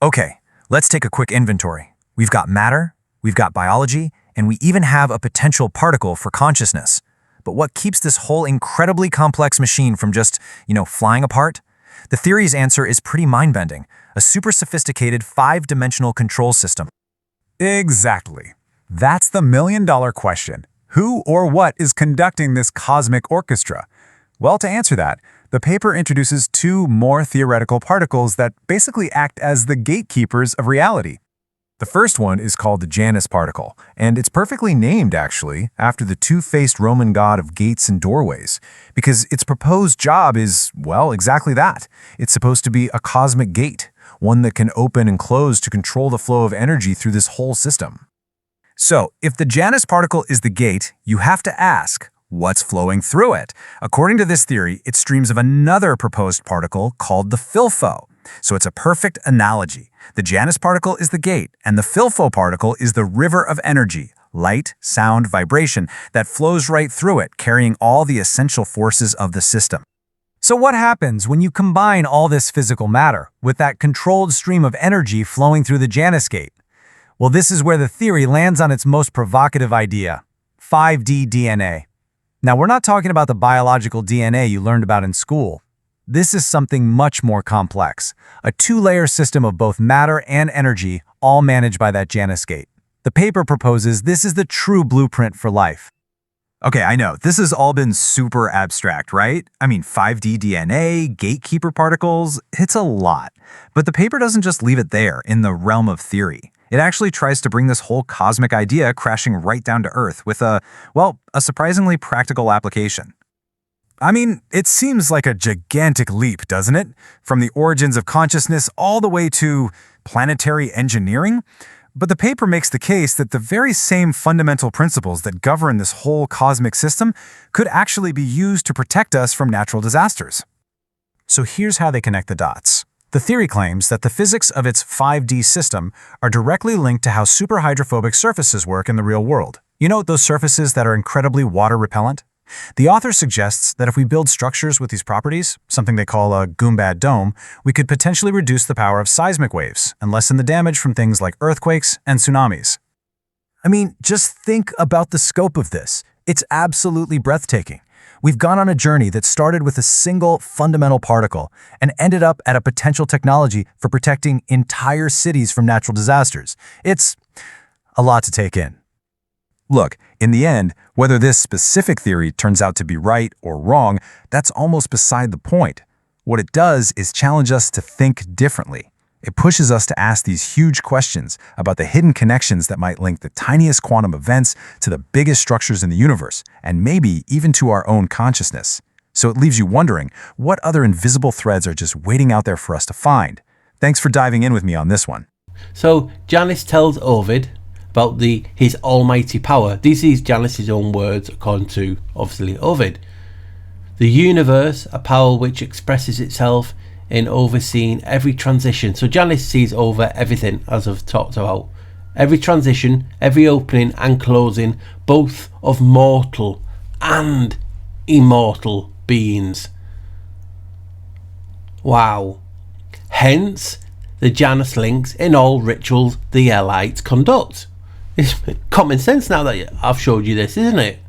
Okay, let's take a quick inventory. We've got matter, we've got biology, and we even have a potential particle for consciousness. But what keeps this whole incredibly complex machine from just, flying apart? The theory's answer is pretty mind-bending, a super sophisticated 5-dimensional control system. Exactly. That's the million-dollar question. Who or what is conducting this cosmic orchestra? Well, to answer that, the paper introduces 2 more theoretical particles that basically act as the gatekeepers of reality. The first one is called the Janus particle, and it's perfectly named, actually, after the two-faced Roman god of gates and doorways, because its proposed job is, well, exactly that. It's supposed to be a cosmic gate, one that can open and close to control the flow of energy through this whole system. So, if the Janus particle is the gate, you have to ask, what's flowing through it? According to this theory, it streams of another proposed particle called the Filfo. So it's a perfect analogy. The Janus particle is the gate, and the Filfo particle is the river of energy, light, sound, vibration, that flows right through it, carrying all the essential forces of the system. So what happens when you combine all this physical matter with that controlled stream of energy flowing through the Janus gate? Well, this is where the theory lands on its most provocative idea, 5D DNA. Now, we're not talking about the biological DNA you learned about in school. This is something much more complex, a two-layer system of both matter and energy, all managed by that Janus gate. The paper proposes this is the true blueprint for life. Okay, I know, this has all been super abstract, right? I mean, 5D DNA, gatekeeper particles, it's a lot. But the paper doesn't just leave it there, in the realm of theory. It actually tries to bring this whole cosmic idea crashing right down to Earth with a surprisingly practical application. I mean, it seems like a gigantic leap, doesn't it? From the origins of consciousness all the way to planetary engineering? But the paper makes the case that the very same fundamental principles that govern this whole cosmic system could actually be used to protect us from natural disasters. So here's how they connect the dots. The theory claims that the physics of its 5D system are directly linked to how superhydrophobic surfaces work in the real world. You know, those surfaces that are incredibly water repellent? The author suggests that if we build structures with these properties, something they call a Goombad dome, we could potentially reduce the power of seismic waves and lessen the damage from things like earthquakes and tsunamis. I mean, just think about the scope of this. It's absolutely breathtaking. We've gone on a journey that started with a single fundamental particle and ended up at a potential technology for protecting entire cities from natural disasters. It's a lot to take in. Look, in the end, whether this specific theory turns out to be right or wrong, that's almost beside the point. What it does is challenge us to think differently. It pushes us to ask these huge questions about the hidden connections that might link the tiniest quantum events to the biggest structures in the universe, and maybe even to our own consciousness. So it leaves you wondering, what other invisible threads are just waiting out there for us to find? Thanks for diving in with me on this one. So Janus tells Ovid about his almighty power. These is Janus' own words, according to, obviously, Ovid. The universe, a power which expresses itself in overseeing every transition. So Janus sees over everything, as I've talked about. Every transition, every opening and closing, both of mortal and immortal beings. Wow. Hence, the Janus links in all rituals the Elites conduct. It's common sense now that I've showed you this, isn't it?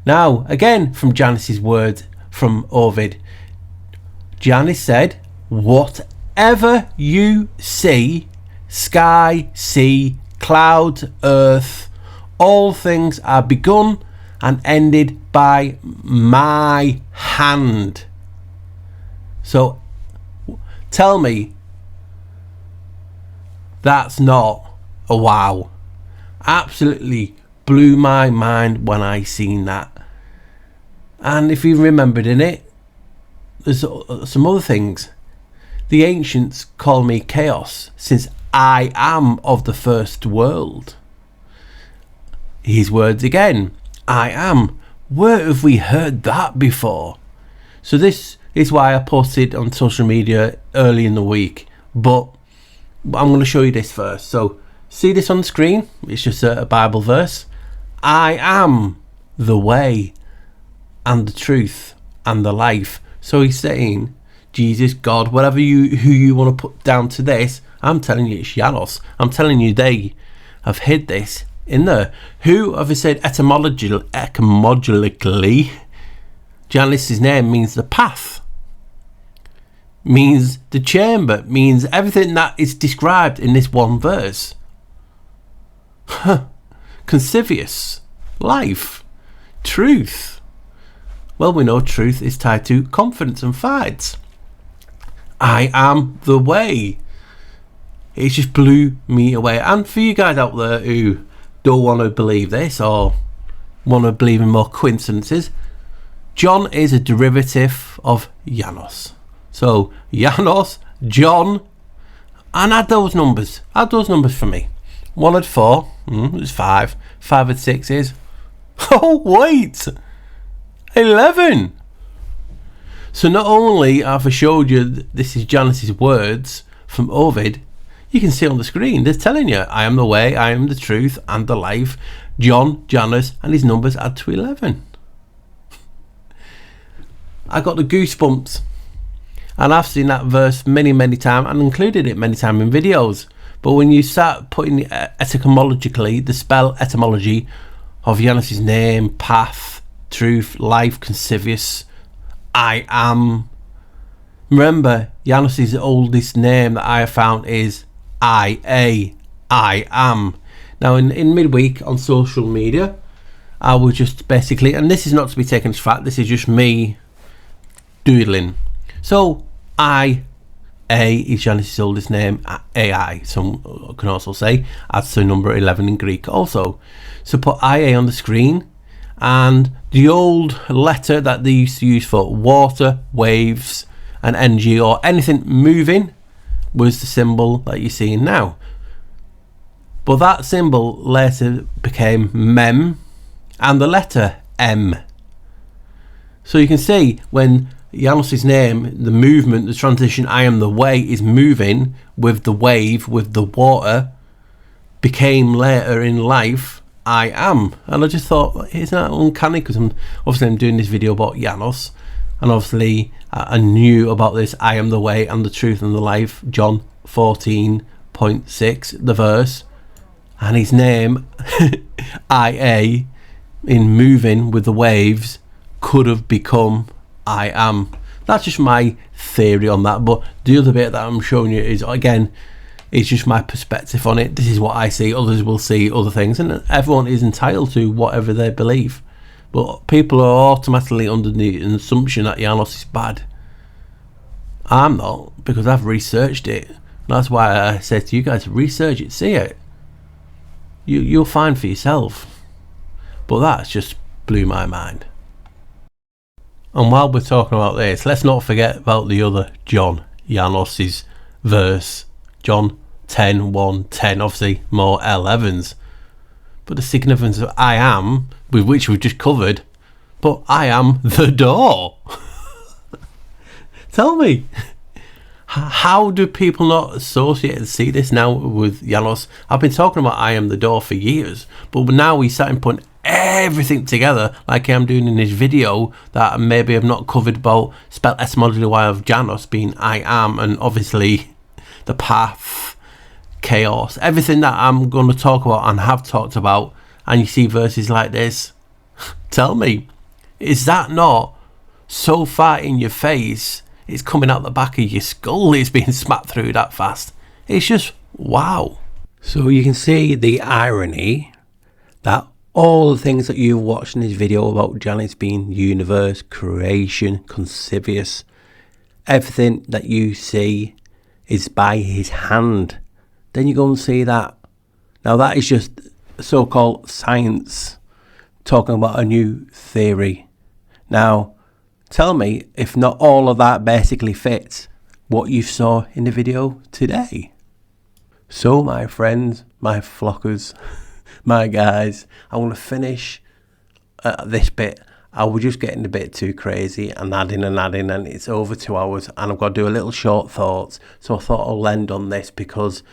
Now, again, from Janus' words from Ovid, Janus said, whatever you see, sky, sea, clouds, earth, all things are begun and ended by my hand. So, tell me, that's not a wow. Absolutely blew my mind when I seen that. And if you remembered in it, there's some other things. The ancients call me chaos, since I am of the first world. His words again, I am. Where have we heard that before? So this is why I posted on social media early in the week, but I'm going to show you this first. So see this on the screen? It's just a Bible verse. I am the way and the truth and the life. So he's saying, Jesus, God, who you want to put down to this, I'm telling you it's Janus. I'm telling you they have hid this in there. Who, have I said etymologically, Janus' name means the path, means the chamber, means everything that is described in this one verse. Consivious, life, truth. Well, we know truth is tied to confidence and fights. I am the way. it just blew me away. And for you guys out there who don't want to believe this or want to believe in more coincidences, John is a derivative of Janus. So Janus, John, and add those numbers. Add those numbers for me. 1 had 4, it's 5. 5 had 6 is, oh wait, 11. So not only have I showed you this is Janus's words from Ovid, you can see on the screen, they're telling you, I am the way, I am the truth, and the life. John, Janus, and his numbers add to 11. I got the goosebumps. And I've seen that verse many, many times and included it many times in videos. But when you start putting etymologically, the spell etymology of Janus's name, path, truth, life, consivious, I am. Remember, Janus's oldest name that I have found is I am. Now in midweek on social media, I was just basically, and this is not to be taken as fact, this is just me doodling. So I is Janus's oldest name, AI, some can also say, adds to number 11 in Greek also. So put IA on the screen, and the old letter that they used to use for water, waves and energy or anything moving was the symbol that you're seeing now. But that symbol later became mem and the letter M. So you can see when Janus's name, the movement, the transition, I am the way, is moving with the wave, with the water, became later in life I am. And I just thought, isn't that uncanny? Because I'm doing this video about Janus, and obviously I knew about this I am the way and the truth and the life, John 14.6, the verse, and his name IA in moving with the waves could have become I am. That's just my theory on that, but the other bit that I'm showing you is, again, it's just my perspective on it. This is what I see. Others will see other things, and everyone is entitled to whatever they believe. But people are automatically under the assumption that Janus is bad. I'm not, because I've researched it. That's why I said to you guys, research it, see it. You'll find for yourself. But that just blew my mind. And while we're talking about this, let's not forget about the other John, Janus's verse, John 10:1-10, obviously more 11s. But the significance of I am, with which we've just covered, but I am the door. Tell me, how do people not associate and see this now with Janus? I've been talking about I am the door for years, but now he's starting putting everything together like I'm doing in this video that maybe I've not covered about spell etymology why of Janus being I am, and obviously the path, chaos, everything that I'm going to talk about and have talked about, and you see verses like this. Tell me, is that not so far in your face, it's coming out the back of your skull, it's being smacked through that fast? It's just wow. So you can see the irony that all the things that you've watched in this video about Janus being universe, creation, consivious, everything that you see is by his hand. Then you go and see that. Now that is just so-called science talking about a new theory. Now tell me if not all of that basically fits what you saw in the video today. So my friends, my flockers, my guys, I want to finish this bit. I was just getting a bit too crazy and adding, and it's over 2 hours, and I've got to do a little short thoughts. So I thought I'll end on this because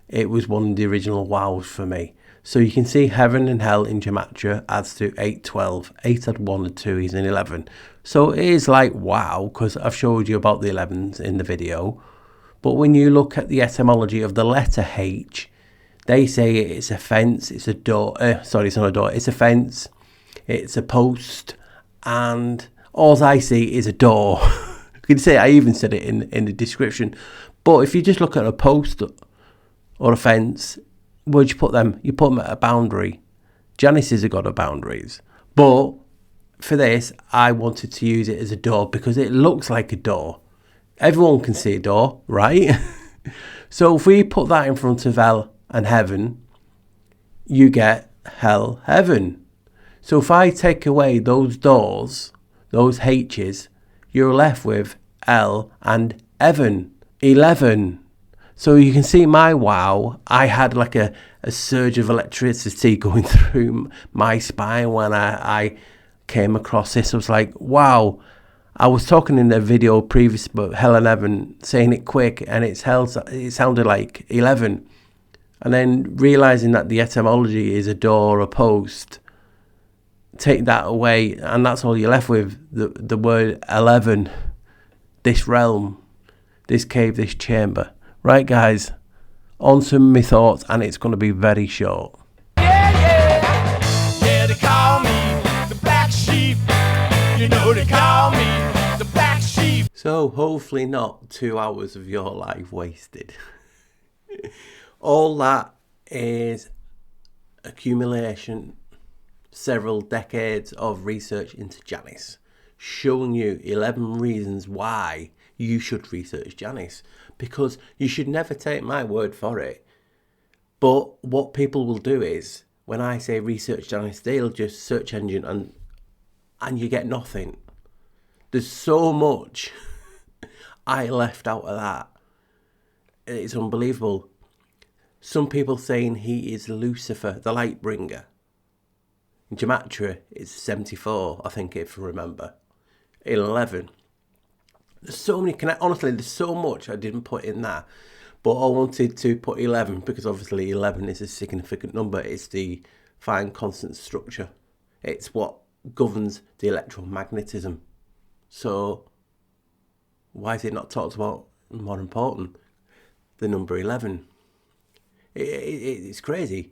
it was one of the original wows for me. So you can see heaven and hell in gematria adds to 8, 12. 8 had 1 and 2 is an 11. So it is like wow, because I've showed you about the 11s in the video. But when you look at the etymology of the letter H, they say it's a fence, it's a door, sorry, it's not a door, it's a fence, it's a post, and all I see is a door. You can say, I even said it in the description. But if you just look at a post or a fence, where'd you put them? You put them at a boundary. Janus is a god of boundaries. But for this, I wanted to use it as a door because it looks like a door. Everyone can see a door, right? So if we put that in front of hell and heaven, you get hell, heaven. So if I take away those doors, those H's, you're left with L and Evan, 11. So you can see my wow. I had like a surge of electricity going through my spine when I came across this. I was like, wow. I was talking in the video previous about hell and heaven, saying it quick, and it sounded like 11. And then realizing that the etymology is a door, a post, take that away, and that's all you're left with, the word 11, this realm, this cave, this chamber. Right, guys, on to my thoughts, and it's going to be very short. Yeah, they call me the black sheep. You know they call me the black sheep. So hopefully not 2 hours of your life wasted. All that is accumulation, several decades of research into Janus, showing you 11 reasons why you should research Janus, because you should never take my word for it. But what people will do is, when I say research Janus, they'll just search engine and you get nothing. There's so much I left out of that. It's unbelievable. Some people saying he is Lucifer, the light bringer. In Gematria, it's 74, I think, if I remember. 11. There's so many, honestly, there's so much I didn't put in that. But I wanted to put 11 because obviously 11 is a significant number. It's the fine constant structure. It's what governs the electromagnetism. So why is it not talked about more important? The number 11. It's crazy.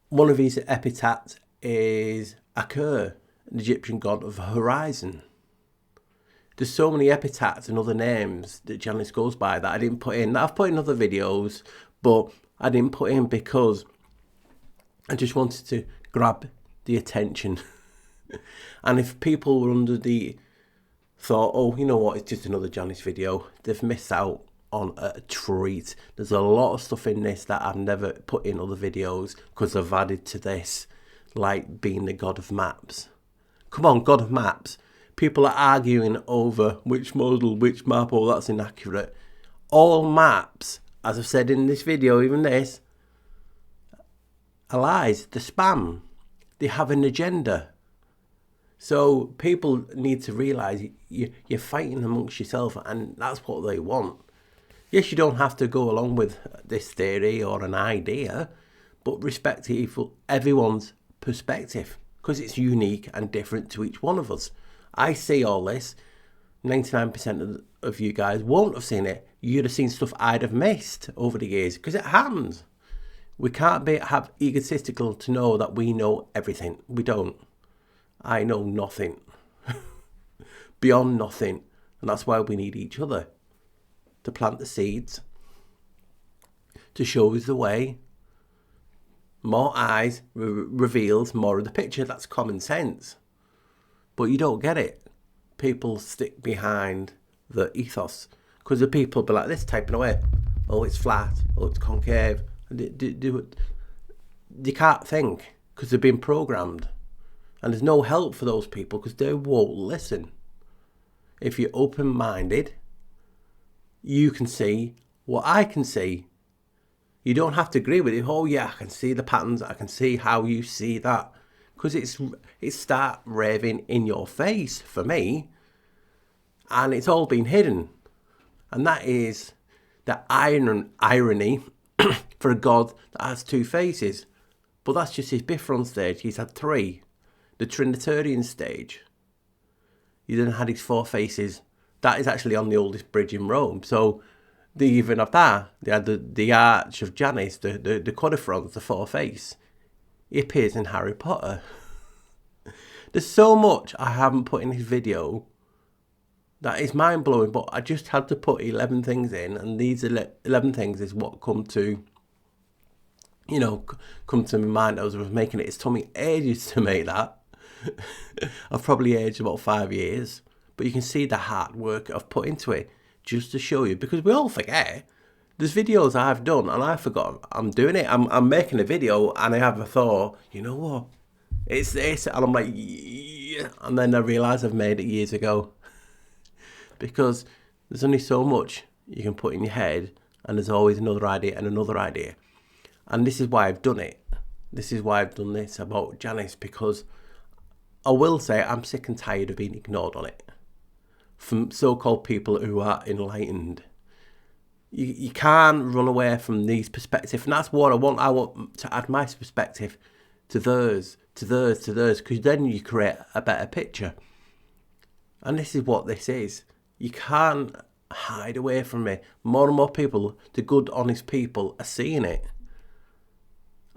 One of his epitaphs is Aker, an Egyptian god of horizon. There's so many epitaphs and other names that Janus goes by that I didn't put in. I've put in other videos, but I didn't put in because I just wanted to grab the attention. And if people were under the thought, oh, you know what, it's just another Janus video, they've missed out on a treat. There's a lot of stuff in this that I've never put in other videos because I've added to this, like being the god of maps. Come on, god of maps. People are arguing over which model, which map, oh, that's inaccurate. All maps, as I've said in this video, even this, are lies. They're spam. They have an agenda. So people need to realise you're fighting amongst yourself, and that's what they want. Yes, you don't have to go along with this theory or an idea, but respect everyone's perspective, because it's unique and different to each one of us. I see all this. 99% of you guys won't have seen it. You'd have seen stuff I'd have missed over the years, because it happens. We can't have egotistical to know that we know everything. We don't. I know nothing. Beyond nothing. And that's why we need each other. To plant the seeds. To show us the way. More eyes reveals more of the picture. That's common sense. But you don't get it. People stick behind the ethos. Because the people be like this, typing away. Oh, it's flat. Oh, it's concave. They can't think because they've been programmed. And there's no help for those people because they won't listen. If you're open-minded, you can see what I can see. You don't have to agree with it. Oh yeah, I can see the patterns. I can see how you see that. Because it start raving in your face for me. And it's all been hidden. And that is the irony for a god that has two faces. But that's just his Bifron stage. He's had three. The Trinitarian stage. He then had his four faces. That is actually on the oldest bridge in Rome. So they even have that. They had the Arch of Janus, the quadrifrons, the four face. He appears in Harry Potter. There's so much I haven't put in his video that is mind-blowing, but I just had to put 11 things in, and these 11 things is what come to my mind as I was making it. It's took me ages to make that. I've probably aged about 5 years, but you can see the hard work I've put into it just to show you, because we all forget. There's videos I've done and I forgot I'm doing it. I'm making a video and I have a thought, you know what? It's this. And I'm like, yeah. And then I realise I've made it years ago. Because there's only so much you can put in your head and there's always another idea and another idea. And this is why I've done it. This is why I've done this about Janus, because I will say I'm sick and tired of being ignored on it. From so-called people who are enlightened. You can't run away from these perspectives, and that's what I want. I want to add my perspective to theirs, because then you create a better picture. And this is what this is. You can't hide away from it. More and more people, the good, honest people, are seeing it.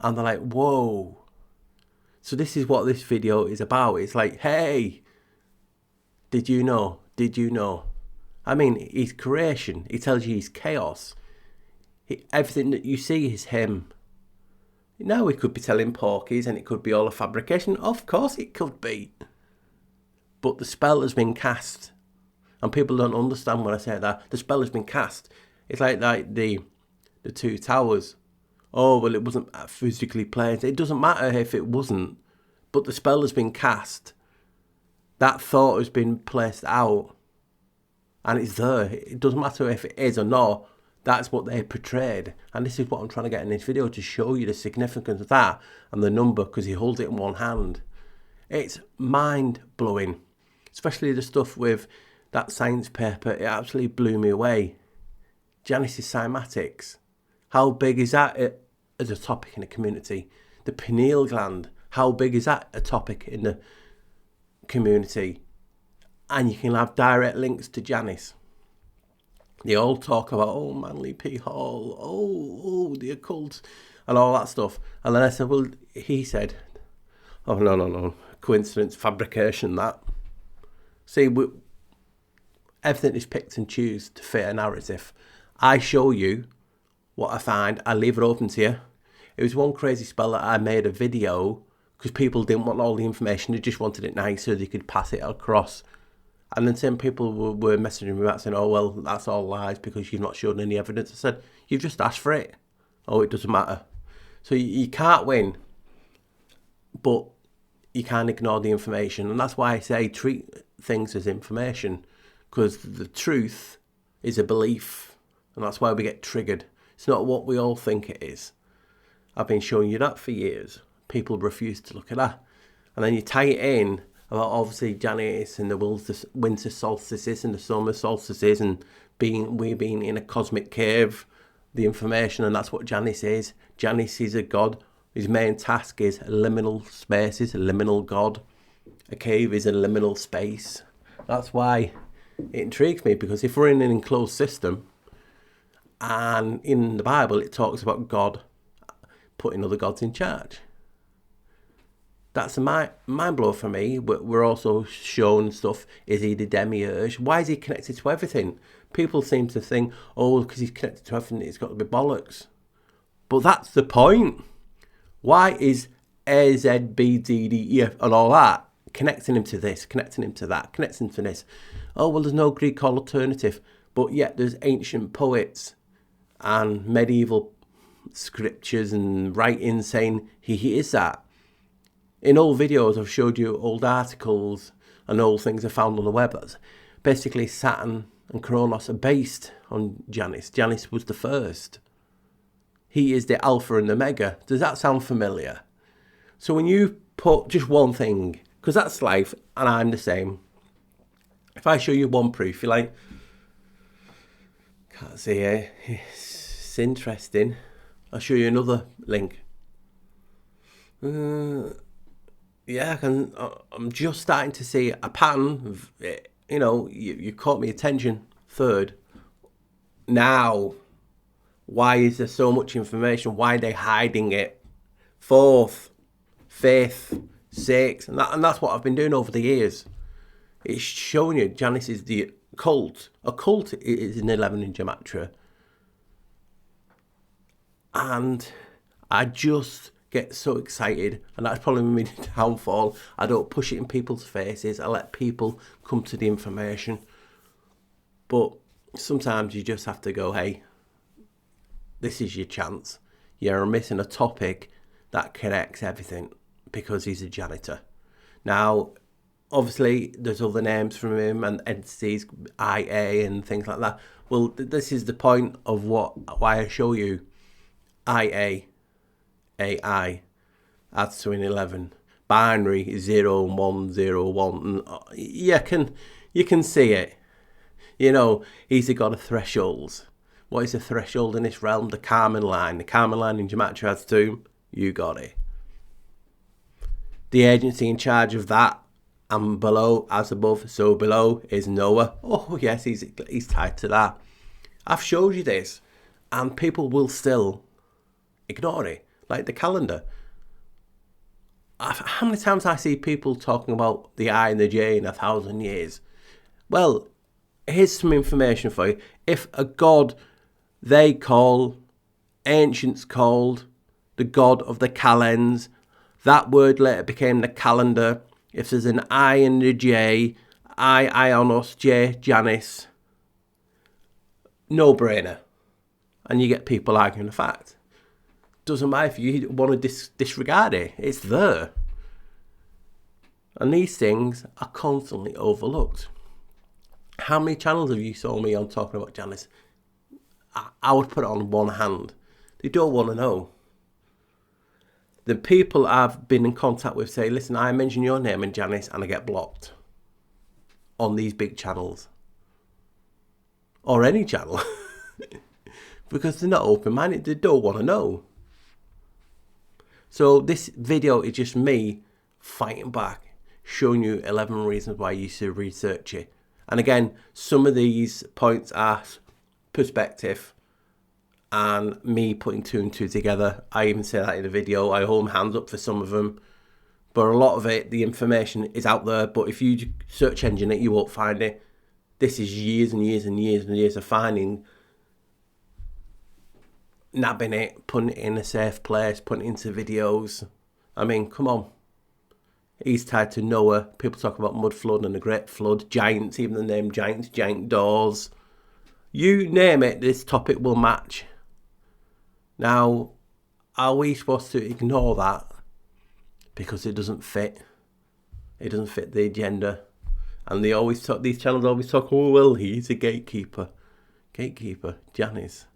And they're like, whoa. So this is what this video is about. It's like, hey, did you know? Did you know? I mean, he's creation. He tells you he's chaos. Everything that you see is him. Now we could be telling porkies and it could be all a fabrication. Of course it could be. But the spell has been cast. And people don't understand when I say that. The spell has been cast. It's like the two towers. Oh, well, it wasn't physically placed. It doesn't matter if it wasn't. But the spell has been cast. That thought has been placed out. And it's there. It doesn't matter if it is or not. That's what they portrayed. And this is what I'm trying to get in this video, to show you the significance of that and the number, because he holds it in one hand. It's mind-blowing. Especially the stuff with that science paper. It absolutely blew me away. Janus's cymatics. How big is that as a topic in the community? The pineal gland. How big is that a topic in the community? And you can have direct links to Janus. They all talk about, oh, Manly P. Hall, oh, the occult, and all that stuff. And then I said, well, he said, oh, no, coincidence, fabrication, that. See, everything is picked and choose to fit a narrative. I show you what I find, I leave it open to you. It was one crazy spell that I made a video because people didn't want all the information, they just wanted it nice so they could pass it across. And then some people were messaging me back saying, oh, well, that's all lies because you've not shown any evidence. I said, you've just asked for it. Oh, it doesn't matter. So you can't win, but you can't ignore the information. And that's why I say treat things as information, because the truth is a belief. And that's why we get triggered. It's not what we all think it is. I've been showing you that for years. People refuse to look at that. And then you tie it in about obviously Janus and the winter solstices and the summer solstices and we being in a cosmic cave, the information, and that's what Janus is. Janus is a god. His main task is liminal spaces, a liminal god. A cave is a liminal space. That's why it intrigues me, because if we're in an enclosed system, and in the Bible it talks about God putting other gods in charge. That's a mind blower for me. We're also shown stuff. Is he the demiurge? Why is he connected to everything? People seem to think, oh, because he's connected to everything, it's got to be bollocks. But that's the point. Why is A, Z, B, D, D, E, F, and all that connecting him to this, connecting him to that, connecting him to this? Oh, well, there's no Greek alternative. But yet there's ancient poets and medieval scriptures and writings saying he is that. In old videos, I've showed you old articles and old things I found on the web. That's basically Saturn and Kronos are based on Janus. Janus was the first. He is the Alpha and the Omega. Does that sound familiar? So when you put just one thing, because that's life, and I'm the same. If I show you one proof, you're like, can't see it. It's interesting. I'll show you another link. Yeah, I'm just starting to see a pattern. You caught my attention. Third. Now, why is there so much information? Why are they hiding it? Fourth, fifth, sixth. And that's what I've been doing over the years. It's showing you Janus is the occult. Occult is an 11 in gematria. And I just get so excited, and that's probably my downfall. I don't push it in people's faces. I let people come to the information. But sometimes you just have to go, hey, this is your chance. You're missing a topic that connects everything because he's a janitor. Now, obviously, there's other names from him and entities, IA and things like that. Well, this is the point of why I show you IA, AI, adds to an 11. Binary 0 and 1 0 1. And you can see it. You know, he's a god of thresholds. What is the threshold in this realm? The Kármán line. The Kármán line in Gematria adds 2. You got it. The agency in charge of that, and below, as above, so below, is Noah. Oh yes, he's tied to that. I've showed you this, and people will still ignore it. Like the calendar. How many times I see people talking about the I and the J in 1,000 years? Well, here's some information for you. If a god they call, ancients called, the god of the calends, that word later became the calendar. If there's an I and a J, I, Ionos, J, Janus, no brainer. And you get people arguing the fact. Doesn't matter if you want to disregard it, it's there. And these things are constantly overlooked. How many channels have you saw me on talking about Janus? I would put it on one hand. They don't want to know. The people I've been in contact with say, listen, I mention your name in Janus and I get blocked on these big channels. Or any channel. Because they're not open-minded, they don't want to know. So this video is just me fighting back, showing you 11 reasons why you should research it. And again, some of these points are perspective and me putting 2 and 2 together. I even say that in the video. I hold my hands up for some of them. But a lot of it, the information is out there. But if you search engine it, you won't find it. This is years and years and years and years of finding, nabbing it, putting it in a safe place, putting it into videos. I mean, come on. He's tied to Noah. People talk about mud flood and the great flood. Giants, even the name giants, giant doors. You name it, this topic will match. Now, are we supposed to ignore that because it doesn't fit? It doesn't fit the agenda. And they always talk, these channels always talk, oh well, he's a gatekeeper. Gatekeeper, Janus.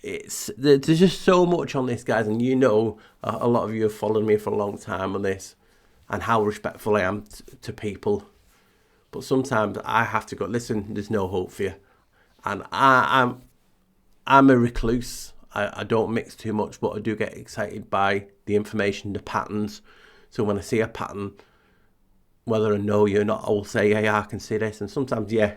There's just so much on this, guys, and you know a lot of you have followed me for a long time on this and how respectful I am to people. But sometimes I have to go, listen, there's no hope for you. And I'm a recluse. I don't mix too much, but I do get excited by the information, the patterns. So when I see a pattern, whether I know you or not, I will say, yeah, I can see this. And sometimes, yeah,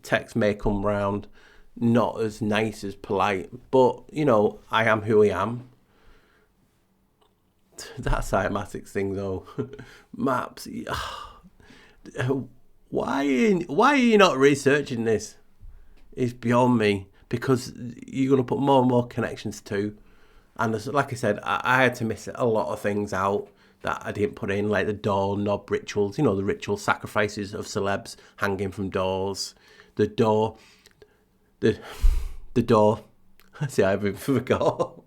text may come round not as nice as polite, but you know, I am who I am. That cymatics thing though. Maps. Why are you not researching this? It's beyond me, because you're going to put more and more connections to, and like I said, I had to miss a lot of things out that I didn't put in, like the door knob rituals, you know, the ritual sacrifices of celebs hanging from doors, the door, see, I haven't forgot,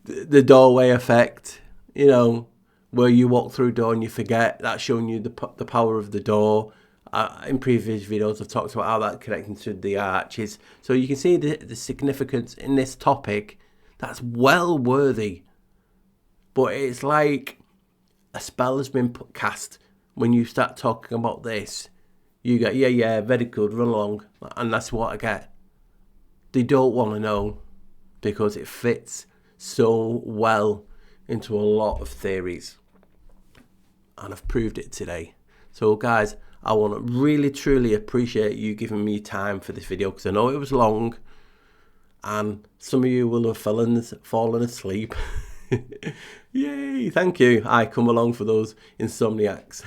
the doorway effect, you know, where you walk through a door and you forget, that's showing you the power of the door. In previous videos I've talked about how that connecting to the arches, so you can see the significance in this topic. That's well worthy, but it's like a spell has been cast. When you start talking about this, you get, yeah, very good, run along, and that's what I get. They don't want to know because it fits so well into a lot of theories, and I've proved it today. So guys, I want to really truly appreciate you giving me time for this video, because I know it was long and some of you will have fallen asleep. Yay, thank you. I come along for those insomniacs.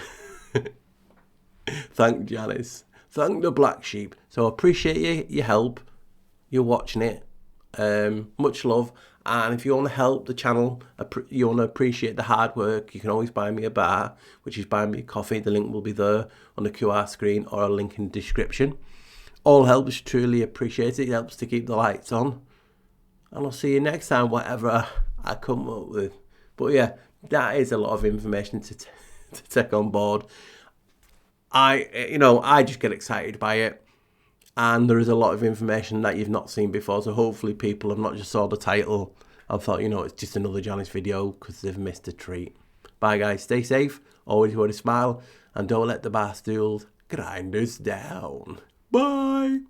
Thank Janus. Thank the black sheep. So I appreciate your help. You're watching it. Much love. And if you want to help the channel, you want to appreciate the hard work, you can always buy me a bar, which is buy me a coffee. The link will be there on the QR screen or a link in the description. All helps, truly appreciate it. It helps to keep the lights on. And I'll see you next time, whatever I come up with. But yeah, that is a lot of information to take on board. I just get excited by it. And there is a lot of information that you've not seen before. So hopefully people have not just saw the title and thought, it's just another Janus video because they've missed a treat. Bye guys, stay safe, always wear a smile, and don't let the bar stools grind us down. Bye.